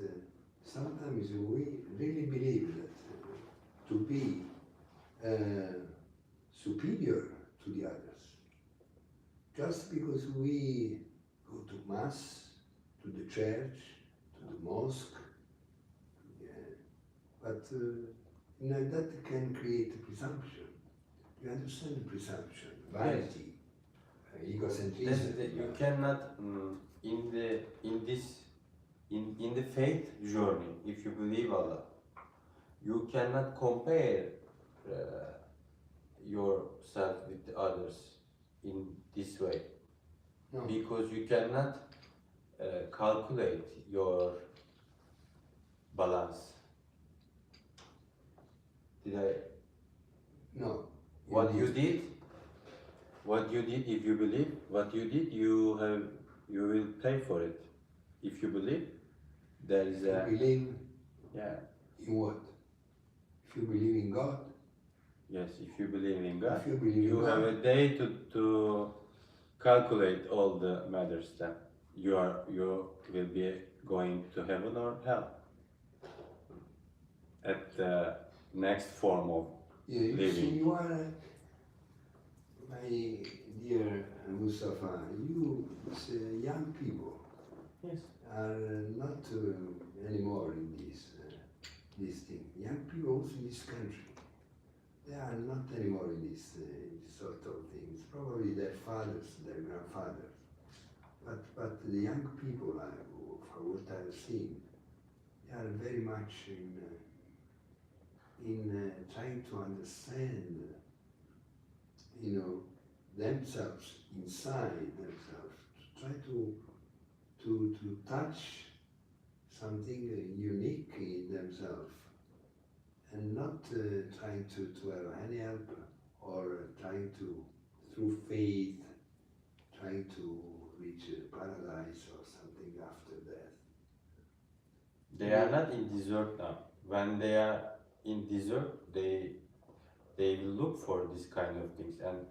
sometimes we really believe that to be superior to the others, just because we go to mass, to the church, to the mosque, but that can create presumption. You understand presumption, vanity, egocentrism. You cannot in the faith journey, if you believe Allah, you cannot compare yourself with the others in this way, No. because you cannot calculate your balance. Did I? No. What you did, if you believe, what you did, you will pay for it. If you believe, there is You a, believe yeah, in what? If you believe in God, yes, if you believe in God, if you believe you in have God, a day to calculate all the matters that you will be going to heaven or hell at the next form of yeah, you living. see, you are, my dear Mustafa, you young people Yes. are not anymore in this thing. Young people also in this country, they are not anymore in this sort of things. Probably their fathers, their grandfathers. But the young people, for what I've seen, they are very much in trying to understand, themselves, inside themselves, to try to touch something unique in themselves, and not trying to have any help, or trying to, through faith, trying to reach paradise or something after death. They are not in desert now. When they are in desert, they will look for this kind of things, and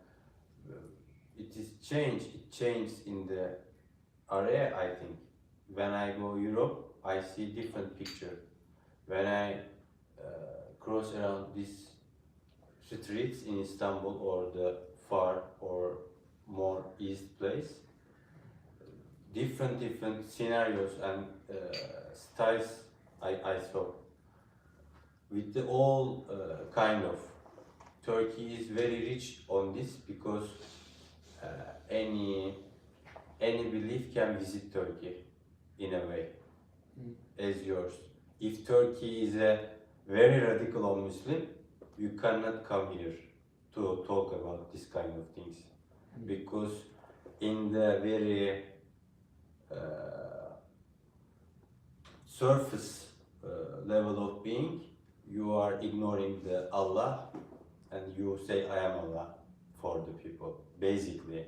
it is changed. It changed in the area. I think when I go Europe, I see different picture. When I cross around these streets in Istanbul or the far or more east place, different scenarios and styles I saw. With the all kind of, Turkey is very rich on this, because any belief can visit Turkey in a way as yours. If Turkey is a very radical or Muslim, you cannot come here to talk about this kind of things, because in the very surface level of being, you are ignoring the Allah, and you say I am Allah for the people, basically.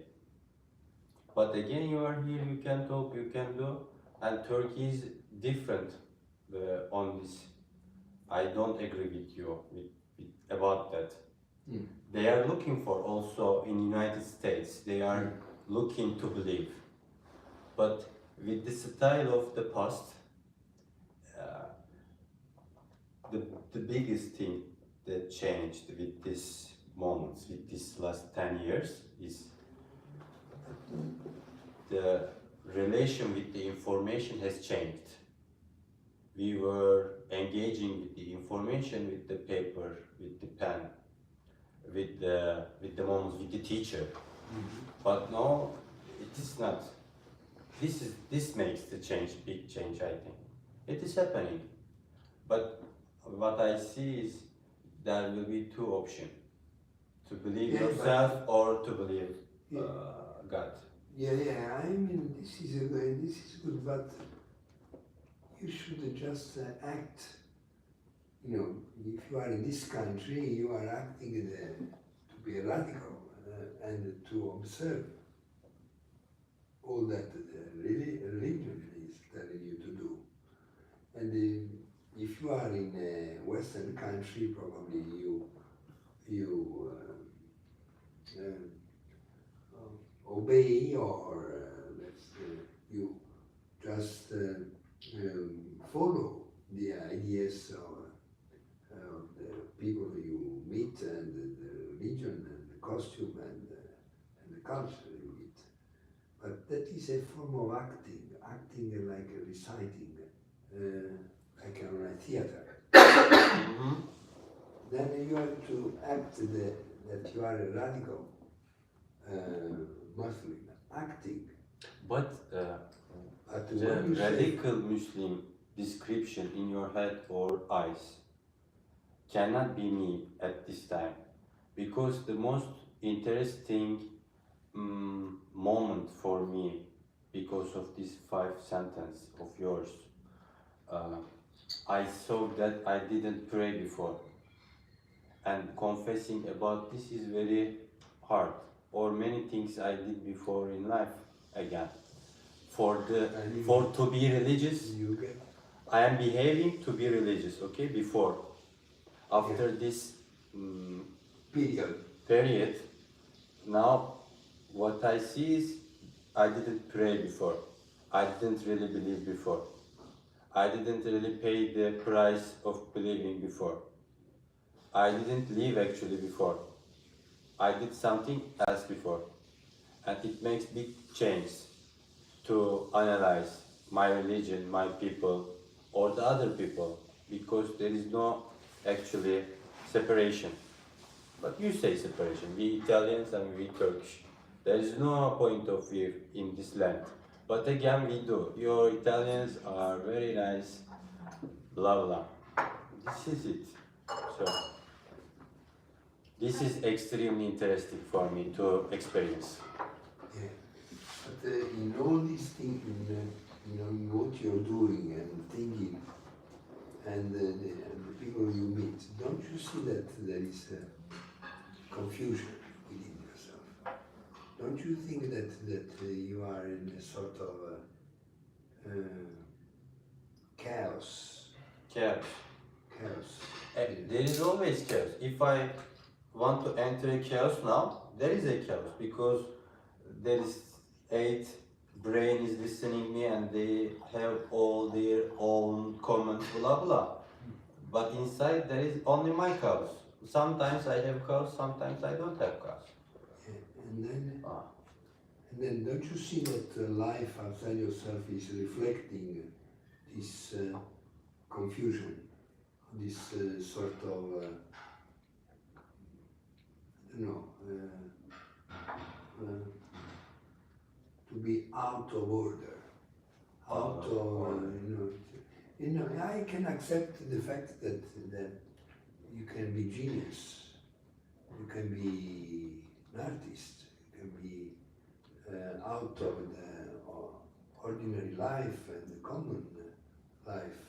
But again, you are here, you can talk, you can do, and Turkey is different on this. I don't agree with you about that. They are looking for, also in United States, they are looking to believe. But with the style of the past, the biggest thing that changed with these moments, with these last 10 years, is the relation with the information has changed. we were engaging with the information, with the paper, with the pen, with the moms, with the teacher. But no, it is not. This makes the change, big change, I think. It is happening. But what I see is there will be two options. To believe Yeah, yourself or to believe Yeah. God. Yeah, I mean, this is good, but you should just act. You know, if you are in this country, you are acting to be radical and to observe all that the religion is telling you to do. And if you are in a Western country, probably you obey, or you just follow the ideas of the people you meet, and the religion and the costume and the culture you meet. But that is a form of acting like reciting, like on a theater. Then you have to act that you are a radical Muslim, acting. But But the when you say, radical Muslim description in your head or eyes cannot be me at this time, because the most interesting moment for me, because of this 5 sentence of yours, I saw that I didn't pray before, and confessing about this is very hard, or many things I did before in life again. For to be religious, you get I am behaving to be religious, okay, before. After this period, now what I see is I didn't pray before. I didn't really believe before. I didn't really pay the price of believing before. I didn't live actually before. I did something else before. And it makes big change to analyze my religion, my people, or the other people, because there is no actually separation. But you say separation, we Italians and we Turkish. There is no point of view in this land. But again, we do. Your Italians are very nice, blah blah. This is it. So, this is extremely interesting for me to experience. Yeah. But in all these things, in what you're doing and thinking, and the people you meet, don't you see that there is confusion within yourself? Don't you think that you are in a sort of chaos? Chaos. Chaos. There is always chaos. If I want to enter a chaos now, there is a chaos, because there is 8 brain is listening me and they have all their own comments, blah blah. But inside there is only my chaos. Sometimes I have chaos, sometimes I don't have chaos. And then don't you see that life outside yourself is reflecting this confusion, this sort of, to be out of order, I can accept the fact that you can be genius, you can be an artist, you can be out of the ordinary life and the common life,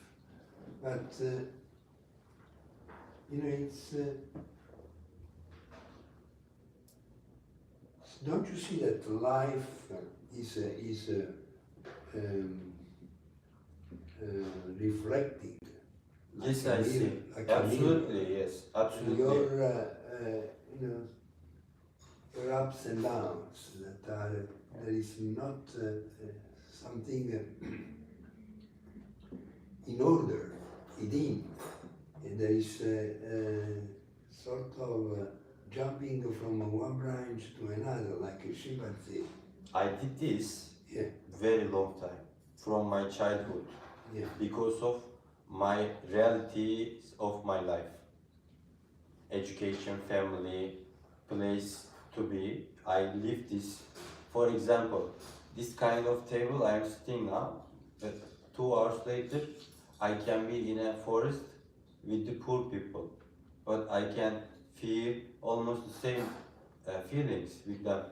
but it's don't you see that life is reflecting? Yes, like I a see. mirror, like a Absolutely, mirror. yes, absolutely. Your ups and downs, that are, there is not something in order within. And there is sort of jumping from one branch to another, like a chimpanzee. I did this Yeah. very long time, from my childhood, Yeah. because of my realities of my life. Education, family, place to be. I live this. For example, this kind of table I am sitting now, but 2 hours later, I can be in a forest with the poor people, but I can feel almost the same feelings with them.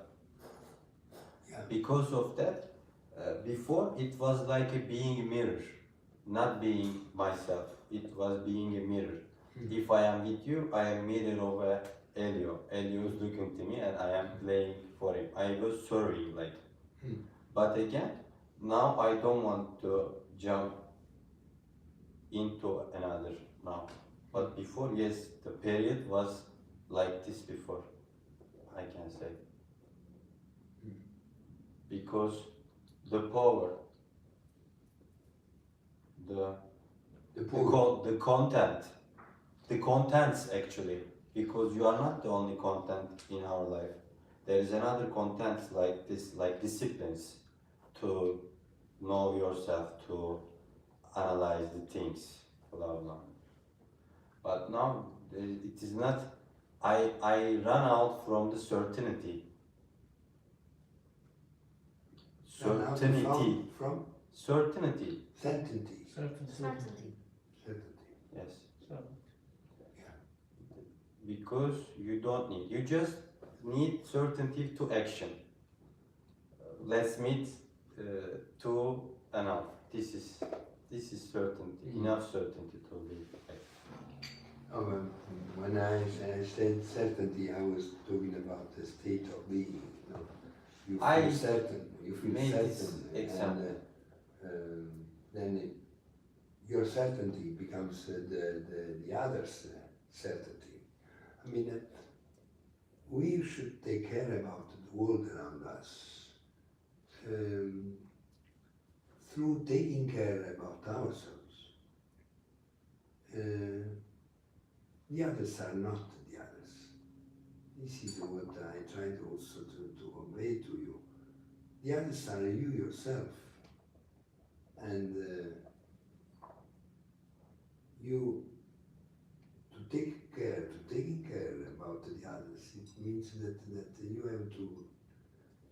Yeah. Because of that, before it was like a being a mirror, not being myself. It was being a mirror. If I am with you, I am mirror of Elio. Elio is looking to me and I am playing for him. I was serving like. But again, now I don't want to jump into another now. But before, yes, the period was like this before, I can say. Because the power, the content, the contents actually, because you are not the only content in our life. There is another content like this, like disciplines to know yourself, to analyze the things, blah blah. But now it is not. I run out from the certainty. Certainty. From Certainty. certainty. Certainty. Certainty. Yes. Yeah. Because you don't need. You just need certainty to action. Let's meet 2 enough. This is certainty. Enough certainty to live. Oh, when I said certainty, I was talking about the state of being. You know? You feel certain. You feel made this certain, example. and then your certainty becomes the other's certainty. I mean, we should take care about the world around us through taking care about ourselves. The others are not the others. This is what I tried also to convey to you. The others are you yourself. And you, taking care about the others, it means that you have to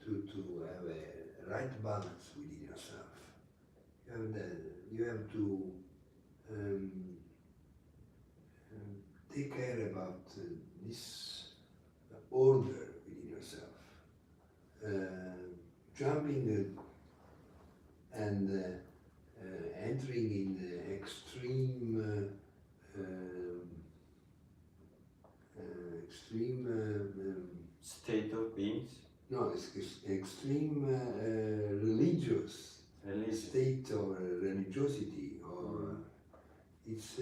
have a right balance within yourself. You have to take care about this order within yourself. Jumping and entering in the extreme State of beings. no, it's extreme religious state or religiosity, or it's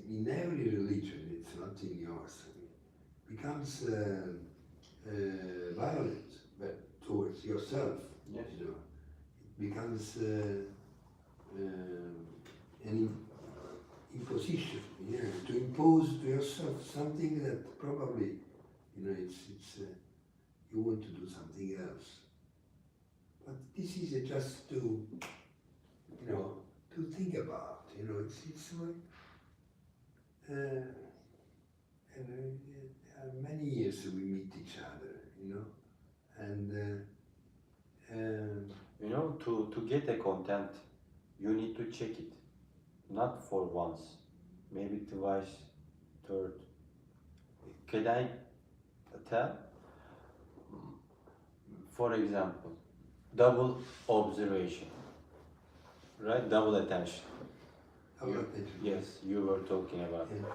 in every religion. It's not in yours. It becomes violent, but towards yourself. Yes. You know, it becomes an imposition. You know, to impose to yourself something that probably, you know, it's you want to do something else. But this is just to, you know, to think about. You know, it's like, and many years we meet each other. You know, and You know, to get a content, you need to check it, not for once, maybe twice, third. Can I tell? For example, double observation, right? Double attention. how about that? Yes, you were talking about. Yeah.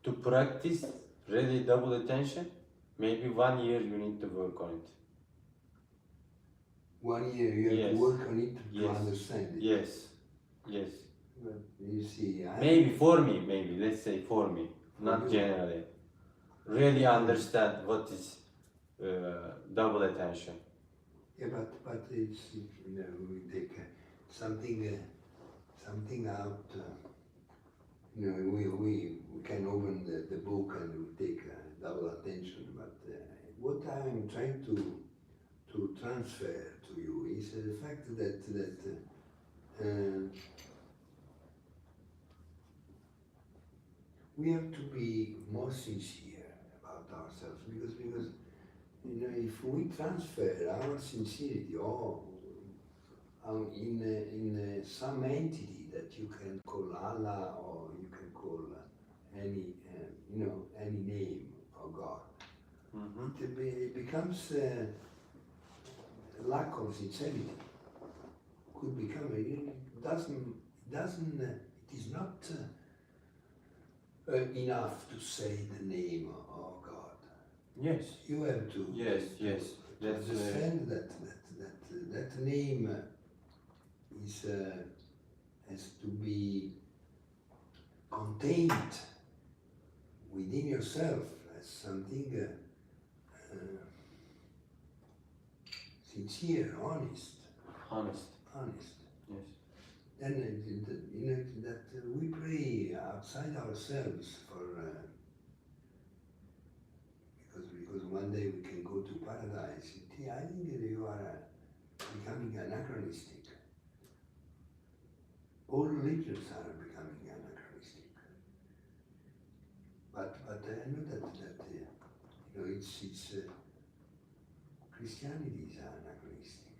To practice really double attention, maybe 1 year you need to work on it. 1 year you have Yes. to work on it to Yes. understand it. Yes, yes. But you see, Maybe for me, maybe, let's say for me, not you. generally. Really understand what is double attention. Yeah, but it's, you know, we take something out. You know, we can open the book and we take double attention. But what I'm trying to transfer to you is the fact that we have to be more sincere about ourselves because you know, if we transfer our sincerity or in some entity that you can call Allah or you can call any you know, any name or God, it becomes a lack of sincerity. Could become it is not enough to say the name of God. Yes. You have to Yes, yes. to That's understand that name is has to be contained within yourself as something sincere, honest. honest. Yes. Then you know that we pray outside ourselves for because one day we can go to paradise. I think that you are becoming anachronistic. All religions are becoming anachronistic. But I know that you know it's Christianity is anachronistic.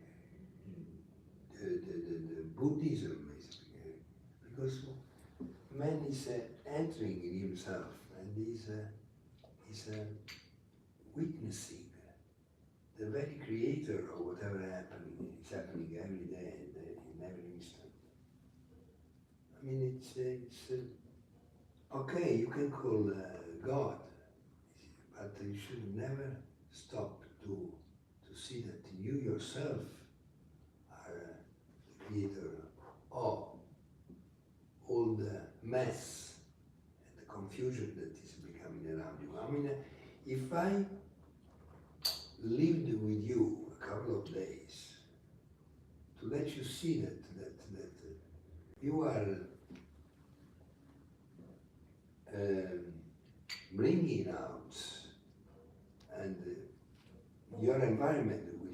The Buddhism is because man is entering in himself and is witnessing the very creator of whatever is happening every day, in every instant. I mean, it's okay. You can call God, but you should never stop to see that you yourself are the creator of all the mess and the confusion that is becoming around you. I mean, if I lived with you a couple of days to let you see that you are bringing out and your environment will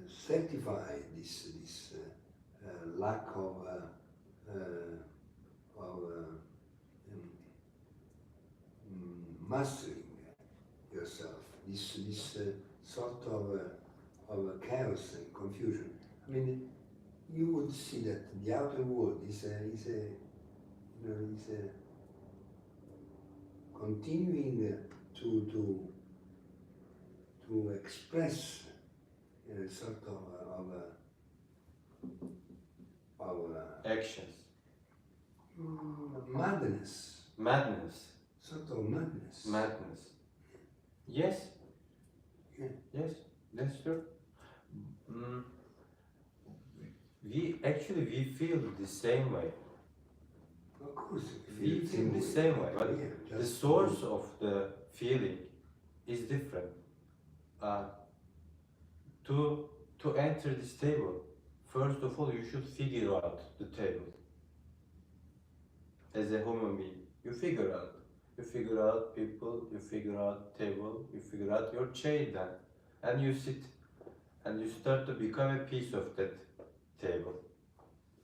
certify this lack of mastering yourself, this sort of chaos and confusion. I mean, you would see that the outer world is continuing to express a sort of Actions. madness, Madness. sort of madness. Madness. Yes. Yeah. Yes, that's true. Mm. We feel the same way. Of course, We feel the same way, but yeah, the just source of the feeling is different. To enter this table, first of all, you should figure out the table. As a human being, you figure out people, you figure out table, you figure out your chair then, and you sit, and you start to become a piece of that table.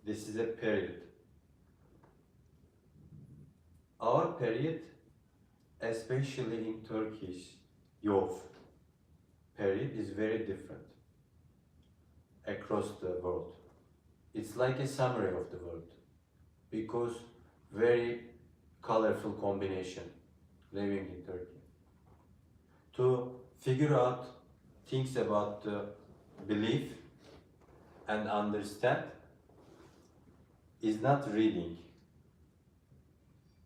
This is a period. Our period, especially in Turkish youth period, is very different across the world. It's like a summary of the world because very colorful combination living in Turkey. To figure out things about the belief and understand is not reading.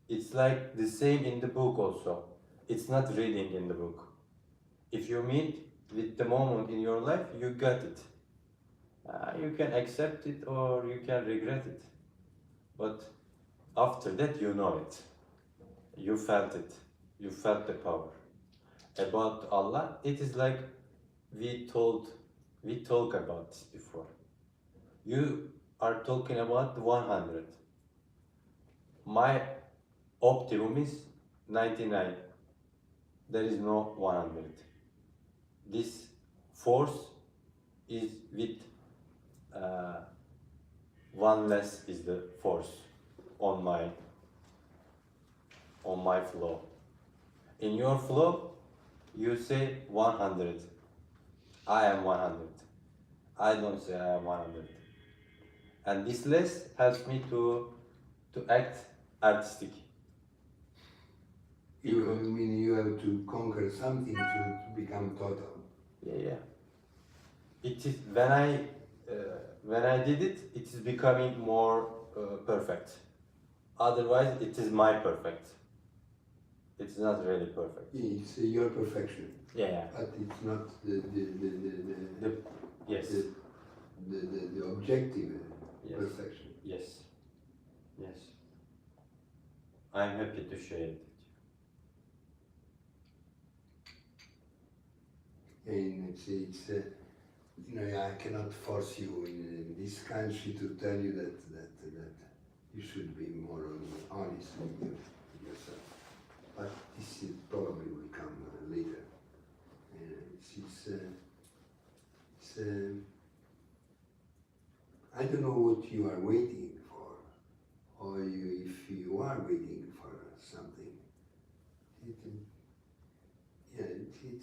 It's like the same in the book also. It's not reading in the book. If you meet with the moment in your life, you got it. You can accept it or you can regret it. But after that, you know it. You felt it. You felt the power. About Allah, it is like we talk about this before. You are talking about 100. My optimum is 99. there is no 100. This force is with one less is the force on my flow. In your flow, you say 100. I am 100. I don't say I am 100. And this less helps me to act artistic. You mean you have to conquer something to become total. Yeah. It is when I did it, it is becoming more perfect. Otherwise, it is my perfect. It's not really perfect. It's your perfection, Yeah. but it's not Yes. the objective Yes. perfection. Yes. I'm happy to share it. And it's you know, I cannot force you in this country to tell you that you should be more honest with yourself. But this probably will come later. I don't know what you are waiting for, or if you are waiting for something.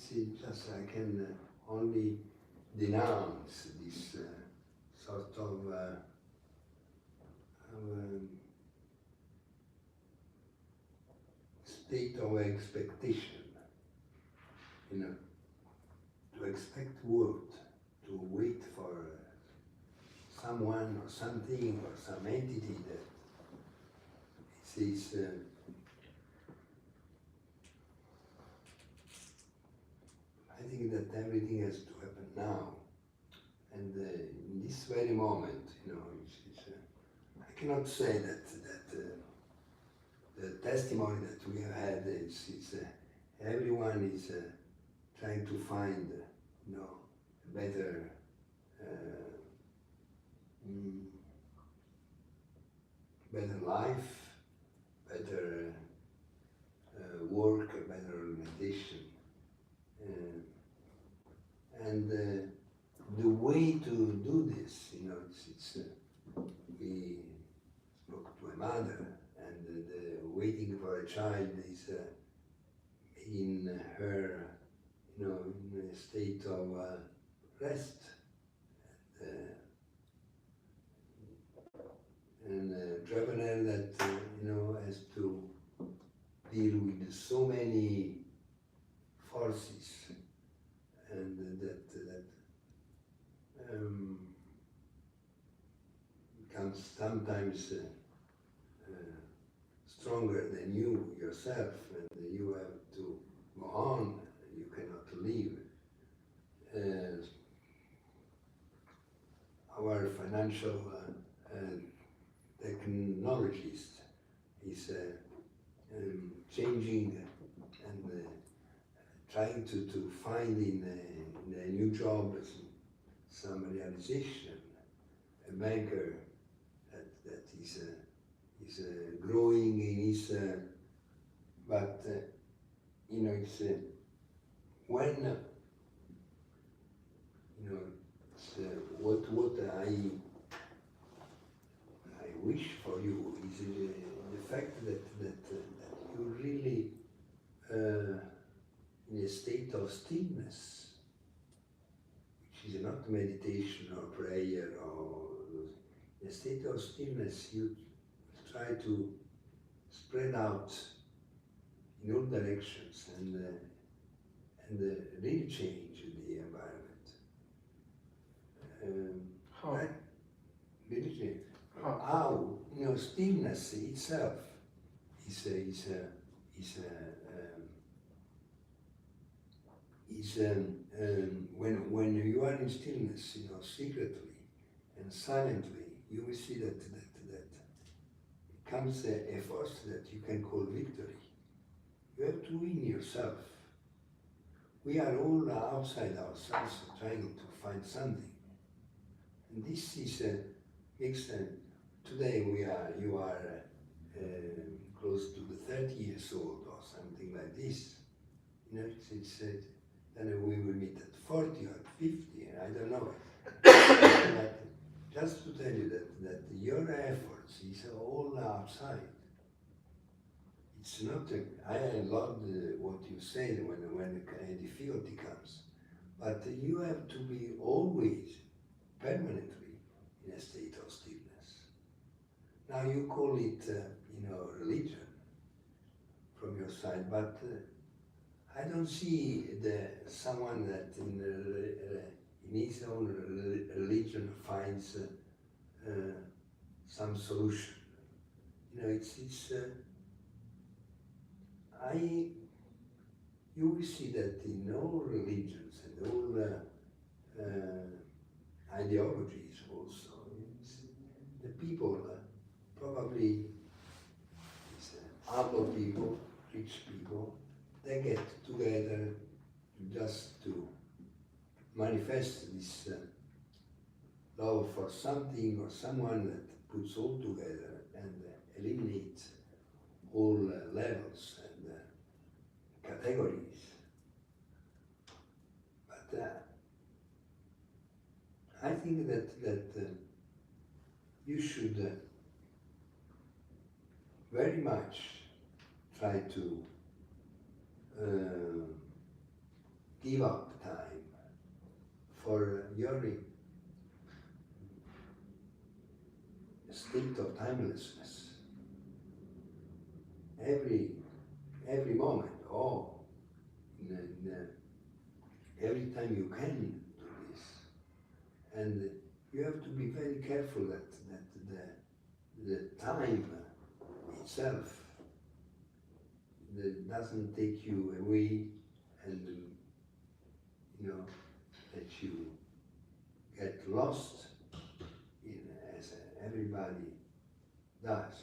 It's just I can only denounce this sort of state of expectation. You know, to expect what, to wait for someone or something or some entity that says. I think that everything has to happen now, and in this very moment, you know, I cannot say that the testimony that we have had is everyone is trying to find, you know, a better better life, better work, a better organization. And the way to do this, you know, we spoke to a mother, and the waiting for a child is in her, you know, in a state of rest. And a traveler that, you know, has to deal with so many forces, and that becomes sometimes stronger than you yourself, and you have to go on, you cannot leave. Our financial technologist is changing and trying to find in a new job some realization. A banker that is growing in his, but you know, it's when you know, it's, what I wish for you is the fact that you really in a state of stillness, which is not meditation or prayer, or in a state of stillness, you try to spread out in all directions and really change the environment. How? Right? Really change. How? How, you know, stillness itself is when you are in stillness, you know, secretly and silently, you will see that comes a force that you can call victory. You have to win yourself. We are all outside ourselves trying to find something, and this is makes today you are close to the 30 years old or something like this. You know, then we will meet at 40 or 50, I don't know. But just to tell you that your efforts is all outside. It's not, I love what you said when a difficulty comes, but you have to be always, permanently, in a state of stillness. Now you call it, religion from your side, but I don't see someone that in his own religion finds some solution. You know, you will see that in all religions and all ideologies also, the people probably humble people, rich people, they get together just to manifest this love for something or someone that puts all together and eliminates all levels and categories. But I think that you should very much try to give up time for your state of timelessness. Every moment, every time you can do this. And you have to be very careful that the time itself that doesn't take you away and that you get lost in as everybody does.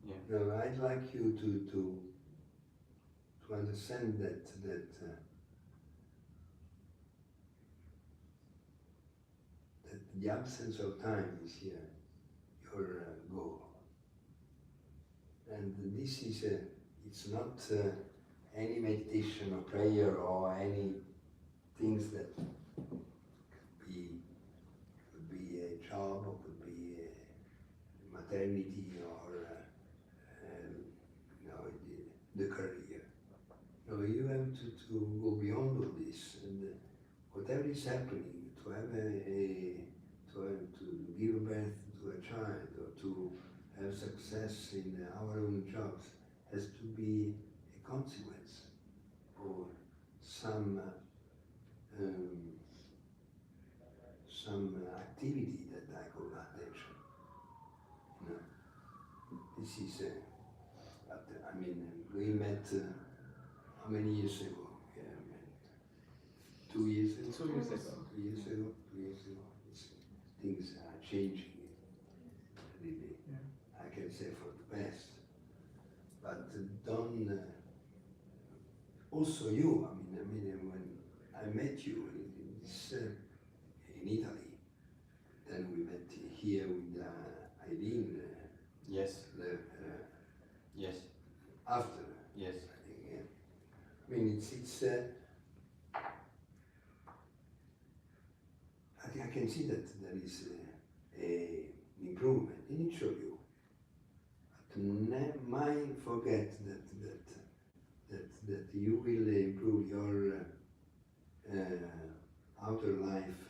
Yeah. No, I'd like you to understand that the absence of time is here, your goal. And this is it's not any meditation or prayer or any things that could be a job or could be a maternity or the career. No, you have to go beyond all this, and whatever is happening, to have to give birth to a child or to have success in our own jobs has to be a consequence or some activity that I call attention. No. This is I mean, we met how many years ago? Yeah, 2 years ago. 2 years ago. 2 years ago. 2 years ago. Things are changing. Really, I can say for the best. But don't. Also, you. I mean, when I met you in Italy, then we met here with Eileen. Yes. Yes. After. Yes. I mean, I can see that there is an improvement in each of you. But mind forget that you will improve your outer life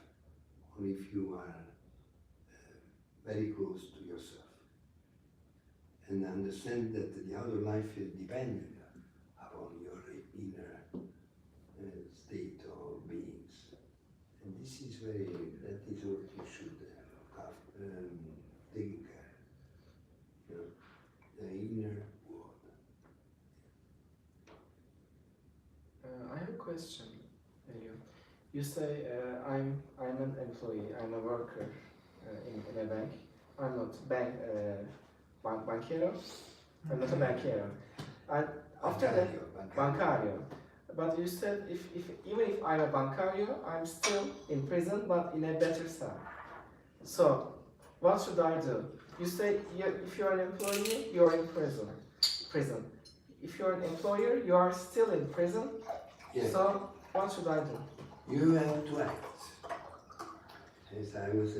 only if you are very close to yourself. And understand that the outer life is dependent upon your inner state of beings. And this is that is what you should take care. The inner world. I have a question, Elio. You say I'm an employee, I'm a worker in a bank. I'm not banquero. I'm not a banquero. And after that, bancario. But you said even if I'm a bancario, I'm still in prison, but in a better cell. So, what should I do? You say if you're an employee, you're in prison. if you're an employer, you are still in prison. Yeah. So what should I do? You have to act. As I was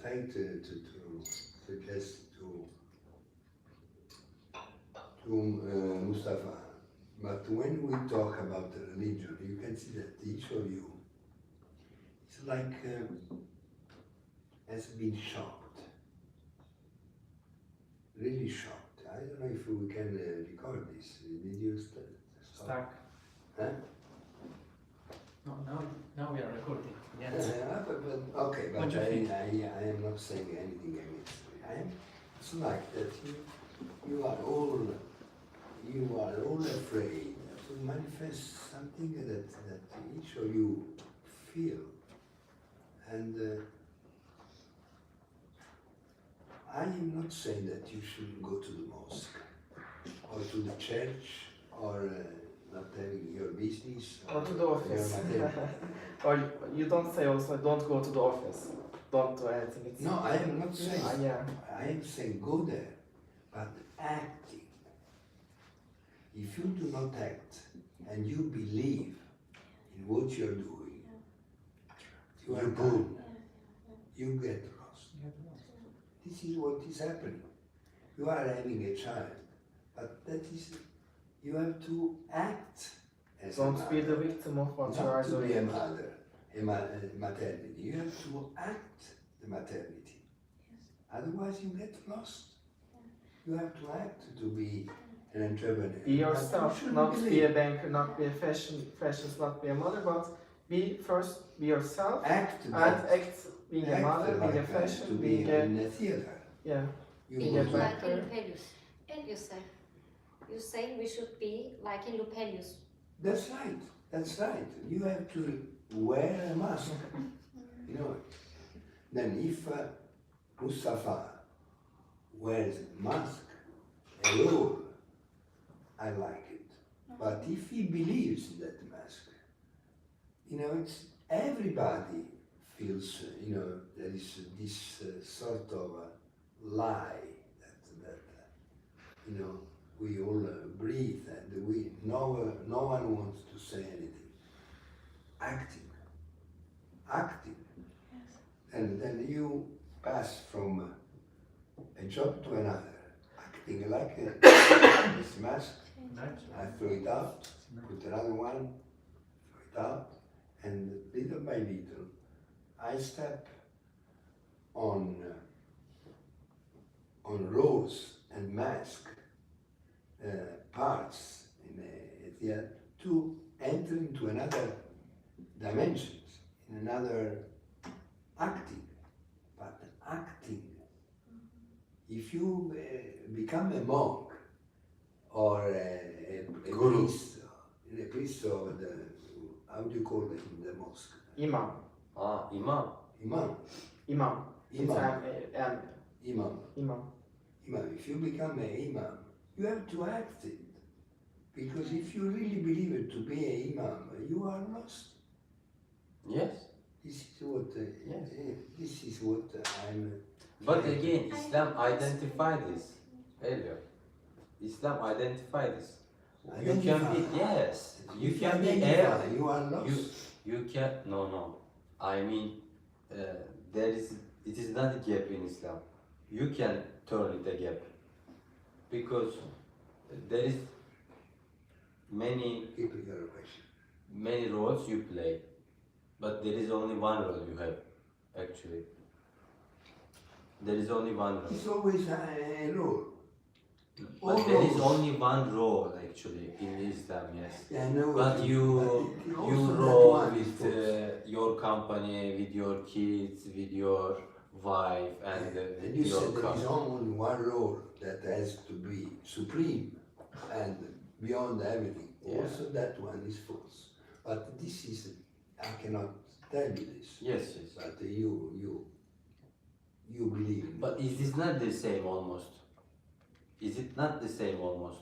trying to suggest to Mustafa, but when we talk about the religion, you can see that each of you is like has been shocked, really shocked. I don't know if we can record this. Did you stop? Start. Huh? No, now we are recording. Yes. Okay, but What do you think? I am not saying anything against it. It's like that you are all afraid to manifest something that each of you feel. And I am not saying that you shouldn't go to the mosque or to the church or not having your business Or to the office. your material. Or you don't say also, don't go to the office. Don't do anything. It's No, I am not saying. yeah. I am saying go there, but acting. If you do not act and you believe in what you're doing, you are doomed. You get lost. This is what is happening. You are having a child, but that is, you have to act as a Don't mother. be the victim of what you are Not to be a doing. mother, a maternity. You have to act the maternity. Otherwise you get lost. You have to act to be an entrepreneur. Be yourself, But you not shouldn't be a believe. banker, not be a fashionist, not be a mother, but be yourself Act and that. act being a Act mother, being a like that, fashion, to be being a in a theater. yeah. You Being go a to- bank- Like in Lupelius. You say. You say we should be like in Lupelius. That's right. That's right. You have to wear a mask. You know. Then if Mustafa wears a mask, a role, I like it. But if he believes in that mask, you know, it's everybody feels, you know, there is this sort of lie that you know, we all breathe and no one wants to say anything. Acting. And then you pass from a job to another, acting like this mask. I throw it out, put another one, throw it out, and little by little, I step on rows and mask parts in a theater to enter into another dimensions, in another acting. But acting, if you become a monk or a Guru. priest of the, how do you call it in the mosque? Imam. Imam. Imam. Imam. It's Imam. Imam. Imam. If you become an imam, you have to act it. Because if you really believe it to be an imam, you are lost. Yes. This is what, Yes. this is what I'm. But again, Islam identified this earlier. Islam identified this. You can be, Identify. yes, you If can be identify, every, you are lost. you can, no. I mean, it is not a gap in Islam. You can turn it a gap. Because there is many Keep your question. many roles you play, but there is only one role you have, actually. There is only one role. It's always a rule. But All there is roles. only one role, actually, in Islam, yes. Yeah, I know But it is, you but it also that roll one is with false. your company, with your kids, with your wife, and And you your said there car. is only one role that has to be supreme and beyond everything. Yeah. Also that one is false. But this is, I cannot tell you this. Yes, yes. But you believe in But is this not the same almost? Is it not the same almost?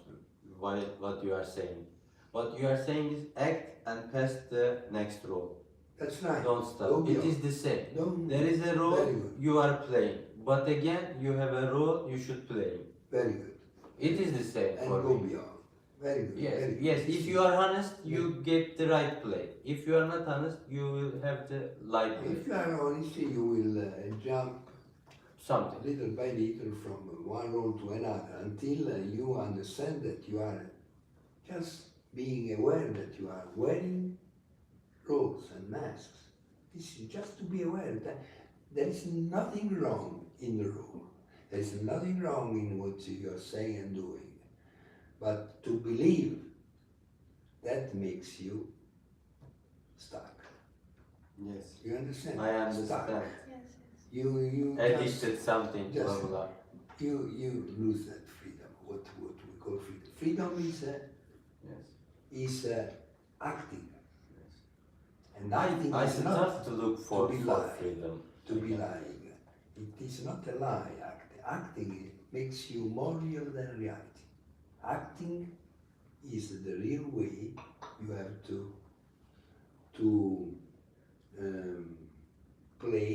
What you are saying? What you are saying is act and pass the next role. That's right. Don't stop. Go It beyond. is the same. Don't, There is a Very role good. you are playing, but again you have a role you should play. very good. It is the same And for go me. beyond. Very good. Yes, very good. yes. This If is- you are honest, you get the right play. If you are not honest, you will have the light play. If you are honest, you will jump Something. little by little from one role to another until you understand that you are just being aware that you are wearing roles and masks. This is just to be aware that there is nothing wrong in the role. There is nothing wrong in what you are saying and doing. But to believe, that makes you stuck. Yes. You understand? I understand. Stuck. Yes, You Addicted something, Yes. blah blah. you lose that freedom. What we call freedom. Freedom Yes. is acting, Yes. and acting I is not start to look for be for lying. freedom. to be lying. It is not a lie. Acting makes you more real than reality. Acting is the real way you have to play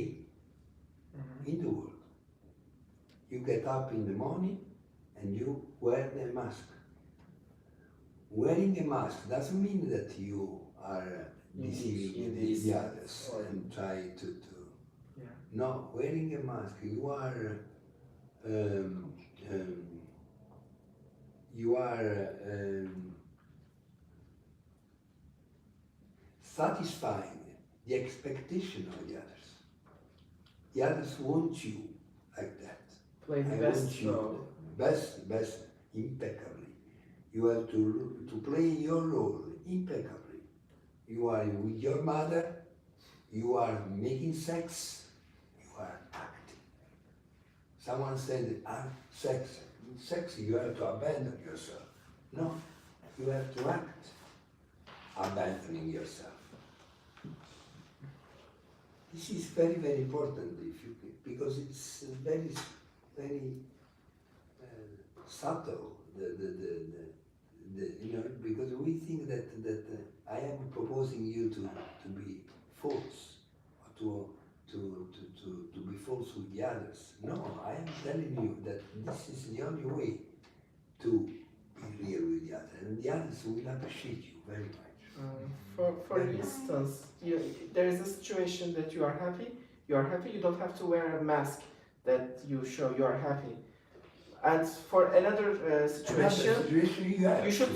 in the world. You get up in the morning and you wear the mask. Wearing a mask doesn't mean that you are deceiving the others and try to Yeah. no, wearing a mask, you are satisfying the expectation of the others. The others want you like that. Play the I best want you role. best, impeccably. You have to play your role impeccably. You are with your mother, you are making sex, you are acting. Someone said, sex, you have to abandon yourself. No, you have to act, abandoning yourself. This is very, very important because it's very, very subtle. Because we think that I am proposing you to be false, or to be false with the others. No, I am telling you that this is the only way to be real with the others, and the others will appreciate you very much. For instance, there is a situation that you are happy, you don't have to wear a mask that you show you are happy. And for another situation, you should,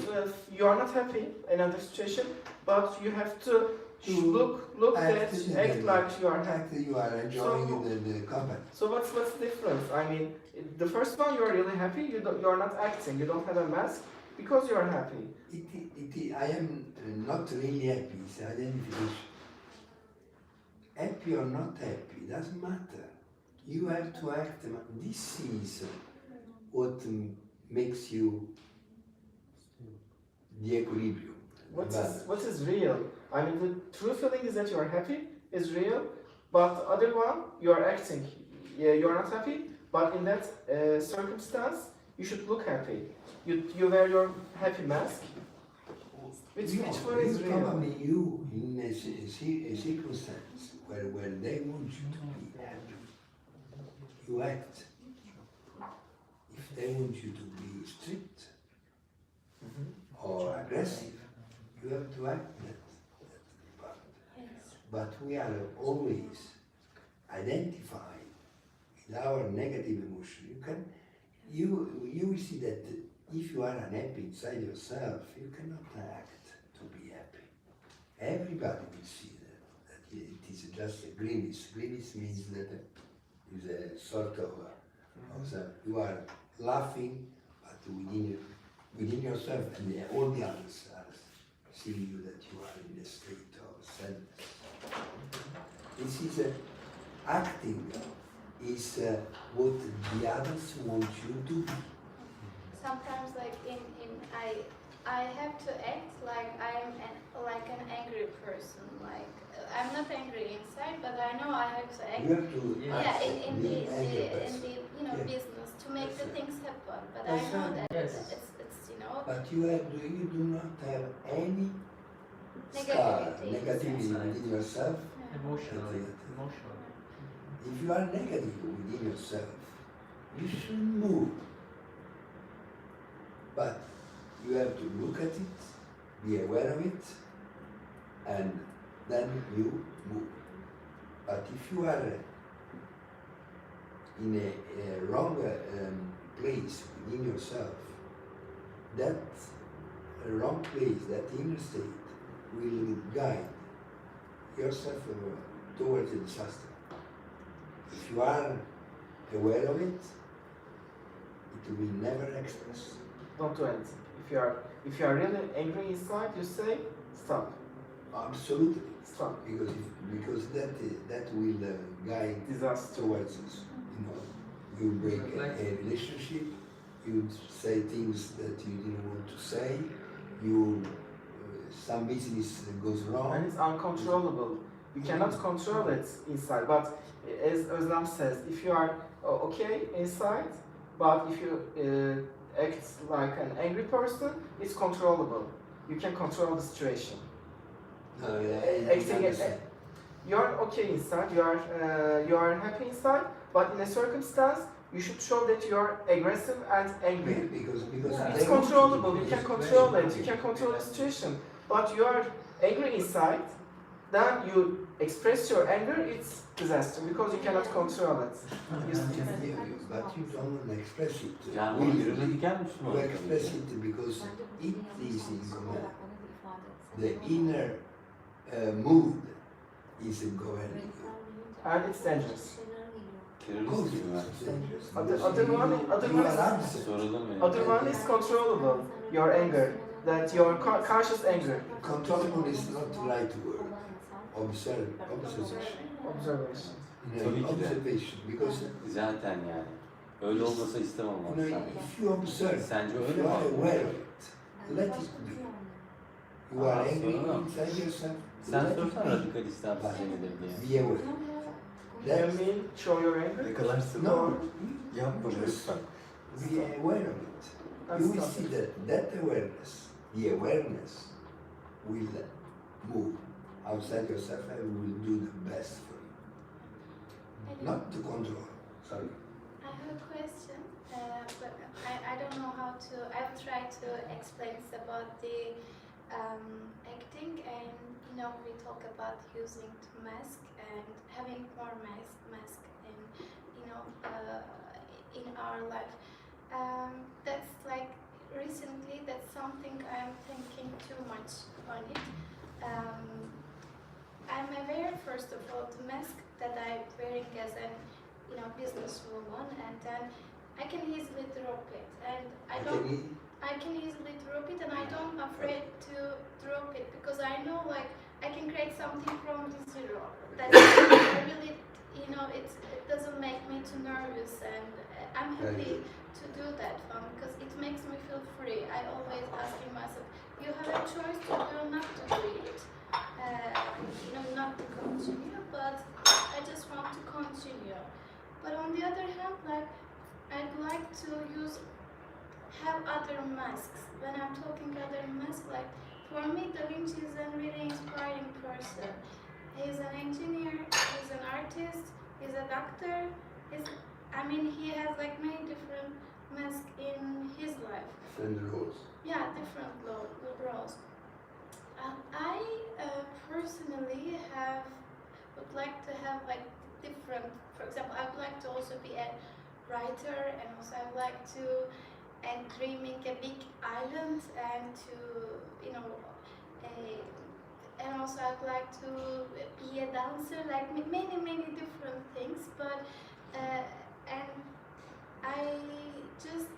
you are not happy, another situation, but you have to look that, act like you are happy. You are enjoying the company. So what's the difference? I mean, the first one you are really happy, you are not acting, you don't have a mask because you are happy. I am not really happy, it's identification. Happy or not happy, doesn't matter. You have to act. This is what makes you the equilibrium. What is real? I mean, the true feeling is that you are happy, is real, but other one, you are acting. Yeah, you are not happy, but in that circumstance, you should look happy. You wear your happy mask. Which one is real? Probably you in a circumstance where they want you to be happy, you act. If they want you to be strict or aggressive, you have to act that part. But we are always identified with our negative emotion. You will see that if you are unhappy inside yourself, you cannot act to be happy. Everybody will see that it is just a grimace. Grimace means that it is a sort of you are laughing, but within yourself, and all the others are seeing you that you are in a state of sadness. This is acting is what the others want you to be. Sometimes, like I have to act like I'm an angry person. Like I'm not angry inside, but I know I have to act. You have to Yeah, in the Yeah. business to make the things happen. But That's I know right. that Yes. it's But you do not have any negativity within yourself. Emotionally. If you are negative within yourself, you should move. But You have to look at it, be aware of it, and then you move. But if you are in a wrong place within yourself, that wrong place, that inner state, will guide yourself towards a disaster. If you are aware of it, it will never express. Don't do anything. If you are really angry inside, you say stop. Absolutely. Stop. Because that will guide Disaster. towards us. You know, you break a relationship, you say things that you didn't want to say, you some business goes And wrong. it's uncontrollable. You cannot control it inside. But as Özlem says, if you are okay inside, but if you act like an angry person, it's controllable. You can control the situation. No, I Acting, understand. you are okay inside, you are happy inside, but in a circumstance, you should show that you are aggressive and angry. Because It's controllable, you can control it, you can control the situation. But you are angry inside, then you express your anger, it's disaster because you cannot control it. But you don't express it. Yani willingly. onu yürüme diker misin? You express it because it is in command. The inner mood is governing. And it's dangerous. Terörist gibi mi? Other one is controllable, your anger, that your conscious anger. Controllable is not the right word. Observation. Observation. Tabii ki de. Observation. Because Zaten yani. Öyle olmasa istemem you know, onu. if you observe, Sence if öyle you mi? are aware of it, let it be. You are angry Sonra- inside yourself. Sen let it sorsan be. radikal İslam sizce nedir diye. Be aware. You That's mean show your anger? Ne kadar sıvı. no. Yapma Just lütfen. be aware of it. You will see that awareness, the awareness, will move outside yourself and will do the best for you. Not to control. Sorry. I have a question, but I don't know how to. I've tried to explain this about the acting, and we talk about using the mask and having more mask in our life. That's like recently. That's something I'm thinking too much on it. I'm aware, first of all, the mask that I'm wearing as an businesswoman, and then I can easily drop it, and I can easily drop it, and I don't afraid to drop it because I know like I can create something from the zero. That's really, it doesn't make me too nervous, and I'm happy to do that one because it makes me feel free. I always asking myself, you have a choice to do not to do it, not to continue, but I just want to continue. But on the other hand, like I'd like to have other masks. When I'm talking other masks, like for me, Da Vinci is a really inspiring person. He's an engineer, he's an artist, he's a doctor. He has like many different masks in his life. Different roles. Yeah, different roles. I personally would like to have like different. For example, I would like to also be a writer, and also I would like to dreaming a big island, and to and also I would like to be a dancer, like many different things. But and I just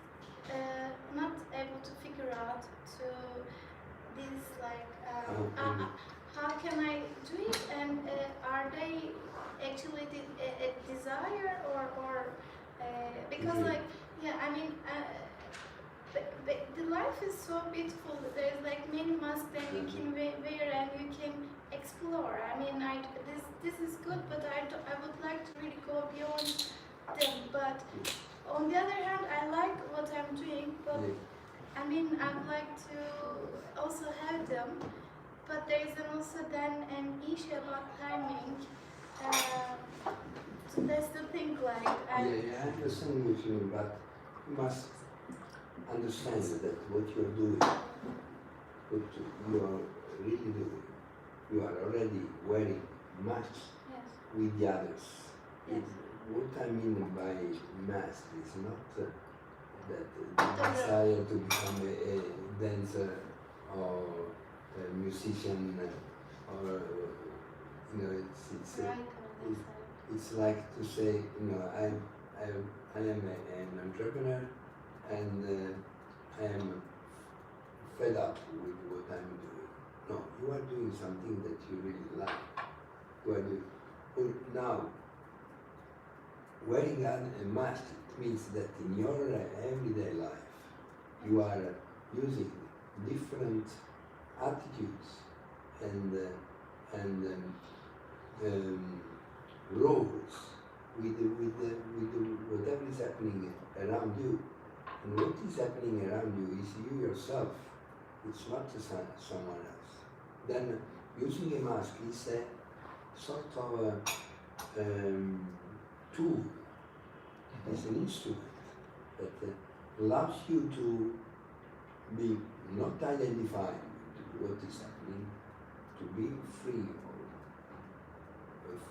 not able to figure out to this like how can I do it, and are they actually a desire or because like the life is so beautiful. There's like many masks that you can wear and you can explore. This is good, but I would like to really go beyond them. But on the other hand, I like what I'm doing, but I'd like to also have them. But there is also then an issue about timing. So that's the thing, like I understand what you mean, but you must understand that what you're doing, what you are really doing, you are already wearing masks Yes. with the others. Yes. What I mean by mask is not that the desire to become a dancer or a musician or Right on this side. it's like to say, I am an entrepreneur and I am fed up with what I'm doing. No, you are doing something that you really like. You are doing. Well, now, wearing a mask means that in your everyday life, you are using different attitudes and roles with whatever is happening around you. And what is happening around you is you yourself. It's not someone else. Then using a mask is a sort of a tool. It's an instrument that allows you to be not identified with what is happening, to be free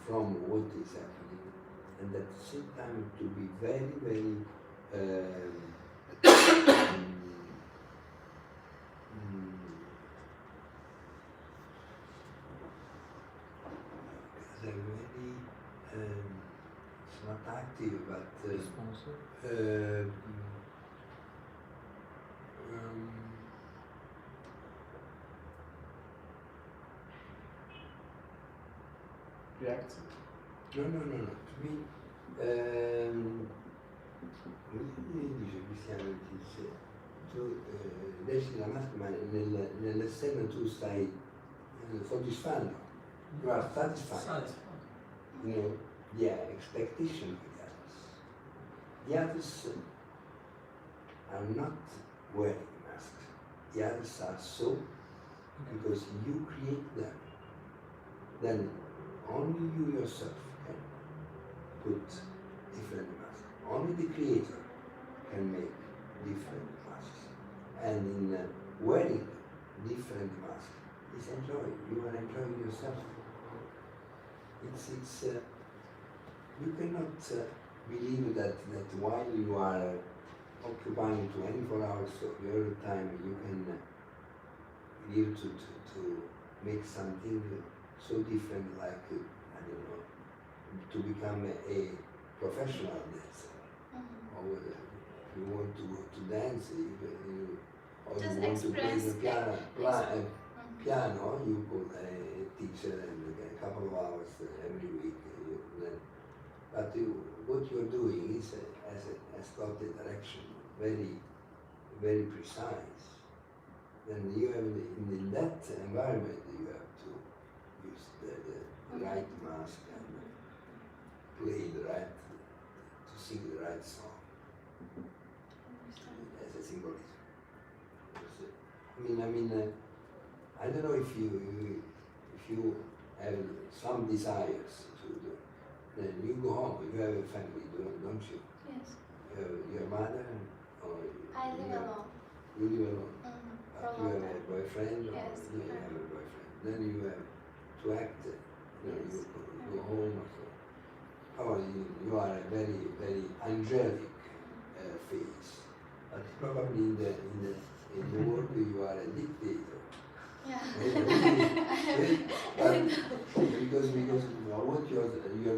from what is happening, and at the same time to be very, very they're very, it's not active, but Reactive. no. To me, come dice Cristiano dice, tu leciti la maschera, ma nell'esterno tu stai soddisfando. You are satisfied. The expectation of the others. The others are not wearing masks. The others are so because you create them. Then only you yourself can put different masks. Only the creator can make different masks. And in wearing different masks, is enjoying. You are enjoying yourself. You cannot believe that while you are occupying 24 hours of your time, you can live to make something so different, like, I don't know, to become a professional dancer. Or whether you want to go to dance, or Just you want to play the express. piano, you call a teacher and a couple of hours every week. But what you're doing is has got a direction, very, very precise. Then you have in that environment you have to use the right mask and play the right, to sing the right song as a symbolism. I mean, I don't know if you have some desires to do. Then you go home. You have a family, don't you? Yes. You have your mother, or I live alone. You live alone. For But a you long have time. a boyfriend, or Yes. you have a boyfriend. Then you have to act. Yes. You go home or so. Oh, you are a very, very angelic face. But probably in the world you are a dictator. Yeah. But because what you're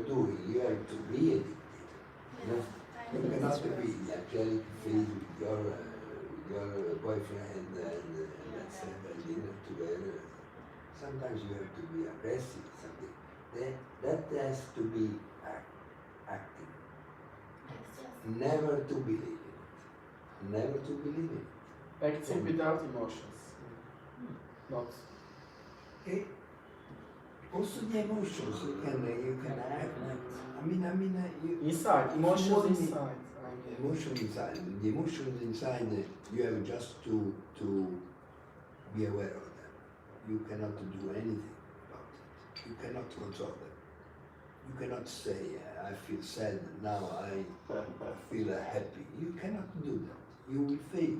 doing, you have to be a dictator. Yes, I You think cannot it's true. be the angelic face with your boyfriend and let's have a dinner together. Sometimes you have to be aggressive, something. That has to be acting. Yes, yes. Never to believe in it. Never to believe in it. Acting without emotions. Not. Okay? Also the emotions you can act. I mean, Inside, emotions only- inside. Emotions inside. The emotions inside, you have just to be aware of them. You cannot do anything about it. You cannot control them. You cannot say, I feel sad, now I feel happy. You cannot do that. you will fail.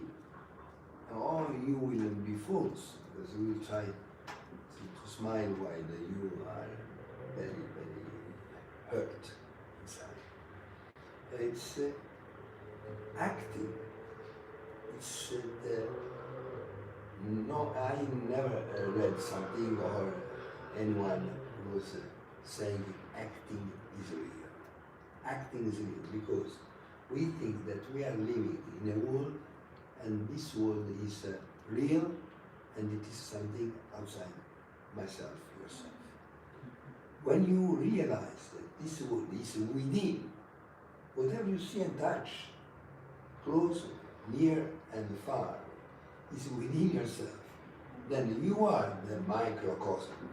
Or you will be false, because you will try to smile while you are very, very hurt inside. It's acting. It's no, I never read something or anyone was saying acting is real. Acting is real because we think that we are living in a world and this world is real and it is something outside myself, yourself. When you realize that this world is within, whatever you see and touch, close, near and far, is within yourself, then you are the microcosm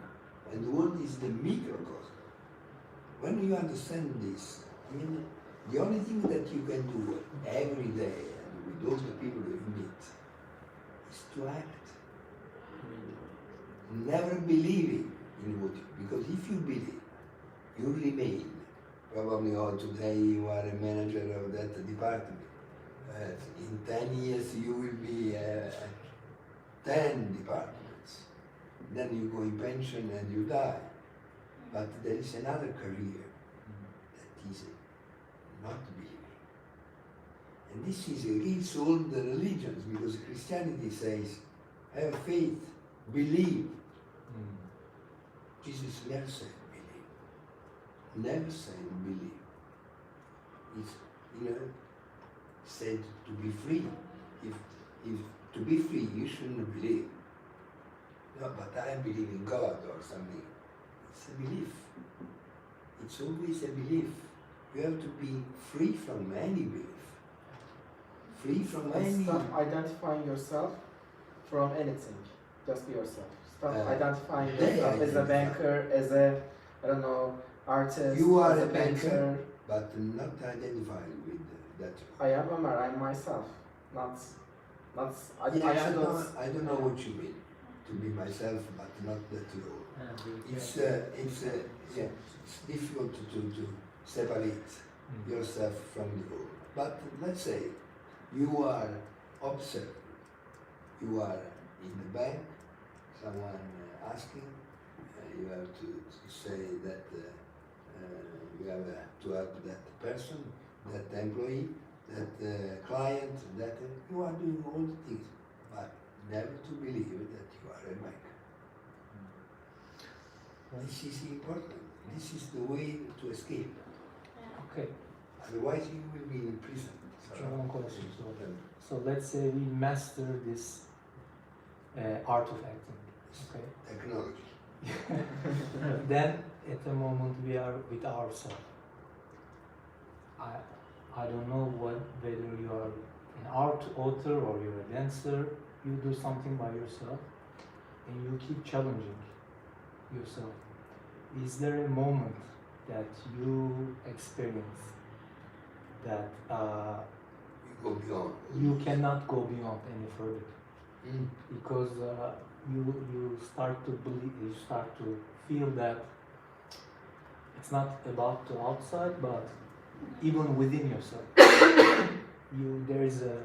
and the world is the microcosm. When you understand this, I mean, the only thing that you can do every day and with all the people you meet is to act. Never believing in what you, because if you believe, you remain. Probably today you are a manager of that department. In 10 years you will be 10 departments. Then you go in pension and you die. But there is another career that is not believing. And this is against all the religions, because Christianity says, have faith, believe. Jesus never said believe. Never said believe. It's, said to be free. If to be free, you shouldn't believe. No, but I believe in God or something. It's a belief. It's always a belief. You have to be free from any belief. Free from any. Stop identifying yourself from anything. Just be yourself. Stop identifying yourself as a banker, as a, I don't know, artist. You are as a banker, but not identified with that. I am Ömer, I'm myself. Not I don't know what you mean. To be myself, but not that role. It's difficult to separate yourself from the role. But let's say you are observed. You are in the bank, someone asking, you have to say that you have to help that person, that employee, that client, that you are doing all the things, but never to believe that you are a banker. This is important. This is the way to escape. Okay, Otherwise you will be in prison. one question. So let's say we master this art of acting. Okay. Technology. Then at the moment we are with ourselves. I don't know whether you are an art author or you're a dancer. You do something by yourself and you keep challenging yourself. Is there a moment that you experience that You go beyond. you cannot go beyond any further? Because you start to believe, you start to feel that it's not about the outside, but even within yourself. There is a,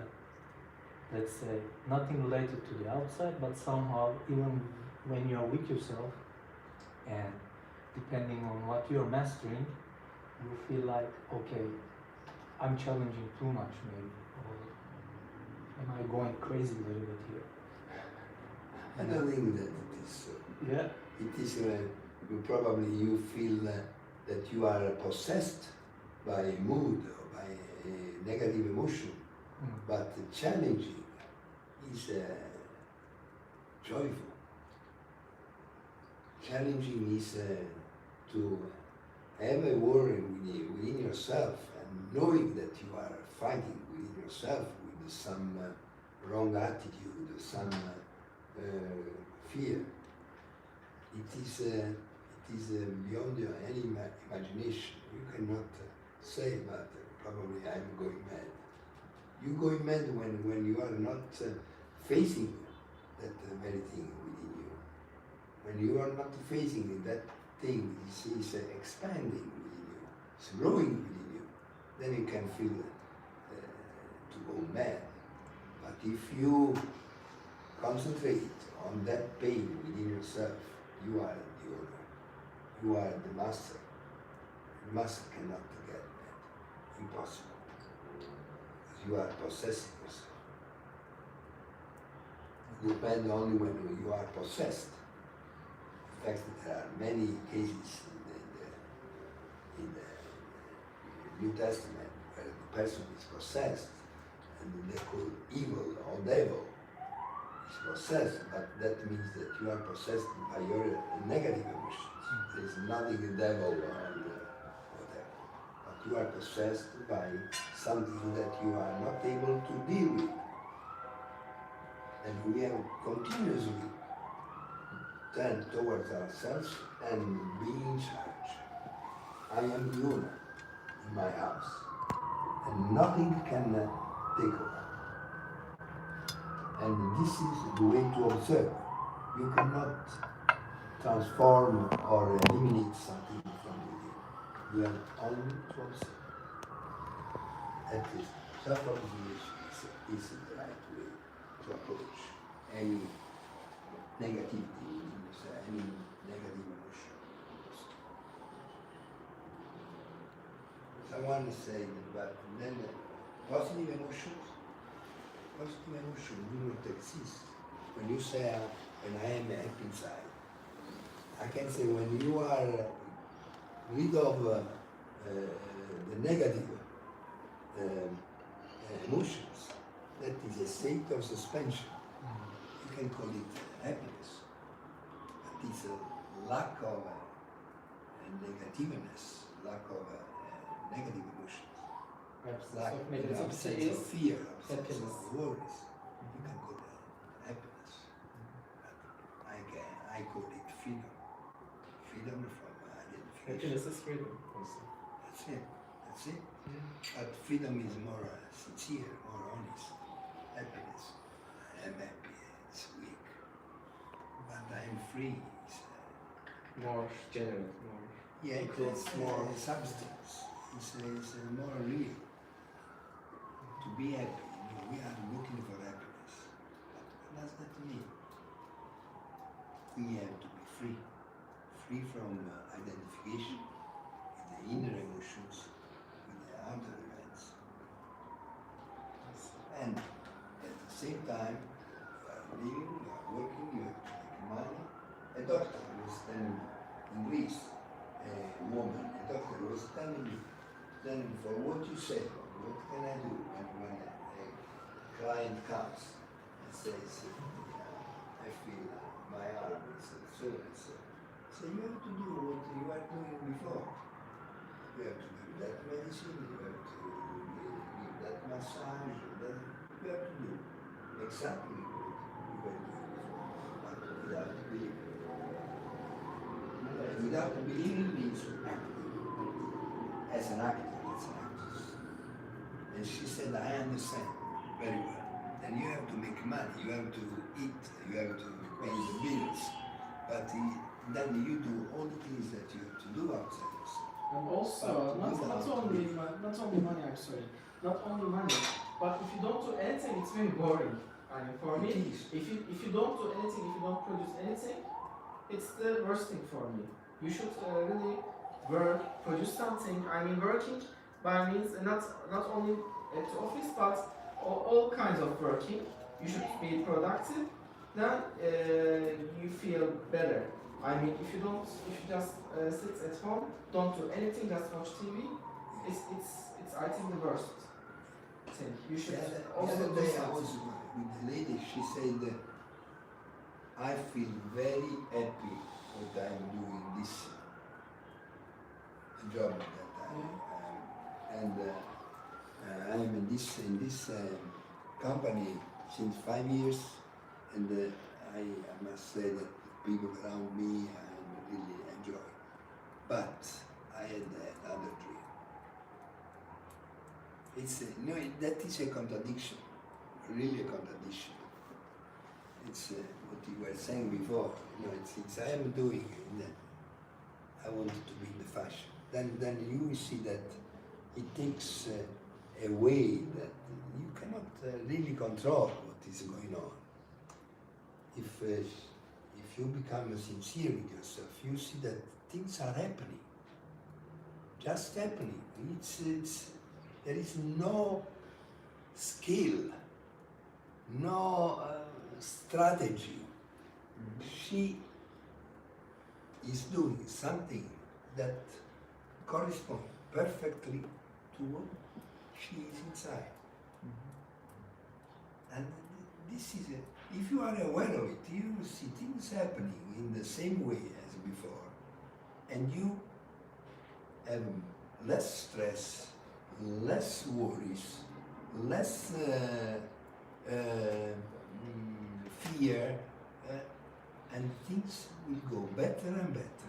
let's say, nothing related to the outside, but somehow even when you're with yourself and depending on what you're mastering, you feel like, okay, I'm challenging too much maybe, or am I going crazy a little bit here? I don't think that it is so. Yeah. It is you feel that you are possessed by a mood or by a negative emotion, but challenging is joyful. Challenging is to have a war within yourself and knowing that you are fighting within yourself with some wrong attitude, some fear. It is beyond your any imagination. You cannot say, but probably I'm going mad. You going mad when you are not facing that very thing within you. When you are not facing that thing, is expanding within you, it's growing within you, then you can feel to go mad. But if you concentrate on that pain within yourself, you are the owner. You are the master. The master cannot get that. Impossible. Because you are possessing yourself. It depends only when you are possessed. In fact, there are many cases in the New Testament where the person is possessed, and they call evil or devil is possessed, but that means that you are possessed by your negative emotions. There is nothing a devil or whatever, but you are possessed by something that you are not able to deal with. And we have continuously turned towards ourselves and be in charge. I am the owner in my house, and nothing can take over. And this is the way to observe. You cannot transform or eliminate something from within. You have only to observe. That is, self-observation is the right way to approach any negativity, any negative emotion. Someone is saying, but then positive emotions do not exist. When you say, when I am happy inside, I can say when you are rid of the negative emotions, that is a state of suspension. You can call it happiness, but it's a lack of negativeness, lack of negative emotions. Like absence of fear, absence of worries. You can call it happiness. But I call it freedom. Freedom from identification. Happiness is freedom also. That's it. That's it. But freedom is more sincere, more honest. Happiness. I am happy. It's weak. But I am free. It's, More general, more. yeah, it's more substance. It's more real. To be happy, we are looking for happiness. What does that mean? We have to be free. Free from identification with the inner emotions, with the outer events. And at the same time, you are living, you are working, you have to make money. A doctor was telling me in Greece, a woman, a doctor was telling me, then for what you say, what can I do when a client comes and says, I feel my arm is sore. So you have to do what you were doing before. You have to give that medicine, you have to give that massage, you have to do exactly what you were doing before, but without believing. Without believing means acting. As an actor, as an actress. And she said, I understand very well. Then you have to make money, you have to eat, you have to pay the bills. But then you do all the things that you have to do outside yourself. And also, not only money, I'm sorry, not only money, but if you don't do anything, it's very boring. I mean, for me, if you don't do anything, if you don't produce anything, it's the worst thing for me. You should really work, produce something. I mean, working by means not only at the office, but all kinds of working. You should be productive. Then you feel better. I mean, if you just sit at home, don't do anything, just watch TV, it's I think the worst thing. You should also the other do day I was something. with the lady, she said, I feel very happy what I'm doing this job that I am. And I am in this company since 5 years, and I must say that people around me I really enjoy. But I had another dream. It's that is a contradiction, really a contradiction. It's what you were saying before. It's I am doing, and I want to be in the fashion. Then you will see that it takes a way that you cannot really control what is going on. If you become sincere with yourself, you see that things are happening, just happening. There is no skill, no strategy. She is doing something that corresponds perfectly to what she is inside. And this is, if you are aware of it, you see things happening in the same way as before, and you have less stress, less worries, less fear, and things will go better and better,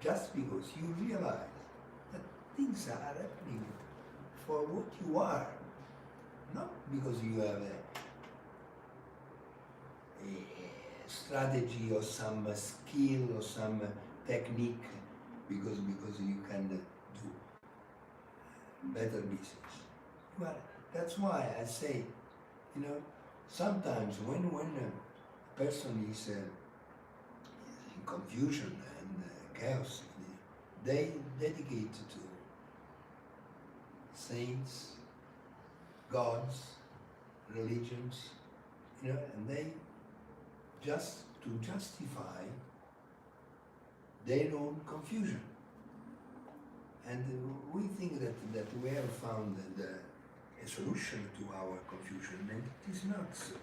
just because you realize that things are happening for what you are, not because you have a strategy or some skill or some technique, because you can do better business. Well, that's why I say, sometimes when a person is in confusion and chaos, they dedicate to saints, gods, religions, and they just to justify their own confusion. And we think that we have found a solution to our confusion, and it is not so.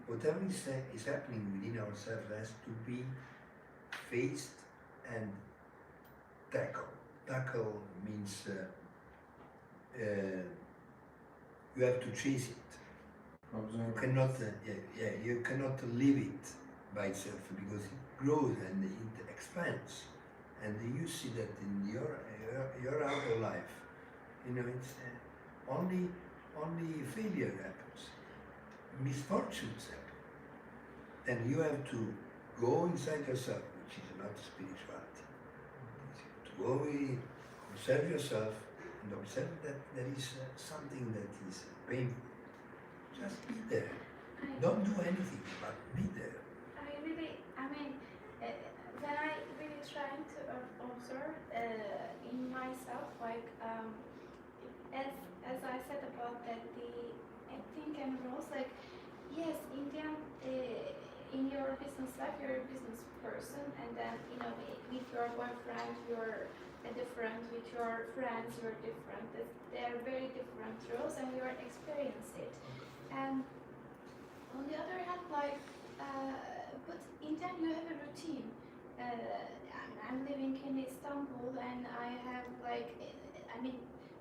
Whatever is happening within ourselves has to be faced and tackled. Tackle means you have to chase it. You cannot, you cannot leave it by itself, because it grows and it expands, and you see that in your outer life, it's only failure happens, misfortunes happen. Then you have to go inside yourself, which is not spirituality. To go observe yourself and observe that there is something that is painful. Just be there. Don't do anything, but be there. When I really trying to observe in myself, like as I said about that, the think and rules, like yes, in the end, in your business life, you're a business person, and then with your boyfriend, you're different. With your friends, you're different. They are very different rules, and you are experience it. And on the other hand, but in the end you have a routine. I'm living in Istanbul, and I have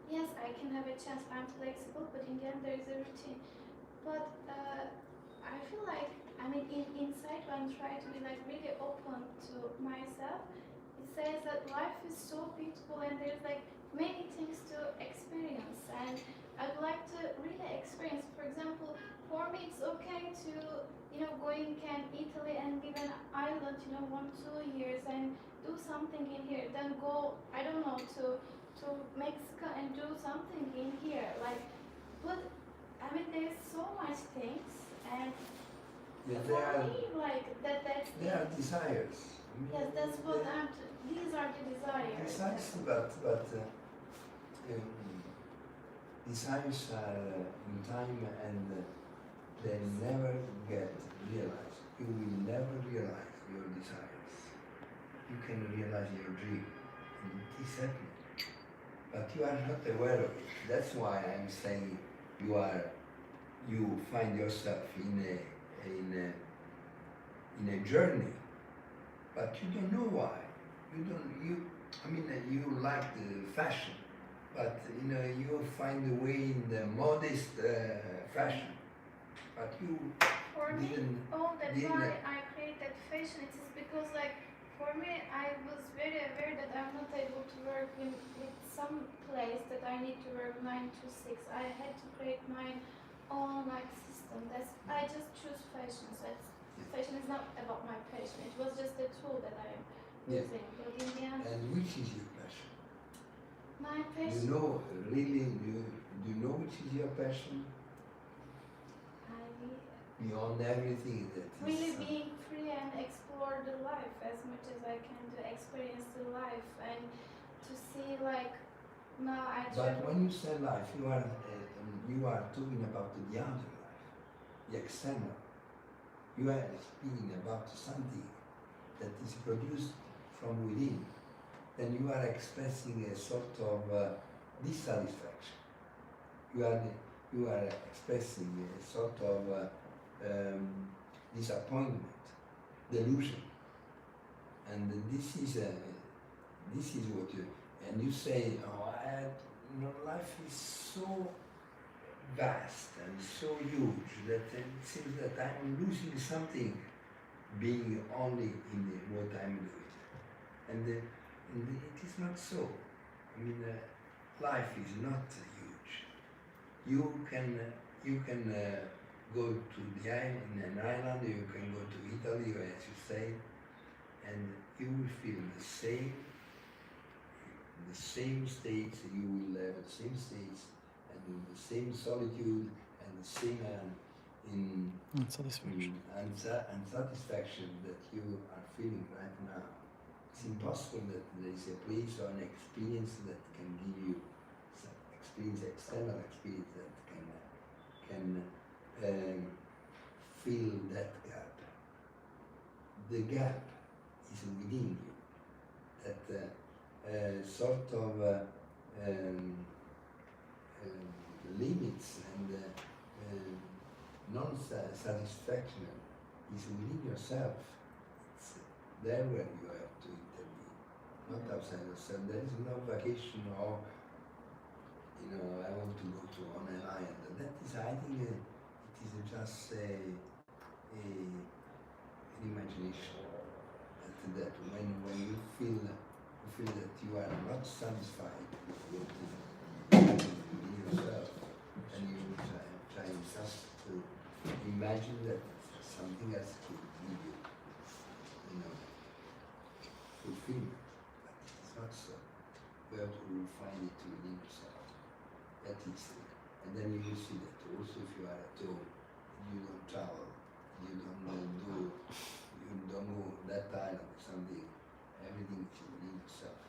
yes, I can have a chance, I'm flexible, but in the end there is a routine. But I feel like, inside when I try to be really open to myself, it says that life is so beautiful and there's many things to experience, and I'd like to really experience. For example, for me it's okay to going in Italy and live in Ireland 1-2 years and do something in here, then go, I don't know, to Mexico and do something in here. But there's so much things, and for me that's They are desires. yes, that's what these are the desires. Desires, but desires are in time, and they never get realized. You will never realize your desires. You can realize your dream, and it is happening. But you are not aware of it. That's why I'm saying you find yourself in a journey, but you don't know why. You like the fashion, but you find a way in the modest fashion, but you For me, didn't. all that didn't- why I created fashion, it is because for me, I was very aware that I'm not able to work with some place that I need to work 9 to 6. I had to create my own system. I just choose fashion. So fashion is not about my passion. It was just a tool that I am Yeah. using. But in the end, And which is your passion? my passion. Really, Do you know which is your passion? Beyond everything that is. Really being free and explore the life as much as I can to experience the life and to see like now I But when you say life, you are talking about the other life, the external. You are speaking about something that is produced from within. Then you are expressing a sort of dissatisfaction. You are expressing a sort of disappointment, delusion, and this is what you. And you say, oh, life is so vast and so huge that it seems that I'm losing something being only in what I'm doing. And it is not so. I mean, life is not huge. You can go to the island, in an island, you can go to Italy, as you say, and you will feel the same states, you will have the same states, and the same solitude, and the same unsatisfaction that you are feeling right now. It's impossible that there is a place or an experience that can give you some experience, external experience that can fill that gap. The gap is within you. That sort of limits and non-satisfaction is within yourself. It's there where you have to intervene, not outside yourself. There is no vacation or, I want to go to on an island. That is, I think, it is just an imagination. That when you feel that you are not satisfied with yourself, and you try just to imagine that something else could give you, fulfillment. But it's not so. You have to find it within yourself. That is it. And then you will see that also if you are at home, you don't travel, you don't go that island or something, everything is within yourself.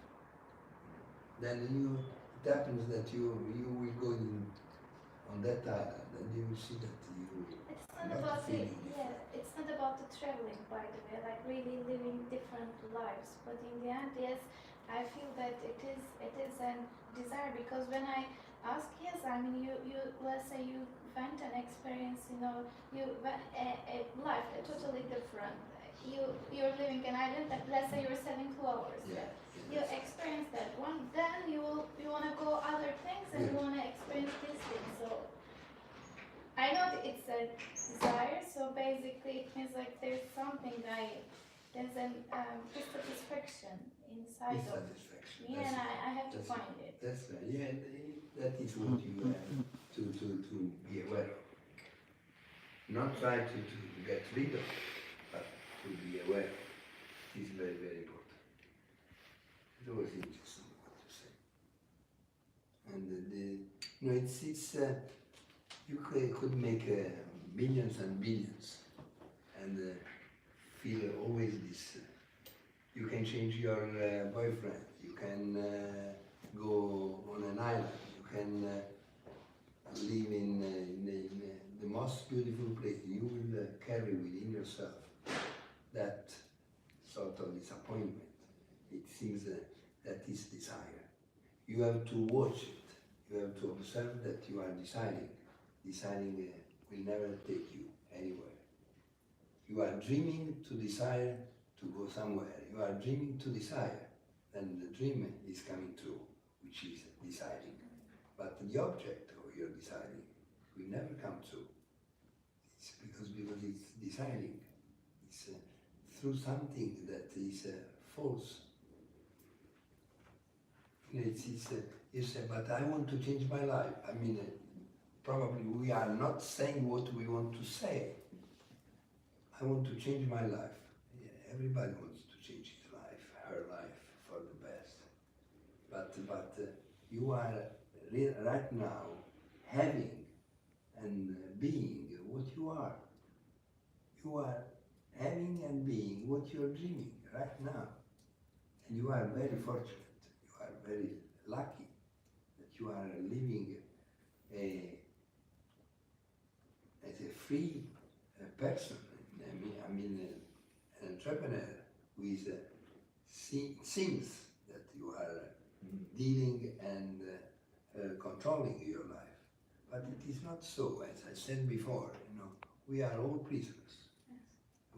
Then it happens that you will go on that island and you will see that you it's are not not about feeling it. it. Yeah, it's not about the traveling, by the way, like really living different lives. But in the end, yes, I feel that it is a desire, because when I ask, yes, I mean, you let's say you went and experienced, you went a life totally different. You're living an island that, let's say, you're 72 hours. Yeah. You experience that one, then you want to go other things and you want to experience these things. So I know that it's a desire. So basically, it means like there's something there's an dissatisfaction inside of Dissatisfaction. me, and I have to that's find it. That's right. Yeah, that is what you have to be aware of. Not try to get rid of, but to be aware. It is very, very important. It's always interesting what you say. And it's you could make millions and billions, and feel always this. You can change your boyfriend. You can go on an island. You can live in the most beautiful place. You will carry within yourself that sort of disappointment. It seems that is desire. You have to watch it. You have to observe that you are deciding. Deciding will never take you anywhere. You are dreaming to desire to go somewhere. You are dreaming to desire, and the dream is coming true, which is deciding. But the object of your deciding will never come true. It's because it's deciding. It's through something that is false. You say, but I want to change my life. I mean, probably we are not saying what we want to say. I want to change my life. Yeah, everybody wants to change his life, her life, for the best. But you are right now having and being what you are. You are having and being what you're dreaming right now. And you are very fortunate, you are very lucky that you are living as a free person. I mean an entrepreneur who is thinks that you are dealing and controlling your life. But it is not so, as I said before, we are all prisoners.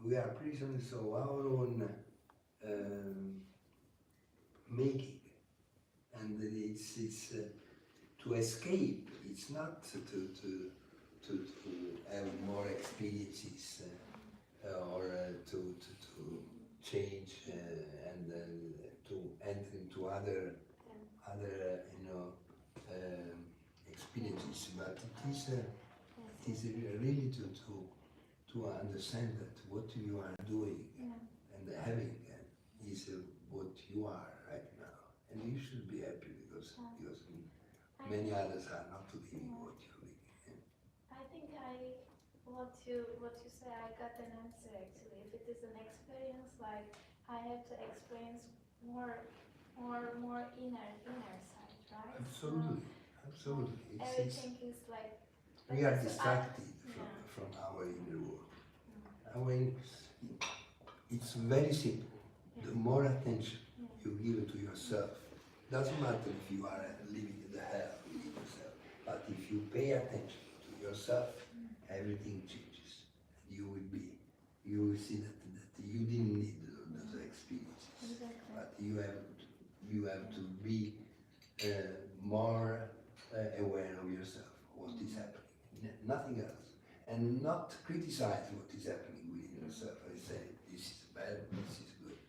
We are prisoners of our own making. And it's to escape, it's not to have more experiences or to change and to enter into other experiences, but it is really to understand that what you are doing and having is what you are right now, and you should be happy because many others are not living what you're living. I think what you say, I got an answer actually. If it is an experience, like I have to experience more inner side, right? Absolutely, absolutely. Everything is like We are it's distracted from our inner world. It's very simple. The more attention you give to yourself, doesn't matter if you are living in the hell within yourself, but if you pay attention to yourself, everything changes. You will see that you didn't need those experiences, Exactly. but you have to be more aware of yourself, what is happening, nothing else, and not criticize what is happening within yourself. I say this is bad, this is good,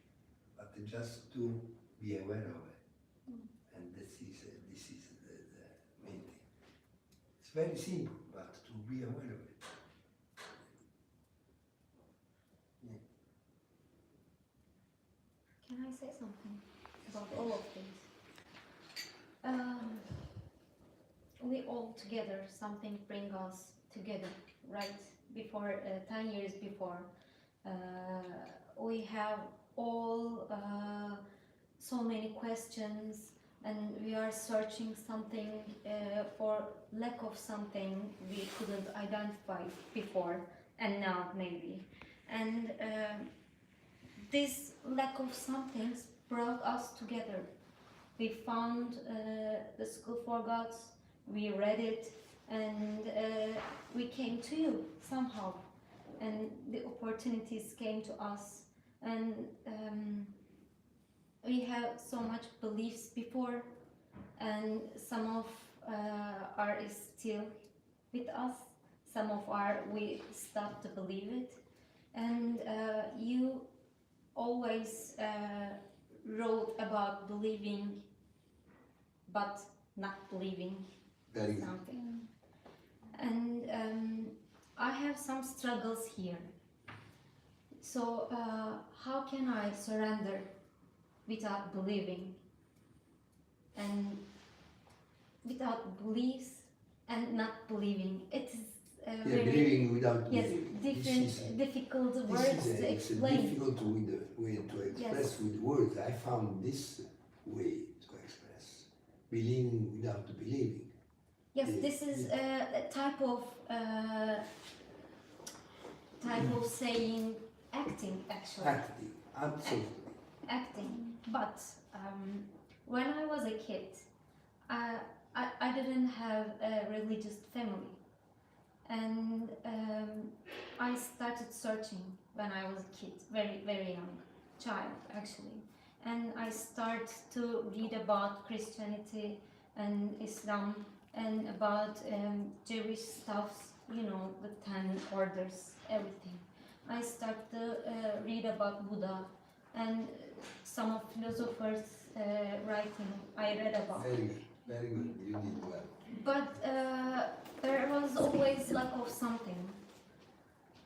but just to be aware of it, and this is the main thing. It's very simple, but to be aware of it. Can I say something about all of this? We all together, something bring us together, right? Before, 10 years before, we have all so many questions and we are searching something for lack of something we couldn't identify before and now maybe. And this lack of something brought us together. We found the School for Gods, we read it, and we came to you somehow. And the opportunities came to us, and we have so much beliefs before, and some of are still with us, some of we stopped to believe it, and you always wrote about believing but not believing Very good. something. And I have some struggles here. So how can I surrender without believing, and without beliefs and not believing? It is very Believing without yes, believing. difficult This words is to it's a explain. difficult way to express Yes. with words. I found this way to express believing without believing. Yes, Yeah, this is a type of saying acting actually. Acting, absolutely. Acting. But when I was a kid, I didn't have a religious family, and I started searching when I was a kid, very young child actually, and I started to read about Christianity and Islam and about Jewish stuffs, you know, the 10 orders, everything. I started to read about Buddha and some of philosophers writing I read about. Very good, very good. You did well. But there was always lack of something.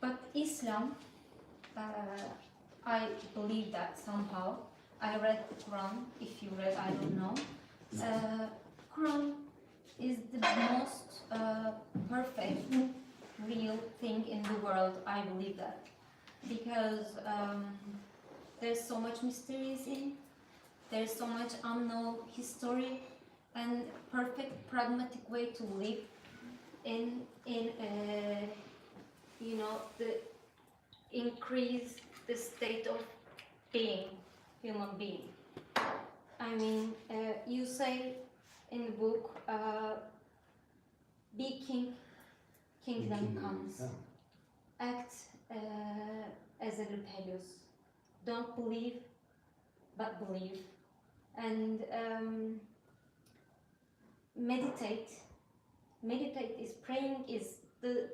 But Islam, I believe that somehow. I read the Quran. If you read, I don't know. Quran is the most perfect, real thing in the world. I believe that because there's so much mysteries in, there's so much unknown history, and perfect pragmatic way to live in you know, the increase the state of being, human being. I mean, you say in the book, be king, kingdom comes. Act as a rebellious. Don't believe, but believe. And meditate. Meditate is praying is the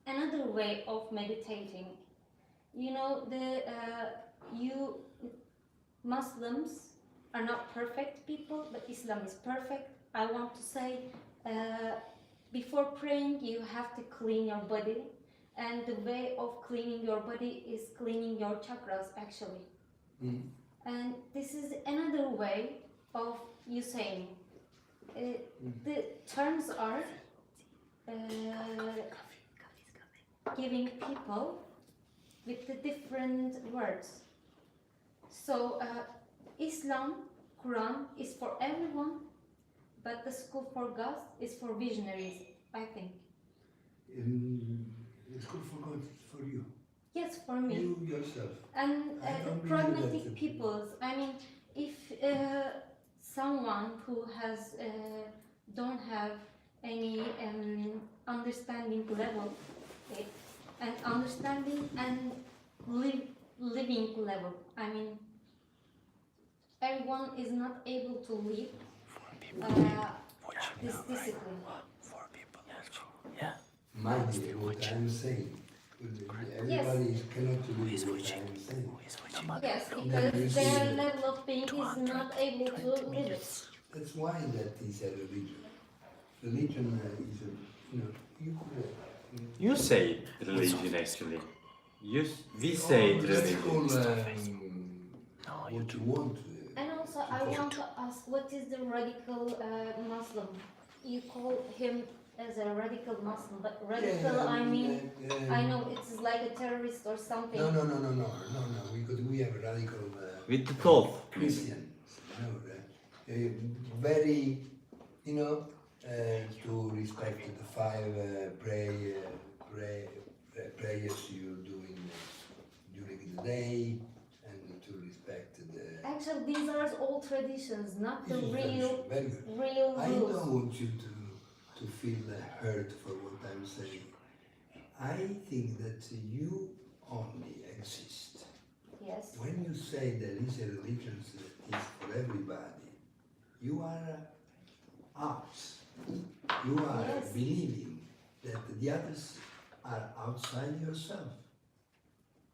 another way of meditating. You know, you Muslims are not perfect people, but Islam is perfect. I want to say, before praying, you have to clean your body, and the way of cleaning your body is cleaning your chakras, actually. And this is another way of you saying. The terms are giving people with the different words. So Islam, Quran is for everyone, but the School for God is for visionaries, I think. The School for God is for you. Yes, for me. You yourself. And I don't believe pragmatic that. peoples. I mean, if someone who has don't have any understanding level, okay, and understanding and living level. I mean, everyone is not able to live this discipline. Mind you, what I'm saying. Everybody cannot do what I'm saying. Yes, Then you because see their that- level of being is not able to live it. That's why that is a religion. Religion is a, you know, you could. You say religion actually. We say Let's call religion. what you want. And also, I want to ask, what is the radical Muslim? You call him as a radical Muslim, but radical, I mean, I know it's like a terrorist or something. No, because we have a radical With the 12. Christian. No, very, you know, to respect the five prayers you do during the day, and to respect the. Actually, these are all traditions, not the This is real, very good. real I rules. don't want you to feel hurt for what I'm saying. I think that you only exist. Yes. When you say there is a religion that is for everybody, you are us. You are Yes. believing that the others are outside yourself.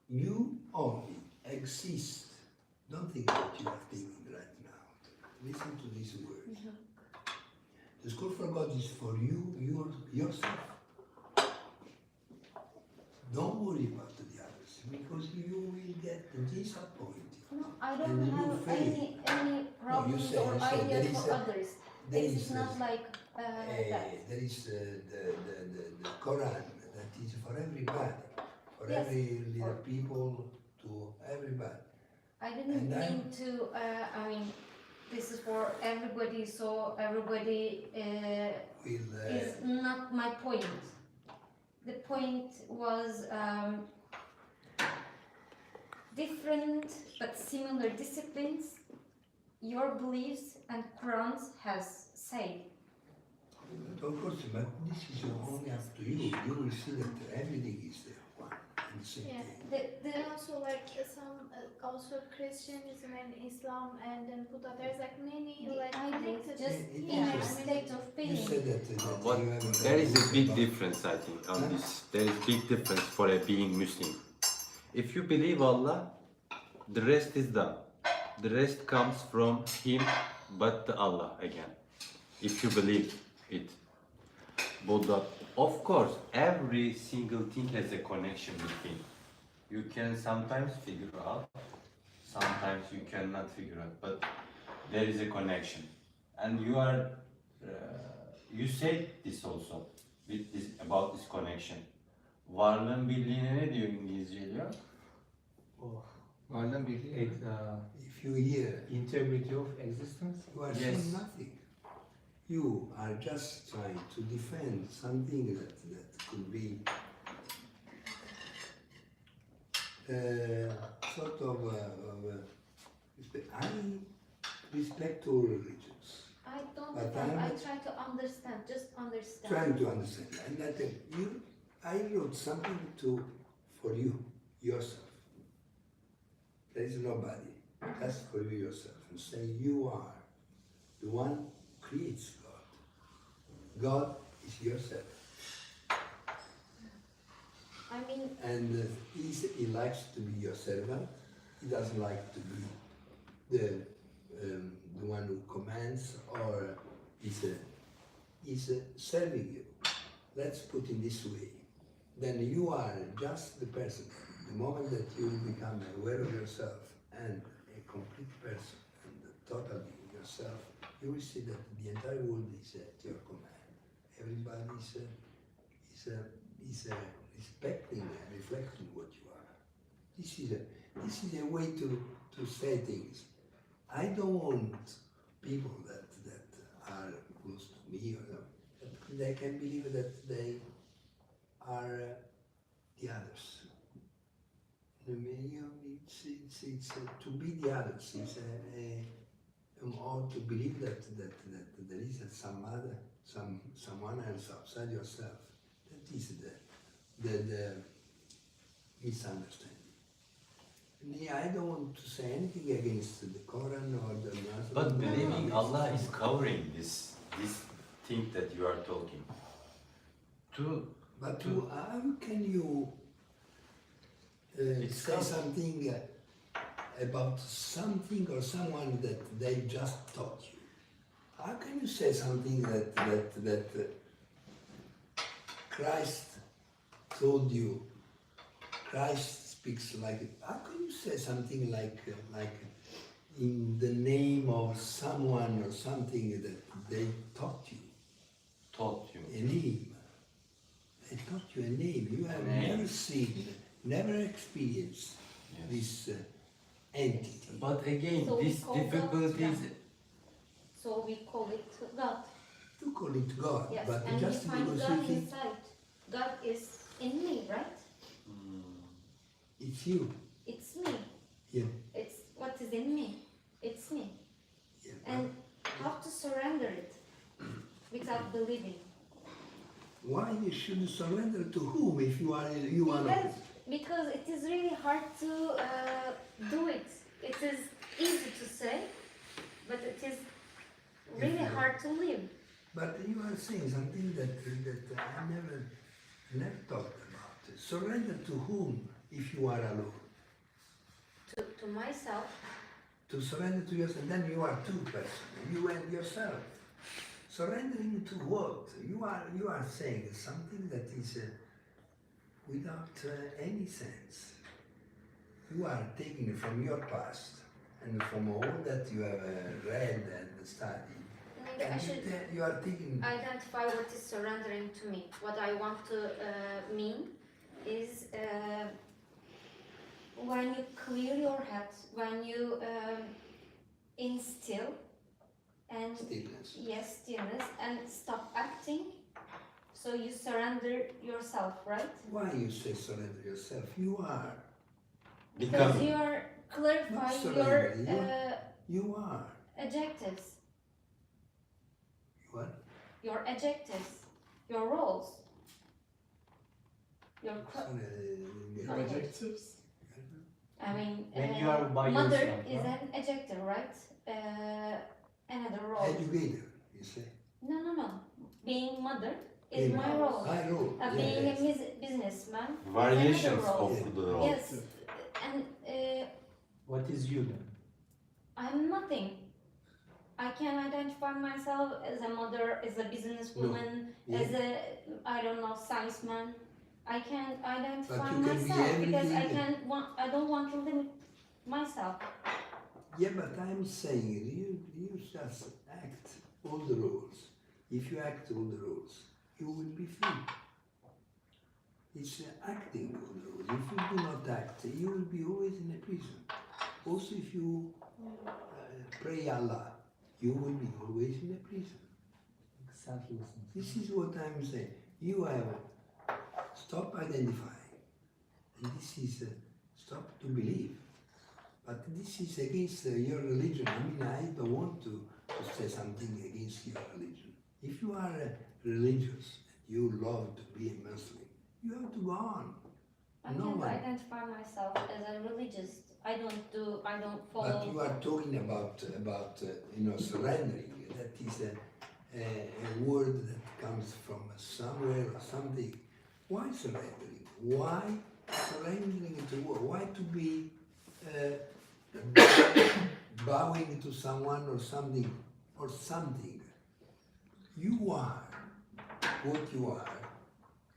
You only exist. Don't think what you are thinking right now. Listen to these words. The School for God is for you, yourself. Don't worry about the others, because you will get disappointed. No, I don't And you have fail. any problems say- or you say there ideas is for a- others. there This is is a- not like that. There is the Quran that is for everybody, for Yes. every little people, to everybody. I didn't And mean to, I mean, this is for everybody, so everybody Will is not my point. The point was different but similar disciplines, your beliefs and Quran's has said. of course, but this is only up to you. You will see that everything is there one and the same Yeah. thing. There also like some also Christianism and Islam and then Buddha. There's like many like I think connected. just Yeah, inner yeah. state of You being. said that What, you have there is a big about- difference, I think, on this. There is big difference for a being Muslim. If you believe Allah, the rest is done. The rest comes from Him, but the Allah again. If you believe it. Buddha, of course, every single thing has a connection between. You can sometimes figure out, sometimes you cannot figure out, but there is a connection. And you are you said this also with this about this connection. Varlığın birliğine ne diyor İngilizce diyor? Varlığın birliği. If you hear, Integrity of existence. you are Yes. saying nothing. You are just trying to defend something that could be sort of I respect all religions. I don't But know. I I'm- try to understand, just understand. Trying to understand. And that I wrote something for you, yourself. There is nobody, just for you yourself. And say you are the one who creates God. God is yourself. I mean, And he likes to be your servant. He doesn't like to be the one who commands or is serving you. Let's put it this way. Then you are just the person. The moment that you become aware of yourself and a complete person and totally yourself, you will see that the entire world is at your command. Everybody is respecting and reflecting what you are. This is a way to say things. I don't want people that are close to me or that they can believe that they are the others. I mean, it's to be the others. It's or to believe that there is someone else outside yourself. That is the misunderstanding. I don't want to say anything against the Quran or the Muslim. But believing Allah is covering this thing that you are talking. But how can you It's say covered. something about something or someone that they just taught you? How can you say something that Christ told you? Christ speaks like it. How can you say something like in the name of someone or something that they taught you? Taught you. A name. They taught you a name. You have Name. never seen, never experienced Yes. this entity. But again, So we this call God difficulties. so we call it God. You call it God, Yes, but and we just find because God you think inside. God is in me, right? it's you. It's me. Yeah. It's what is in me. It's me. Yeah. And how to surrender it without believing? Why you should surrender to whom if you are Because it is really hard to do it. It is easy to say, but it is really hard to live. But you are saying something that I never talked about. Surrender to whom if you are alone? To myself, To surrender to yourself, then you are two persons, you and yourself. Surrendering to what? You are saying something that is without any sense. You are taking from your past and from all that you have read and studied. maybe I And should you are taking. identify what is surrendering to me. What I want to mean is when you clear your head, when you instill and Stillness. yes, stillness and stop acting. So you surrender yourself, right? Why you say surrender yourself? You are. Because Becoming. you are clarifying your surrendering, You are. adjectives, You are. your adjectives, your roles, your. Your Adjectives. I mean, When you are by mother yourself, is huh? an adjective, right? Another role. Educator, you say. No. Being mother is Being my role. I know. Being yes. a businessman Variations is another role. of the role. Yes, and What is you then? I'm nothing. I can identify myself as a mother, as a businesswoman, Yeah. as a I don't know scienceman. I can identify But you can be myself because everything. I don't want to limit myself. Yeah, but I'm saying you just act all the roles. If you act all the rules, you will be free. It's acting all the rules. If you do not act, you will be always in a prison. Also, if you pray Allah, you will be always in a prison. This is what I'm saying. You have stop identifying, and this is stop to believe. But this is against your religion. I mean, I don't want to say something against your religion. If you are religious, you love to be a Muslim, you have to go on. I No can't one. identify myself as a religious. I don't follow. But you are talking about surrendering. That is a word that comes from somewhere or something. Why surrendering? Why surrendering to what? Why to be bowing to someone or something or something? You are what you are,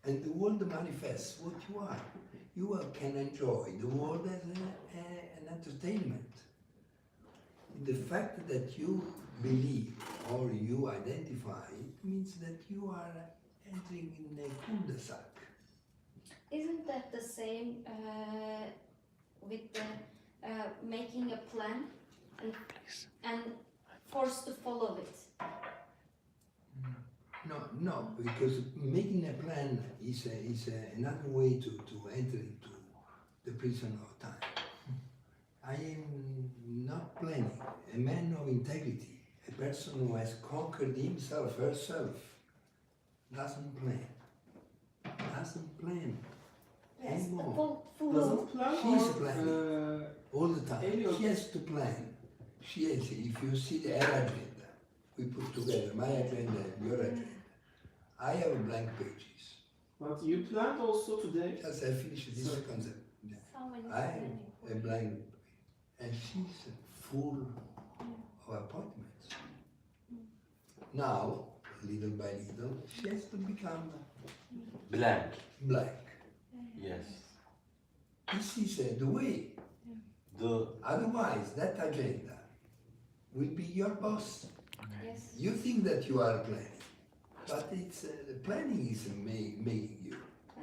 and the world manifests what you are. You can enjoy the world as an entertainment. The fact that you believe or you identify means that you are entering in a cul-de-sac. Isn't that the same with the making a plan and forced to follow it? No, because making a plan is another way to enter into the prison of time. I am not planning. A man of integrity, a person who has conquered himself, herself, doesn't plan. Doesn't plan Yes, anymore. full Doesn't plan She's or planning. All the time. Elliot. She has to plan. She has, if you see her agenda, we put together my agenda and your agenda. I have blank pages. but you planned also today. Just I finished this concept. Someone is I planning. have a blank page. And she's full of appointments. Now, little by little, she has to become Blank. blank. Yes. This is the way. Otherwise, that agenda will be your boss. Yes. You think that you are planning, but it's the planning is making you,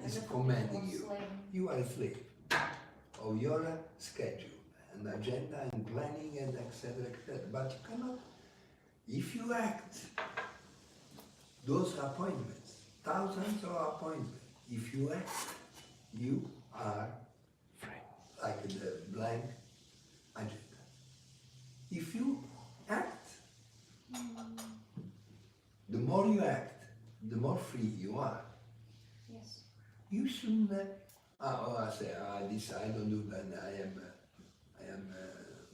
is commanding you. You are a slave of your schedule and agenda and planning and etc. But you cannot, if you act, those appointments, thousands of appointments, if you act, you are like the blank agenda. If you act, the more you act, the more free you are. Yes. You shouldn't I say, this I don't do that, I am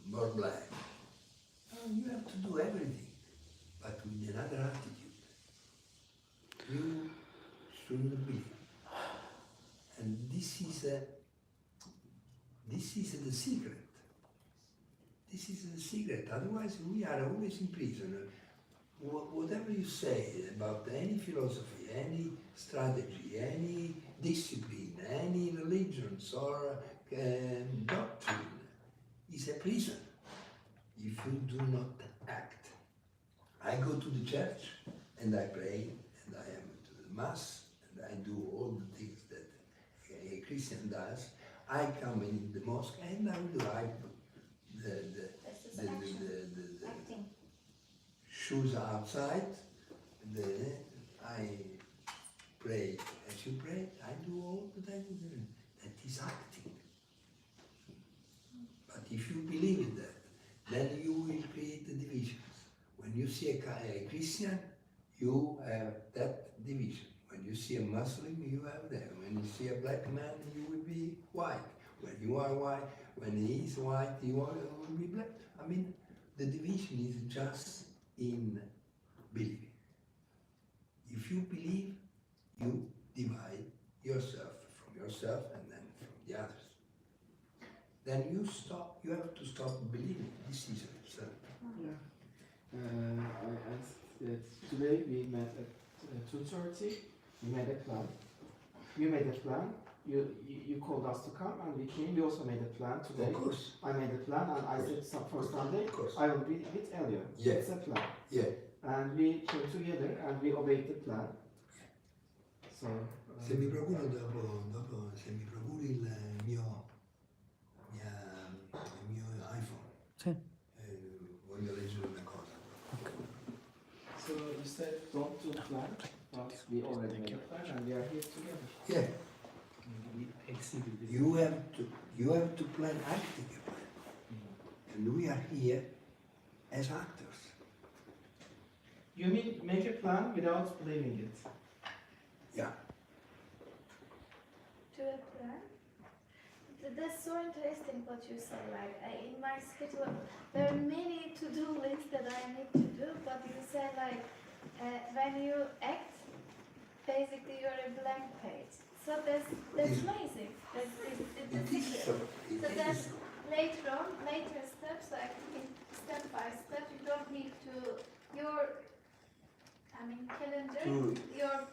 more blind. No, you have to do everything, but with another attitude. You shouldn't believe. And this is the secret. This is the secret, otherwise we are always in prison. Whatever you say about any philosophy, any strategy, any discipline, any religions or doctrine is a prison if you do not act. I go to the church and I pray and I am to the mass and I do all the things that a Christian does. I come in the mosque and I will wipe This is action. Acting. shoes outside, I pray as you pray, I do all the things that is acting. But if you believe in that, then you will create the divisions. When you see a Christian, you have that division. When you see a Muslim, you have that. When you see a black man, you will be white. When you are white, when he is white, you will be black. I mean, the division is just in believing. If you believe, you divide yourself from yourself and then from the others. Then you have to stop believing. This is absurd. Yeah. Today we met at 2:30. We made a plan. You made a plan. You called us to come and we came. We also made a plan today. Of course. I made a plan and I said for Sunday Of course. I will be with Elio. Yeah. It's a plan. Yeah. and we came together and we obeyed the plan. So, Se mi procuro dopo se mi procuri il mio iPhone, Sì. voglio leggere una cosa. so you said don't do plan, but we already made a plan and we are here together. Yeah, you have to plan acting a plan, and we are here as actors. You mean make a plan without believing it? Yeah. To a plan? That's so interesting what you say. Like in my schedule, there are many to-do lists that I need to do, but you say like when you act, basically you're a blank page. So that's amazing. That's the It is secret. so. So then later on, later steps, like in step by step, you don't need to calendar, To- your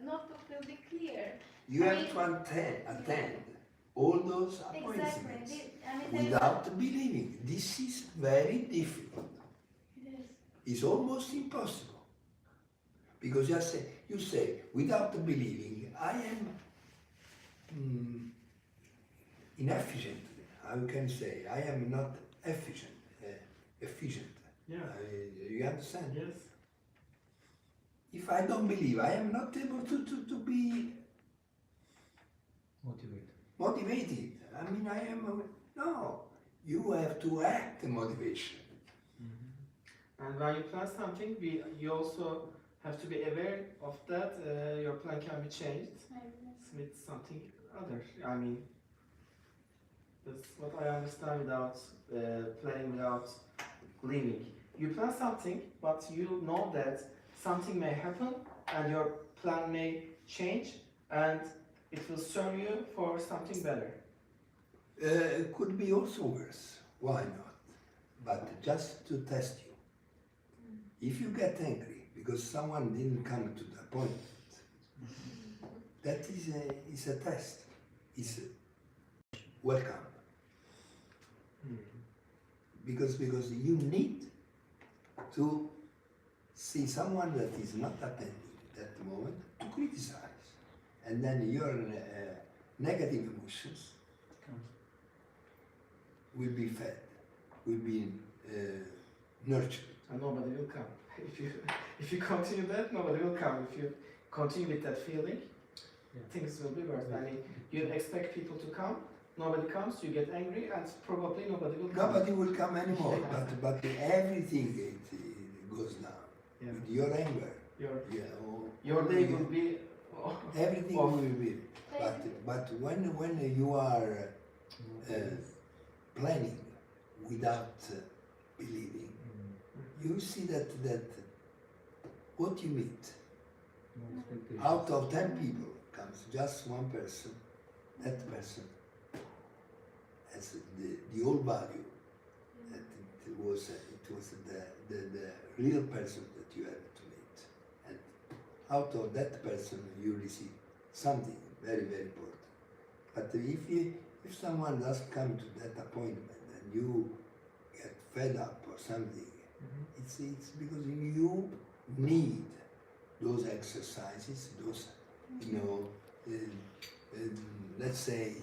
notebook will be clear. You have to attend all those appointments Exactly. There is- without believing. This is very difficult. it is. It's almost impossible. Because you say without believing, I am inefficient. How can say? I am not efficient. Yeah. You understand? Yes. If I don't believe, I am not able to be motivated. I mean, no. You have to act motivation. And when you plan something, you also have to be aware of that. Your plan can be changed with something other. I mean, that's what I understand without planning, without believing. You plan something, but you know that something may happen and your plan may change and it will serve you for something better. It could be also worse. Why not? But just to test you. If you get angry because someone didn't come to the appointment, that is a test. It's welcome. Because you need to see someone that is not attending at that moment to criticize, and then your negative emotions will be fed, will be nurtured. And nobody will come. If you continue that, nobody will come. If you continue with that feeling, things will be worse. I mean, you expect people to come, nobody comes, you get angry, and probably nobody will come. Nobody will come anymore, but everything it goes down. Yeah. With your anger, Your day will be. everything Off. will be. But when you are planning without believing, you see that what you meet out of 10 people comes just one person. That person has the old value. That it was the real person that you had to meet, and out of that person you receive something very, very important. But if someone doesn't come to that appointment and you get fed up or something, it's because you need those exercises, those let's say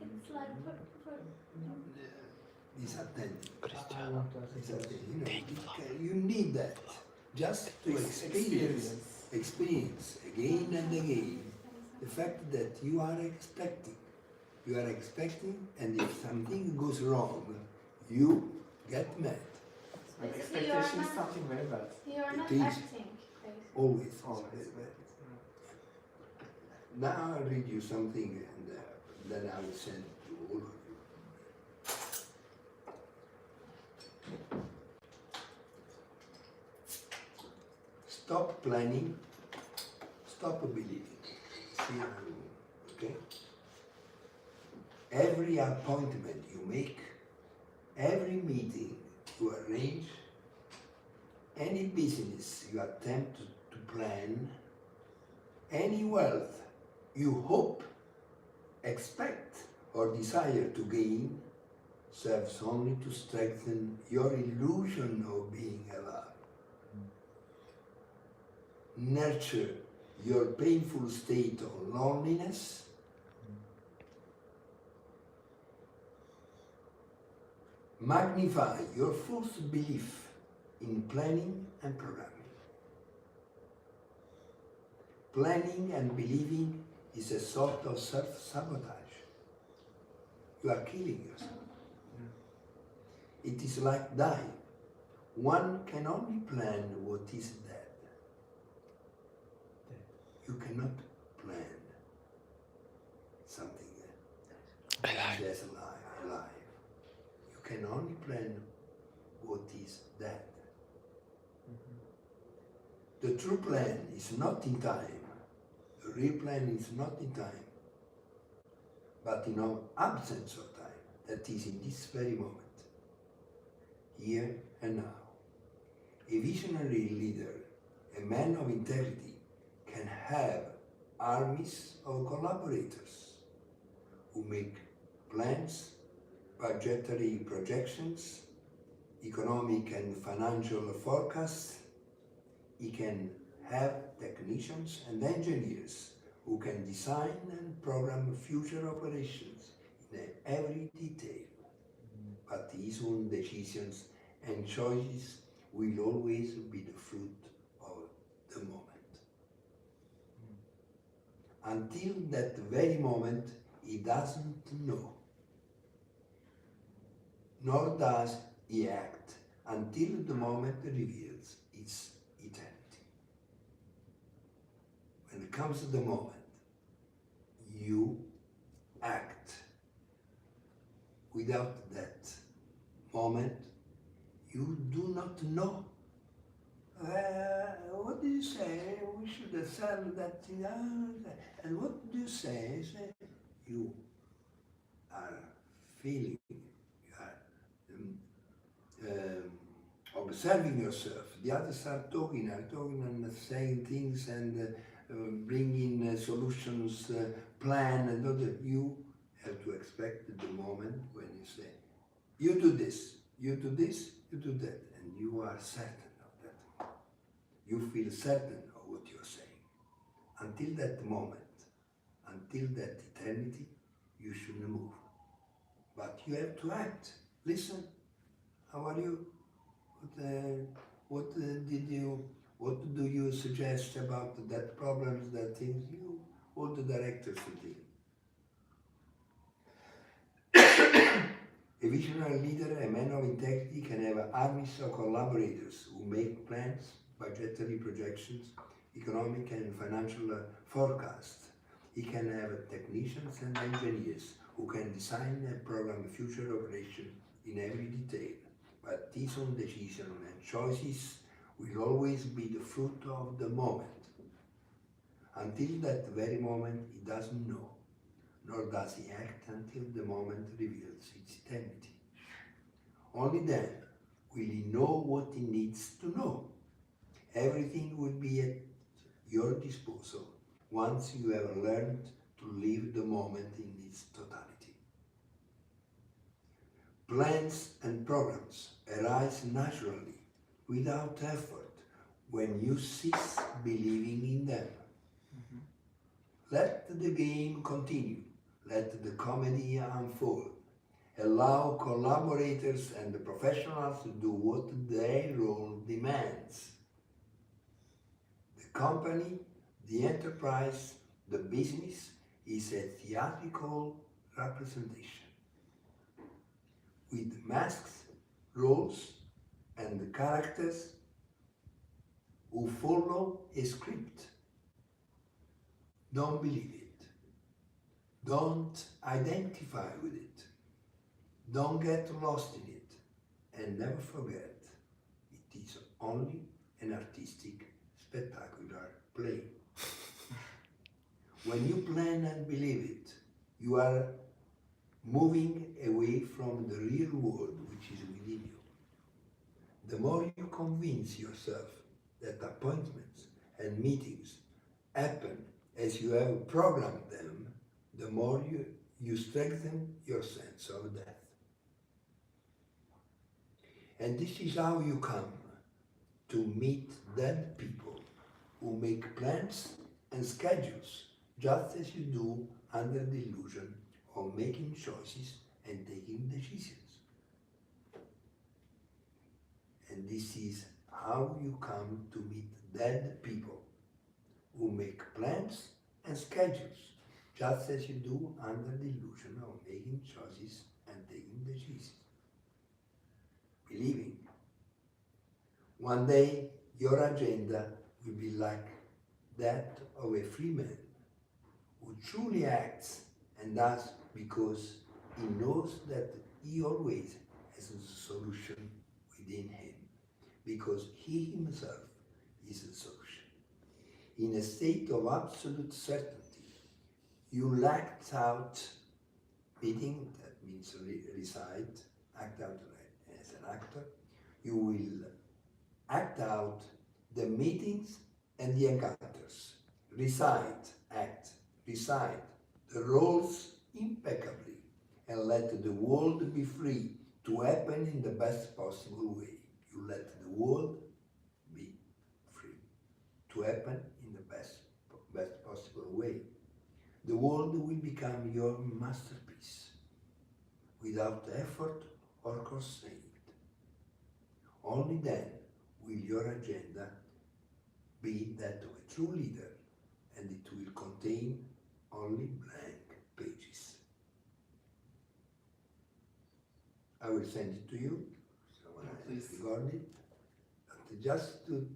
It's like disattending. You need that just to experience again and again the fact that you are expecting. You are expecting, and if something goes wrong, you get mad. Like Basically, expectation is you're not- something very bad. you're not It is. acting. Basically. Always. Always. Now I'll read you something, and then I will send to all of you. Stop planning, stop believing. See, okay? Every appointment you make, every meeting you arrange, any business you attempt to plan, any wealth you hope, expect, or desire to gain, serves only to strengthen your illusion of being alive. Nurture your painful state of loneliness. Magnify your false belief in planning and programming. Planning and believing is a sort of self-sabotage. You are killing yourself. It is like dying. One can only plan what is dead. You cannot plan something that's alive. You can only plan what is dead. The true plan is not in time. The real plan is not in time, but in our absence of time, that is in this very moment, here and now. A visionary leader, a man of integrity, can have armies of collaborators who make plans, budgetary projections, economic and financial forecasts. He can have technicians and engineers who can design and program future operations in every detail. But his own decisions and choices will always be the fruit of the moment. Until that very moment, he doesn't know, nor does he act until the moment reveals its eternity. When comes the moment, you act. Without that moment, you do not know. What do you say? We should sell that. And what do you say? Say you are feeling, you are observing yourself. The others are talking and saying things and bringing solutions, plan, and other. You have to expect the moment when you say, you do this, you do this, you do that, and you are certain of that. You feel certain of what you're saying. Until that moment, until that eternity, you shouldn't move. But you have to act. Listen, how are you? What do you suggest about that problems, that things? You, all the directors will deal. A visionary leader, a man of integrity, can have armies of collaborators who make plans, budgetary projections, economic and financial forecasts. He can have technicians and engineers who can design and program future operation in every detail. But his own decision and choices will always be the fruit of the moment. Until that very moment, he doesn't know, nor does he act until the moment reveals its eternity. Only then will he know what he needs to know. Everything will be at your disposal once you have learned to live the moment in its totality. Plans and programs arise naturally, without effort, when you cease believing in them. Let the game continue. Let the comedy unfold. Allow collaborators and the professionals to do what their role demands. The company, the enterprise, the business is a theatrical representation with masks, roles, and the characters who follow a script. Don't believe it. Don't identify with it. Don't get lost in it. And never forget, it is only an artistic, spectacular play. When you plan and believe it, you are moving away from the real world which is within you. The more you convince yourself that appointments and meetings happen as you have programmed them, the more you strengthen your sense of death. And this is how you come to meet dead people who make plans and schedules, just as you do under the illusion of making choices and taking decisions. And this is how you come to meet dead people who make plans and schedules, just as you do under the illusion of making choices and taking decisions. Believing. One day your agenda will be like that of a free man who truly acts and does because he knows that he always has a solution within him, because he himself is a solution. In a state of absolute certainty, you act out meeting, that means recite, act out as an actor. You will act out the meetings and the encounters. Recite, act, recite the roles impeccably and let the world be free to happen in the best possible way. You let the world be free to happen in the best possible way. The world will become your masterpiece without effort or constraint. Only then will your agenda be that of a true leader, and it will contain only blank pages. I will send it to you, so when I regard it, but just to,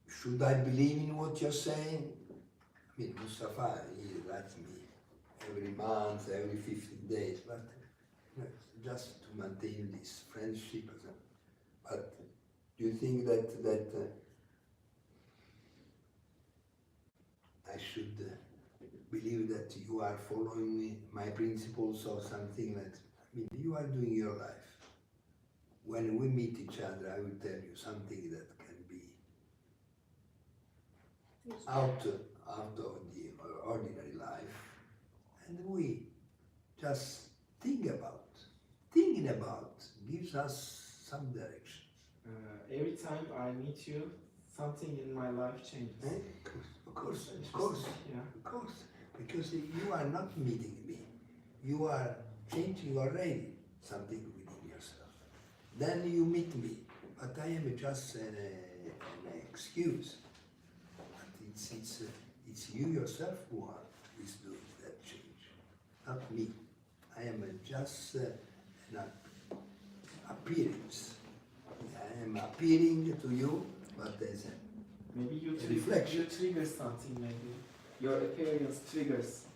should I believe in what you're saying? I mean, Mustafa, he writes me every month, every 15 days, but just to maintain this friendship. But do you think that I should believe that you are following my principles or something like that? I mean, you are doing your life. When we meet each other, I will tell you something that can be out of the ordinary life, and we just thinking about gives us some direction. Every time I meet you, something in my life changes. Of course, Yeah. because you are not meeting me, you are changing already something within yourself. Then you meet me, but I am just an excuse. But it's you yourself who is doing that change, not me. I am just an appearance. I am appearing to you, but as a Maybe you reflection. trigger something. Maybe your appearance triggers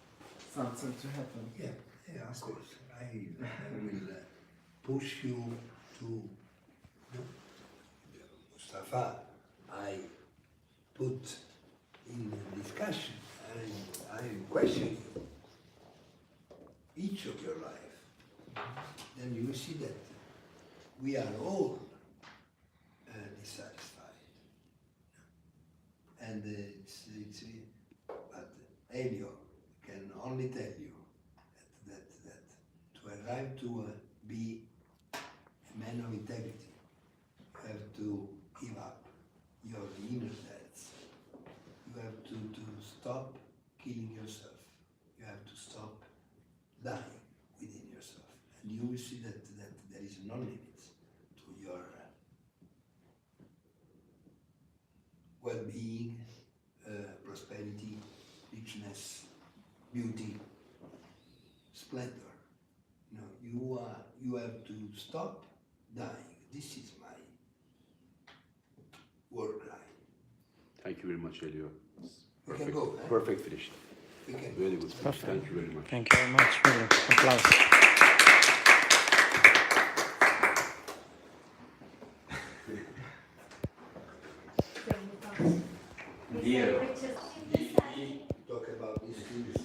something to happen. Yeah, of course. I will push you to Mustafa. I put in discussion and I question you, each of your life. Then you will see that we are all dissatisfied. And but Elio can only tell you that to arrive to be a man of integrity, you have to give up your inner debts. You have to stop killing yourself. You have to stop dying within yourself. And you will see that there is no limit to your well-being, prosperity, richness, beauty, splendor. You have to stop dying. This is my war cry. Thank you very much, Elio. We can go, eh? Perfect finish. We can Very good. Thank you very much. Thank you very much. Really. Applause. Dear. talk about these things.